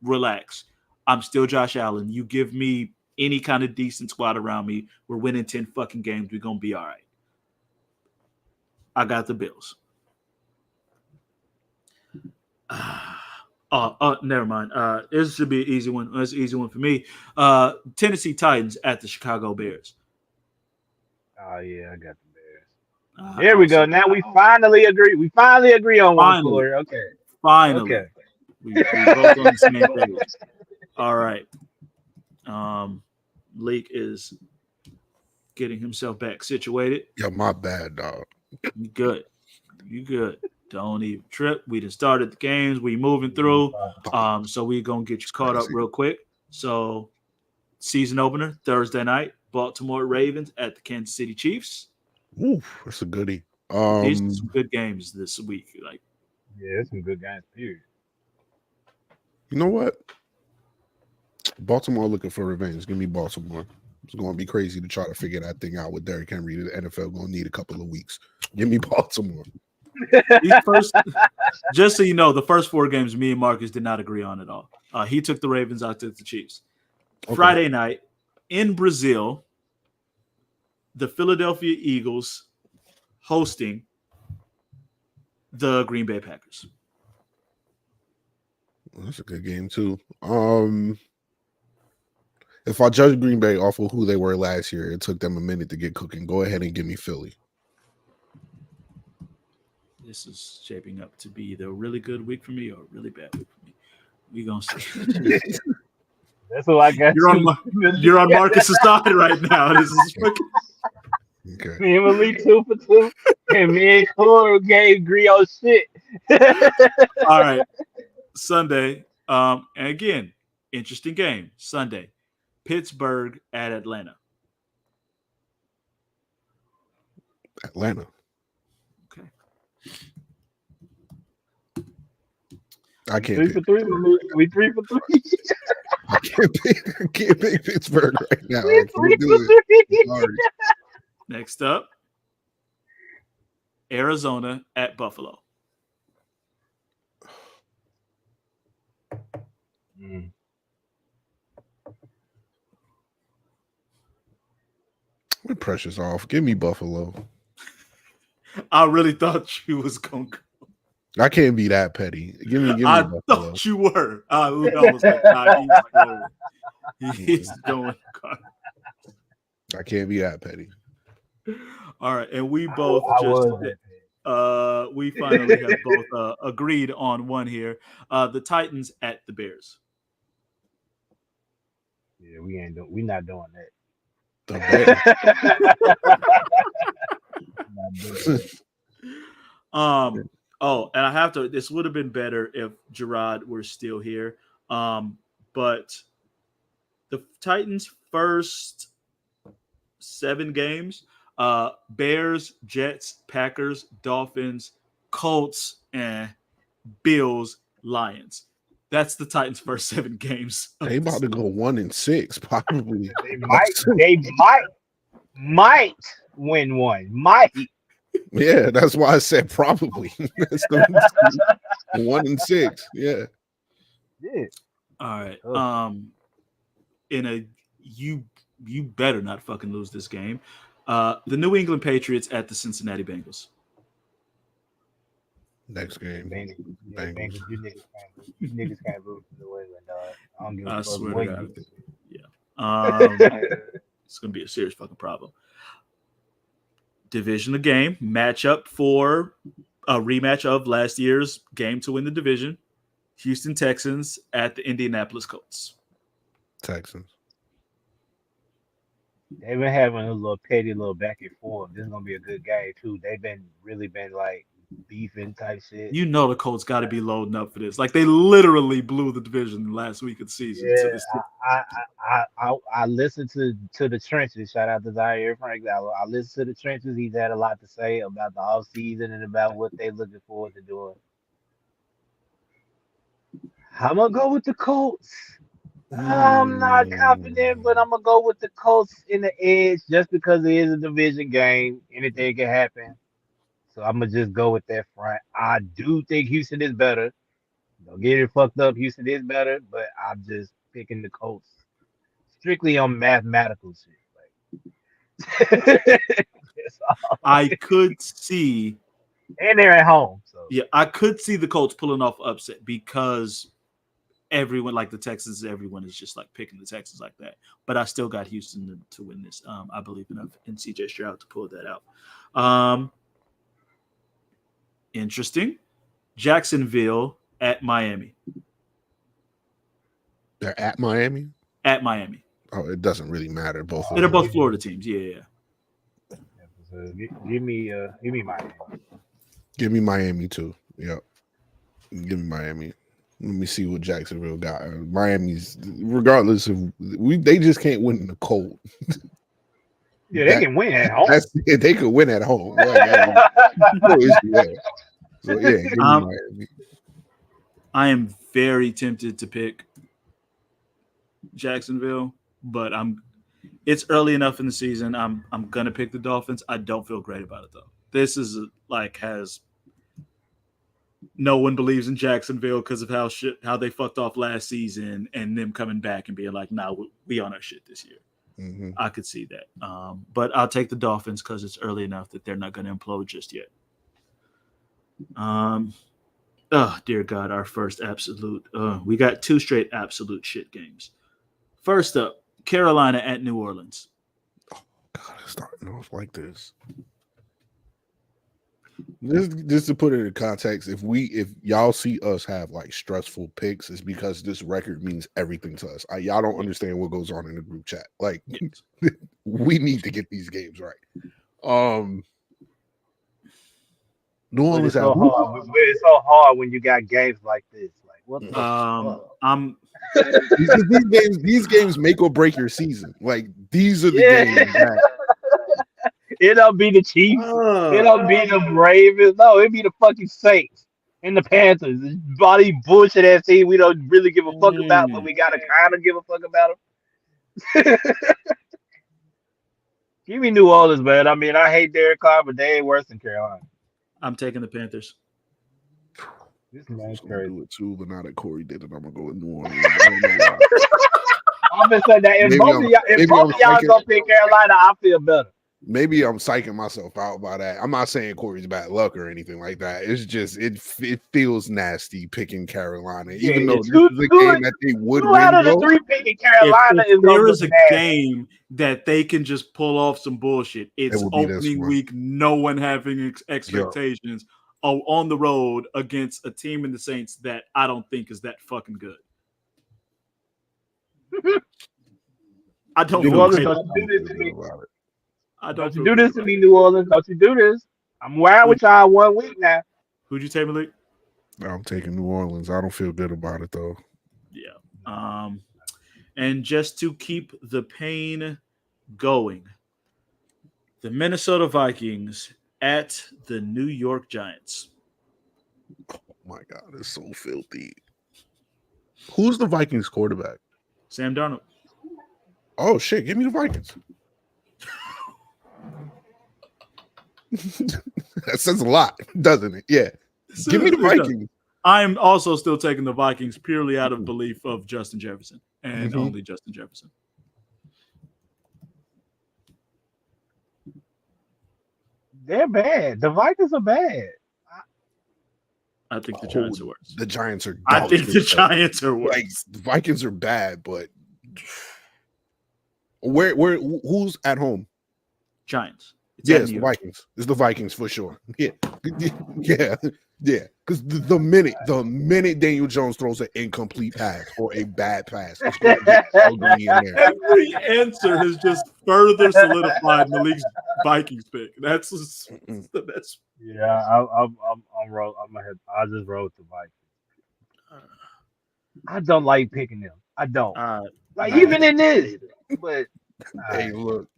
relax. I'm still Josh Allen. You give me any kind of decent squad around me, we're winning 10 fucking games. We're going to be all right. I got the Bills. Never mind. This should be an easy one. That's an easy one for me. Tennessee Titans at the Chicago Bears. Oh, yeah, I got the Bears. There we go. Now we finally agree. We finally agree on one score. Okay. Finally. Okay. We both on the same page. All right. Malik is getting himself back situated. Yeah, my bad, dog. You good. Don't even trip. We just started the games. We moving through. So we're going to get you caught up real quick. So season opener, Thursday night, Baltimore Ravens at the Kansas City Chiefs. Ooh, that's a goodie. These are some good games this week. Yeah, it's some good games, period. You know what? Baltimore looking for revenge. Give me Baltimore. It's going to be crazy to try to figure that thing out with Derrick Henry. The NFL going to need a couple of weeks. Give me Baltimore. Just so you know, the first 4 games me and Marcus did not agree on at all. He took the Ravens, I took the Chiefs. Okay. Friday night in Brazil, the Philadelphia Eagles hosting the Green Bay Packers. That's a good game too. If I judge Green Bay off of who they were last year, it took them a minute to get cooking. Go ahead and give me Philly. This is shaping up to be either a really good week for me or a really bad week for me. We gonna see. That's what I got. You're on Marcus's side right now. This is fucking. Okay. Me and Malik 2 for 2, and me and Corey gave Grio shit. All right, Sunday. And again, interesting game. Sunday, Pittsburgh at Atlanta. Atlanta. Okay. I can't 3 pick. for 3. We 3 for 3. I can't pick Pittsburgh right now. We I 3 can't do for it. 3. Sorry. Next up, Arizona at Buffalo. My pressure's off. Give me Buffalo. I really thought you was going to go. I can't be that petty. Give me I Buffalo. thought you were. I was like, nah, he's going. I can't be that petty. All right, and we both we finally have both agreed on one here. The Titans at the Bears. Yeah, we not doing that. The Bears. Oh, and I have to. This would have been better if Jarrod were still here. But the Titans' first 7 games: Bears, Jets, Packers, Dolphins, Colts, and Bills, Lions. That's the Titans' first 7 games. They about to go 1-6, probably. They might win one. Might. Yeah, that's why I said probably. That's the 1-6. Yeah. Yeah. All right. In a you better not fucking lose this game. The New England Patriots at the Cincinnati Bengals. Next game. Bengals. You niggas can't lose to New England, dog. I don't give a I fuck swear what to God. you say. Yeah. It's gonna be a serious fucking problem. Division of game matchup for a rematch of last year's game to win the division. Houston Texans at the Indianapolis Colts. Texans. They've been having a little petty little back and forth. This is gonna be a good game too. They've been really like beefing type shit. You know the Colts got to be loading up for this. Like they literally blew the division last week of the season. Yeah, I listened to the trenches. Shout out to Zaire Frank. I listened to the trenches. He's had a lot to say about the off season and about what they're looking forward to doing. I'm gonna go with the Colts. I'm not confident, but I'm gonna go with the Colts in the edge just because it is a division game. Anything can happen. So I'm gonna just go with that front. I do think Houston is better. Don't get it fucked up. Houston is better, but I'm just picking the Colts strictly on mathematical shit. Like, I could see, and they're at home. So yeah, I could see the Colts pulling off upset because everyone, like the Texans, everyone is just like picking the Texans like that. But I still got Houston to win this. I believe enough in CJ Stroud to pull that out. Interesting. Jacksonville at Miami. They're at Miami? At Miami. Oh, it doesn't really matter. They're both Florida teams. Yeah. Give me Miami. Give me Miami too. Yep. Give me Miami. Let me see what Jacksonville got. Miami's, regardless of they just can't win in the cold. Yeah, they can win at home. They could win at home. No issue there. So yeah, give me Miami. I am very tempted to pick Jacksonville, but it's early enough in the season. I'm gonna pick the Dolphins. I don't feel great about it though. This is has no one believes in Jacksonville because of how they fucked off last season and them coming back and being like, nah, we on our shit this year. Mm-hmm. I could see that. But I'll take the Dolphins because it's early enough that they're not going to implode just yet. Oh, dear God, our first absolute. We got 2 straight absolute shit games. First up, Carolina at New Orleans. God, it's starting off like this. Just to put it in context, if y'all see us have like stressful picks, it's because this record means everything to us. Y'all don't understand what goes on in the group chat. Like, we need to get these games right. New But Orleans it's so hard. It's so hard when you got games like this. Like what the fuck? I'm these games make or break your season. Like these are the Yeah. games that It don't be the Chiefs. It don't be the Ravens. No, it be the fucking Saints and the Panthers. This body bullshit ass team we don't really give a fuck about, but we gotta kind of give a fuck about them. Give me New Orleans, man. I mean, I hate Derek Carr, but they ain't worse than Carolina. I'm taking the Panthers. This I'm man's gonna crazy. do it too, but now that Corey did it, I'm gonna go with New Orleans. I'm just saying that if both of y'all gonna pick Carolina, I feel better. Maybe I'm psyching myself out by that. I'm not saying Corey's bad luck or anything like that. It's just it feels nasty picking Carolina, even though this is a game that they would win. 2 out of the 3 picking Carolina if is gonna there look is a nasty. game that they can just pull off some bullshit, it's would be this opening one. week. No one having expectations on the road against a team in the Saints that I don't think is that fucking good. I don't New feel Orleans, great don't about you do it. this to me. I Don't you feel do good this to about me, it. New Orleans. Don't you do this. I'm wild with y'all 1 week now. Who'd you take, Malik? I'm taking New Orleans. I don't feel good about it though. Yeah. And just to keep the pain going, the Minnesota Vikings at the New York Giants. Oh my God, it's so filthy. Who's the Vikings quarterback? Sam Darnold. Oh shit, give me the Vikings. That says a lot, doesn't it? Yeah. Give me the Vikings. I'm also still taking the Vikings purely out of belief of Justin Jefferson and only Justin Jefferson. They're bad. The Vikings are bad. I think the Giants are worse. The Giants are. I think the Giants are worse. Like the Vikings are bad, but who's at home? Giants. Yes, the Vikings. It's the Vikings for sure. Yeah. Because the minute Daniel Jones throws an incomplete pass or a bad pass, it's going to get ugly in there. Every answer has just further solidified Malik's Vikings pick. That's the best. Yeah, I'm roll. I just roll with the Vikings. I don't like picking them. I don't. Even in this, but hey, look,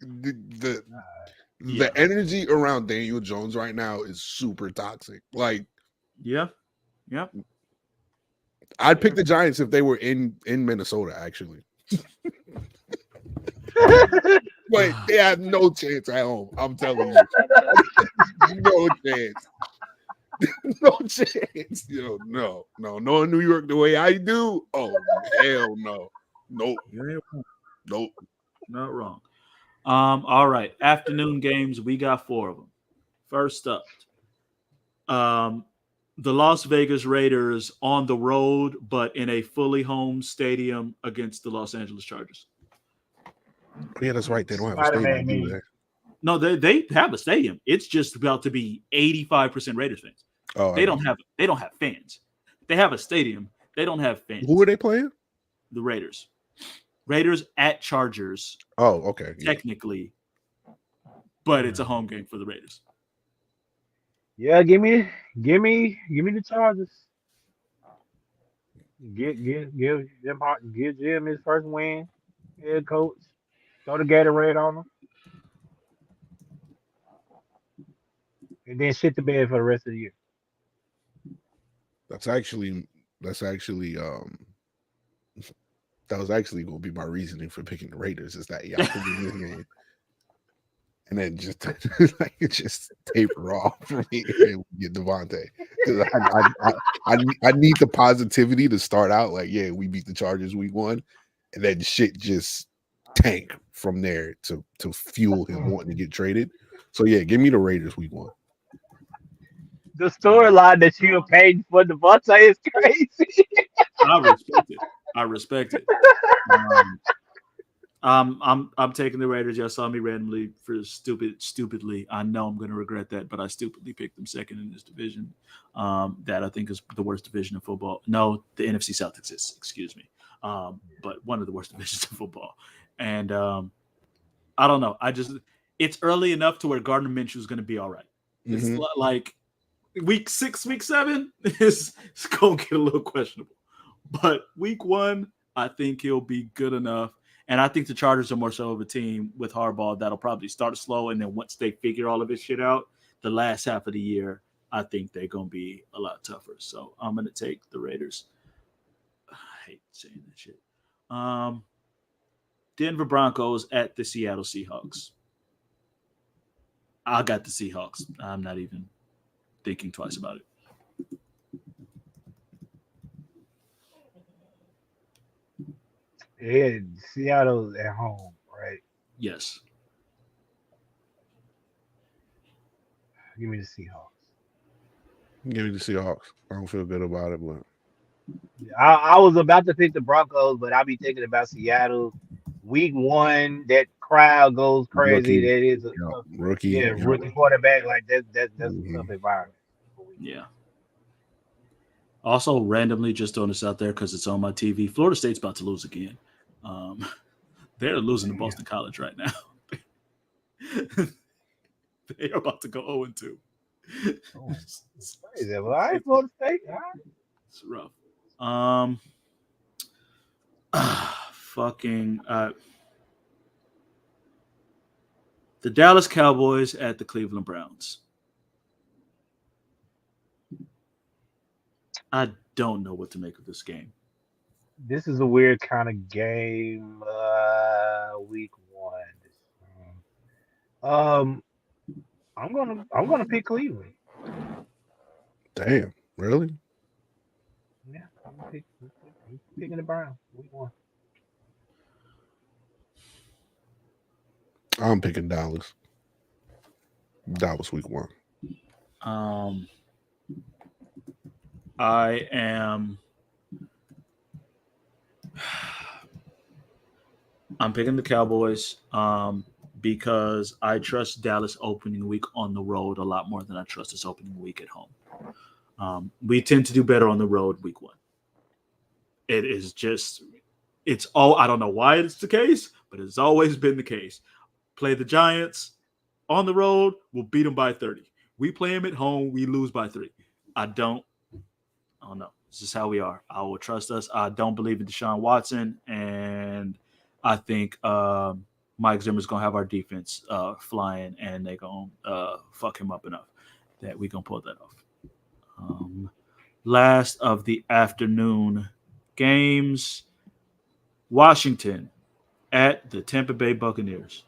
the energy around Daniel Jones right now is super toxic. Like, yeah. I'd pick the Giants if they were in Minnesota, actually. But they have no chance at home. I'm telling you, no chance. No chance. No. Knowing New York the way I do, oh hell no. Nope. Not wrong. All right. Afternoon games. We got 4 of them. First up, the Las Vegas Raiders on the road, but in a fully home stadium against the Los Angeles Chargers. Yeah, that's right. They don't have a stadium. Do they? No, they have a stadium. It's just about to be 85% Raiders fans. Oh, they don't have fans. They have a stadium. They don't have fans. Who are they playing? The Raiders. Raiders at Chargers. Oh, okay. Technically, but it's a home game for the Raiders. Yeah, give me the Chargers. Give Jim his first win. Head coach. Throw the Gatorade on him. And then shit the bed for the rest of the year. That was actually going to be my reasoning for picking the Raiders, is that y'all can win this game. And then just taper off for me and get Devontae. Because I need the positivity to start out like, yeah, we beat the Chargers week 1, and then shit just tank from there to fuel him wanting to get traded. So yeah, give me the Raiders week 1. The storyline that you paid for Devontae is crazy. I respect it. I'm taking the Raiders. Y'all saw me randomly for stupidly. I know I'm going to regret that, but I stupidly picked them second in this division. That I think is the worst division in football. No, the NFC South exists. Excuse me. But one of the worst divisions in football. And I don't know. It's early enough to where Gardner Minshew is going to be all right. It's like week 6, week 7 is going to get a little questionable. But week 1, I think he'll be good enough. And I think the Chargers are more so of a team with Harbaugh that'll probably start slow. And then once they figure all of this shit out, the last half of the year, I think they're going to be a lot tougher. So I'm going to take the Raiders. I hate saying that shit. Denver Broncos at the Seattle Seahawks. I got the Seahawks. I'm not even thinking twice about it. Yeah, Seattle's at home, right? Yes. Give me the Seahawks. Give me the Seahawks. I don't feel good about it, but I was about to pick the Broncos, but I'll be thinking about Seattle. Week 1, that crowd goes crazy. Rookie. That is a Rookie. rookie quarterback. Like that's a tough environment. Yeah. Also, randomly, just throwing this out there because it's on my TV. Florida State's about to lose again. They're losing to Boston College right now. They are about to go 0-2. It's crazy. Well, I ain't Florida State. All right. It's rough. The Dallas Cowboys at the Cleveland Browns. I don't know what to make of this game. This is a weird kind of game. Week 1. I'm gonna pick Cleveland. damn, really? Yeah, I'm picking the Browns. Week 1. I'm picking Dallas. Dallas week 1. I am. I'm picking the Cowboys because I trust Dallas opening week on the road a lot more than I trust this opening week at home. We tend to do better on the road week 1. It is just, it's all, I don't know why it's the case, but it's always been the case. Play the Giants on the road, we'll beat them by 30. We play them at home, we lose by 3. I don't know. This is how we are. I will trust us. I don't believe in Deshaun Watson, and I think Mike Zimmer's going to have our defense flying, and they're going to fuck him up enough that we're going to pull that off. Last of the afternoon games, Washington at the Tampa Bay Buccaneers.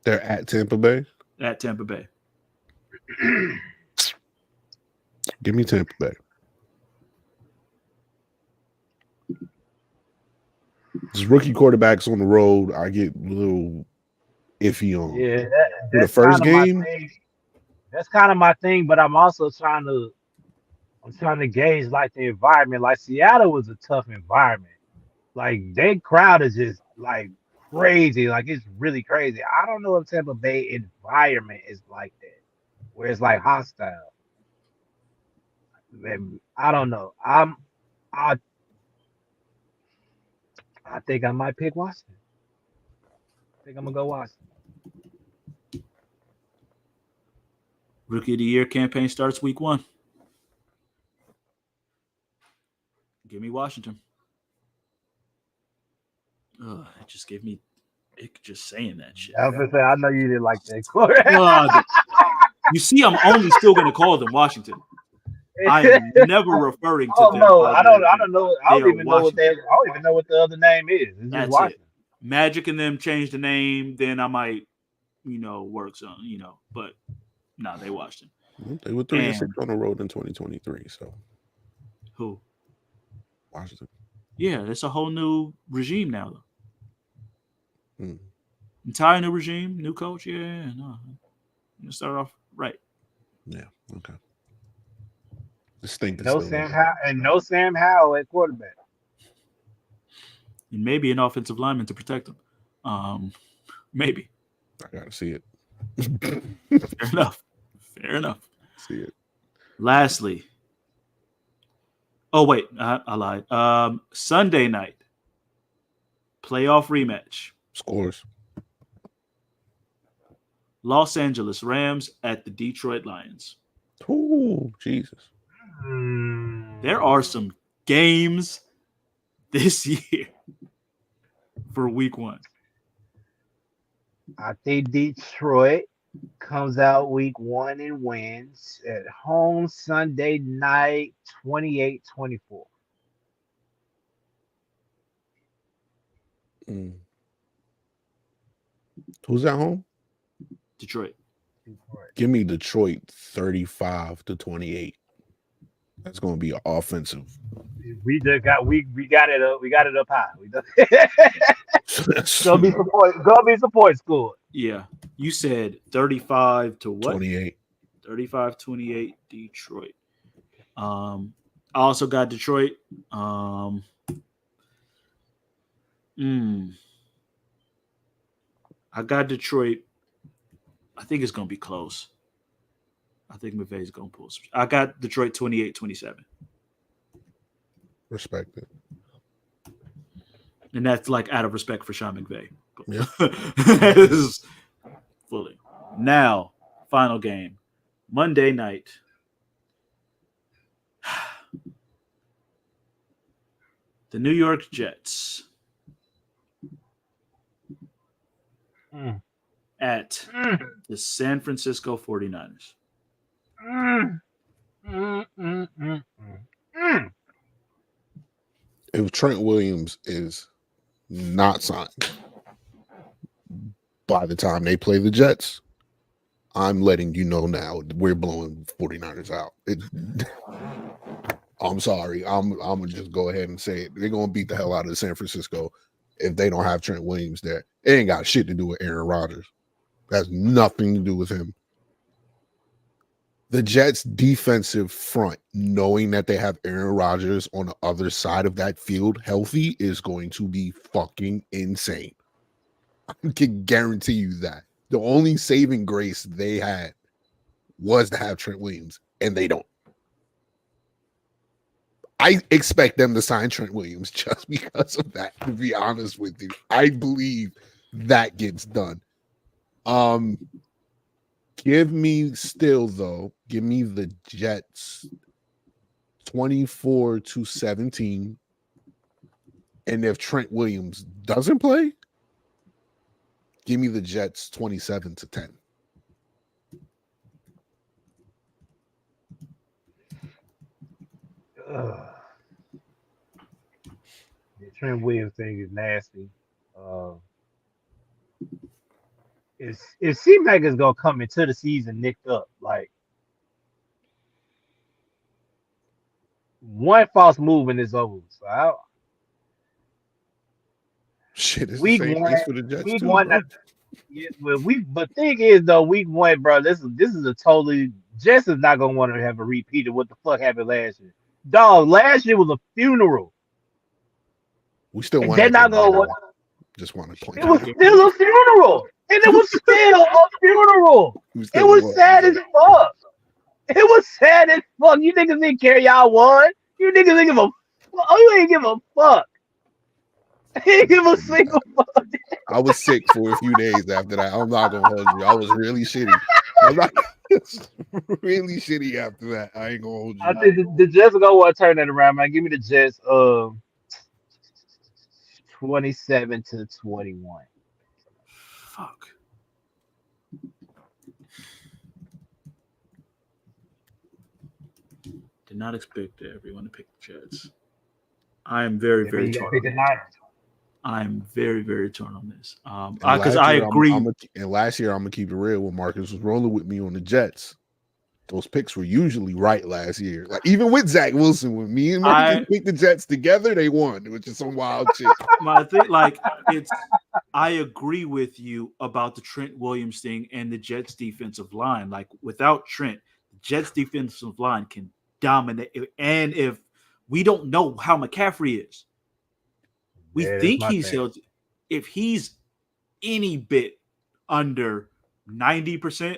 They're at Tampa Bay? At Tampa Bay. Give me Tampa Bay. Just rookie quarterbacks on the road, I get a little iffy on. Yeah, the first game. That's kind of my thing, but I'm also trying to gauge like the environment. Like Seattle was a tough environment. Like their crowd is just like crazy. Like it's really crazy. I don't know if Tampa Bay environment is like that, where it's like hostile. I don't know. I think I might pick Washington. I think I'm gonna go Washington. Rookie of the Year campaign starts week 1. Give me Washington. It just gave me ick just saying that shit. I was gonna say, I know you didn't like that quarter. You see, I'm only still gonna call them Washington. I am never referring to them. No, I don't know. I don't even know what the other name is. It's That's just Washington. it. Magic and them change the name, then I might, work some, but no, they Washington. They were 3-6 on the road in 2023. So who? Washington. Yeah, it's a whole new regime now, though. Hmm. Entire new regime, new coach. Yeah, no. You start off right. Yeah. Okay. This stink is No still Sam there. Howell and no Sam Howell at quarterback. And maybe an offensive lineman to protect him. Maybe. I gotta see it. Fair enough. Fair enough. See it. Lastly. Oh, wait. I lied. Sunday night. Playoff rematch. Scores. Los Angeles Rams at the Detroit Lions. Oh, Jesus. There are some games this year for week 1. I think Detroit comes out week 1 and wins at home Sunday night 28-24. Who's at home? Detroit. Give me Detroit 35-28. That's going to be an offensive. We just got we got it up high. Gonna be support score. Yeah. You said 35 to what? 28. 35-28 Detroit. I also got Detroit. I got Detroit. I think it's going to be close. I think McVay's going to pull some. I got Detroit 28-27. Respect it. And that's like out of respect for Sean McVay. Yeah. Fully. Now, final game. Monday night. The New York Jets at the San Francisco 49ers. If Trent Williams is not signed by the time they play the Jets, I'm letting you know now we're blowing 49ers out. I'm sorry. I'm gonna just go ahead and say it. They're gonna beat the hell out of San Francisco if they don't have Trent Williams there. It ain't got shit to do with Aaron Rodgers. It has nothing to do with him. The Jets' defensive front, knowing that they have Aaron Rodgers on the other side of that field healthy, is going to be fucking insane. I can guarantee you that. The only saving grace they had was to have Trent Williams, and they don't. I expect them to sign Trent Williams just because of that, to be honest with you. I believe that gets done. Give me the Jets 24-17. And if Trent Williams doesn't play, give me the Jets 27-10. The Trent Williams thing is nasty. It seems like it's gonna come into the season nicked up. Like one false move and it's over. So Shit, it's week the same one, case for the Jets week too, one. bro. Yeah, but thing is though, week 1, bro, this is a totally Jets is not gonna want to have a repeat of what the fuck happened last year. Dog, last year was a funeral. We still want. They're not gonna. Just want to point. It was still a funeral, and it was still a funeral. It was sad as fuck. It was sad as fuck. You niggas didn't care y'all won. You niggas didn't give a. You ain't give a fuck. You ain't give a single fuck. I was sick for a few days after that. I'm not gonna hold you. I was really shitty. Really shitty after that. I ain't gonna hold you. I think the Jets are gonna want to turn that around, man. Give me the Jets 27-21. Fuck. Did not expect everyone to pick the Jets. I am very, very torn. I'm very, very torn on this. Because I agree. And last year, I'm gonna keep it real when Marcus was rolling with me on the Jets. those picks were usually right last year. Like even with Zach Wilson, when me and Mike picked the Jets together, they won, which is some wild shit. My thing, like I agree with you about the Trent Williams thing and the Jets defensive line. Like without Trent, the Jets defensive line can dominate. And if we don't know how McCaffrey is, we think he's healthy. If he's any bit under 90%,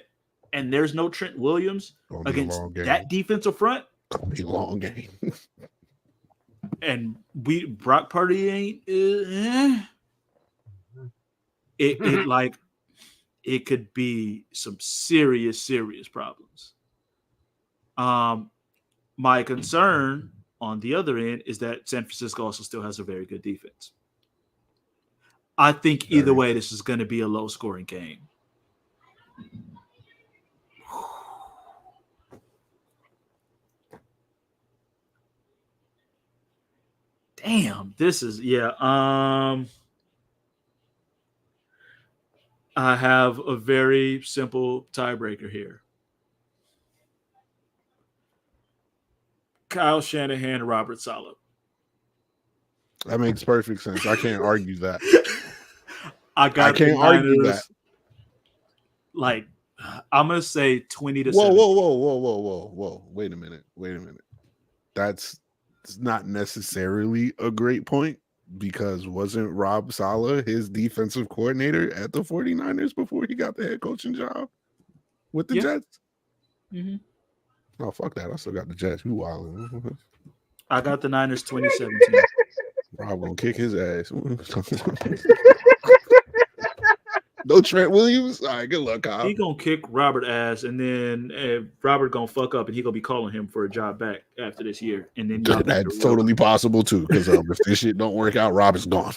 and there's no Trent Williams against that defensive front, gonna be a long game. And Brock Purdy ain't. It could be some serious problems. My concern on the other end is that San Francisco also still has a very good defense. I think either way, this is going to be a low-scoring game. Damn, this is I have a very simple tiebreaker here. Kyle Shanahan and Robert Saleh. That makes perfect sense. I can't argue that. I can't argue that. Like, I'm gonna say 20-7. Whoa. Wait a minute. That's not necessarily a great point, because wasn't Rob Saleh his defensive coordinator at the 49ers before he got the head coaching job with the Jets? Mm-hmm. Oh, fuck that. I still got the Jets. You wildin'. I got the Niners 2017. Rob gonna kick his ass. No Trent Williams? All right, good luck, Kyle. He gonna kick Robert ass, and then Robert gonna fuck up, and he gonna be calling him for a job back after this year. And then that's totally possible too, because if this shit don't work out, Robert's gone.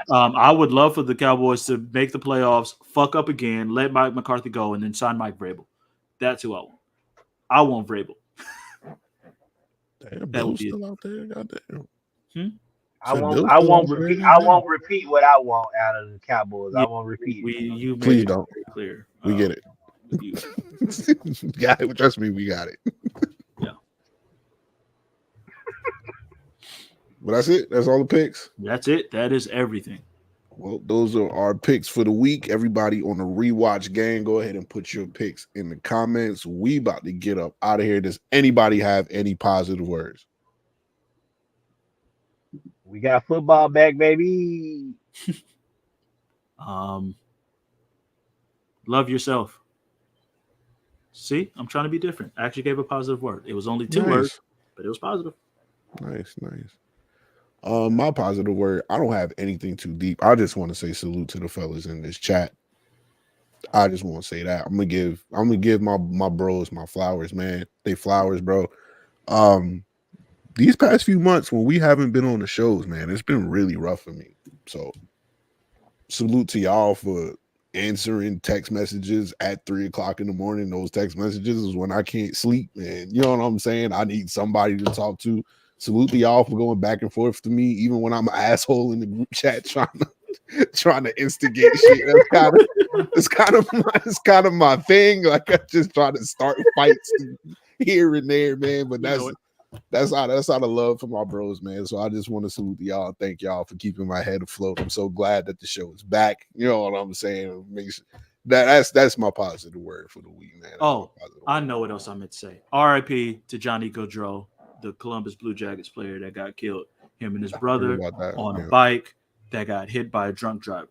I would love for the Cowboys to make the playoffs, fuck up again, let Mike McCarthy go, and then sign Mike Vrabel. That's who I want. I want Vrabel. Damn, that would be still out there. Goddamn. I won't repeat what I want out of the Cowboys. I won't repeat. Please don't. Clear. We get it. Got it. Trust me, we got it. Yeah. But that's it. That's all the picks. That's it. That is everything. Well, those are our picks for the week. Everybody on the rewatch gang, go ahead and put your picks in the comments. We about to get up out of here. Does anybody have any positive words? We got football back, baby. Love yourself. See, I'm trying to be different. I actually gave a positive word. It was only 2 words, but it was positive. Nice. My positive word, I don't have anything too deep. I just want to say salute to the fellas in this chat. I just want to say that. I'm gonna give my bros my flowers, man. They flowers, bro. These past few months when we haven't been on the shows, man, it's been really rough for me. So salute to y'all for answering text messages at 3:00 in the morning. Those text messages is when I can't sleep, man. You know what I'm saying? I need somebody to talk to. Salute to y'all for going back and forth to me, even when I'm an asshole in the group chat trying to instigate shit. It's kind of my thing. Like I just try to start fights here and there, man. But that's out of love for my bros, man. So I just want to salute y'all. Thank y'all for keeping my head afloat. I'm so glad that the show is back. You know what I'm saying? That's my positive word for the week, man. I know what else I meant to say. R.I.P. to Johnny Gaudreau, the Columbus Blue Jackets player that got killed. Him and his brother on a bike that got hit by a drunk driver.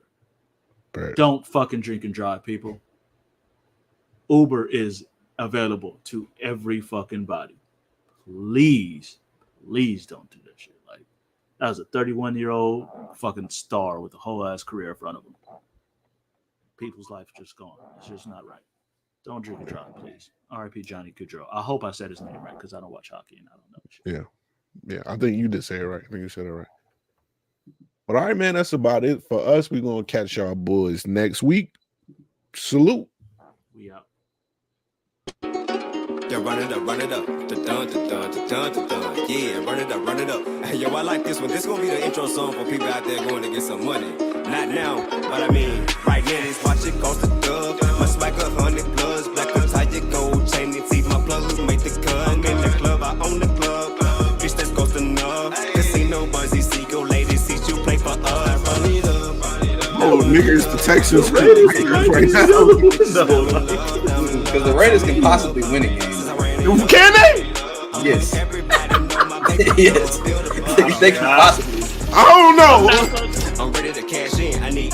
Right. Don't fucking drink and drive, people. Uber is available to every fucking body. Please don't do that shit. Like, that was a 31-year-old fucking star with a whole ass career in front of him. People's life is just gone. It's just not right. Don't drink and drive, please. R.I.P. Johnny Gaudreau. I hope I said his name right because I don't watch hockey and I don't know shit. Yeah. I think you did say it right. I think you said it right. But all right, man, that's about it for us. We're gonna catch y'all boys next week. Salute. We out. Yeah, run it up. Da-dun. Yeah, run it up. Hey, yo, I like this one. This gonna be the intro song for people out there going to get some money. Not now, but I mean, right now, this watch it cost a dub. My swag 100 plus, black tie, gold chain, and see my plug, make the cut. I'm in the club, I own the club. Bitch, that's cost enough. Casino, Buzzy, Seagull, ladies, see you play for us. Run it up. Oh, niggas, the Texans right now. Because the Raiders can possibly win a game. Can they? Yes. Yes. They can possibly. I don't know. I'm ready to cash in. I need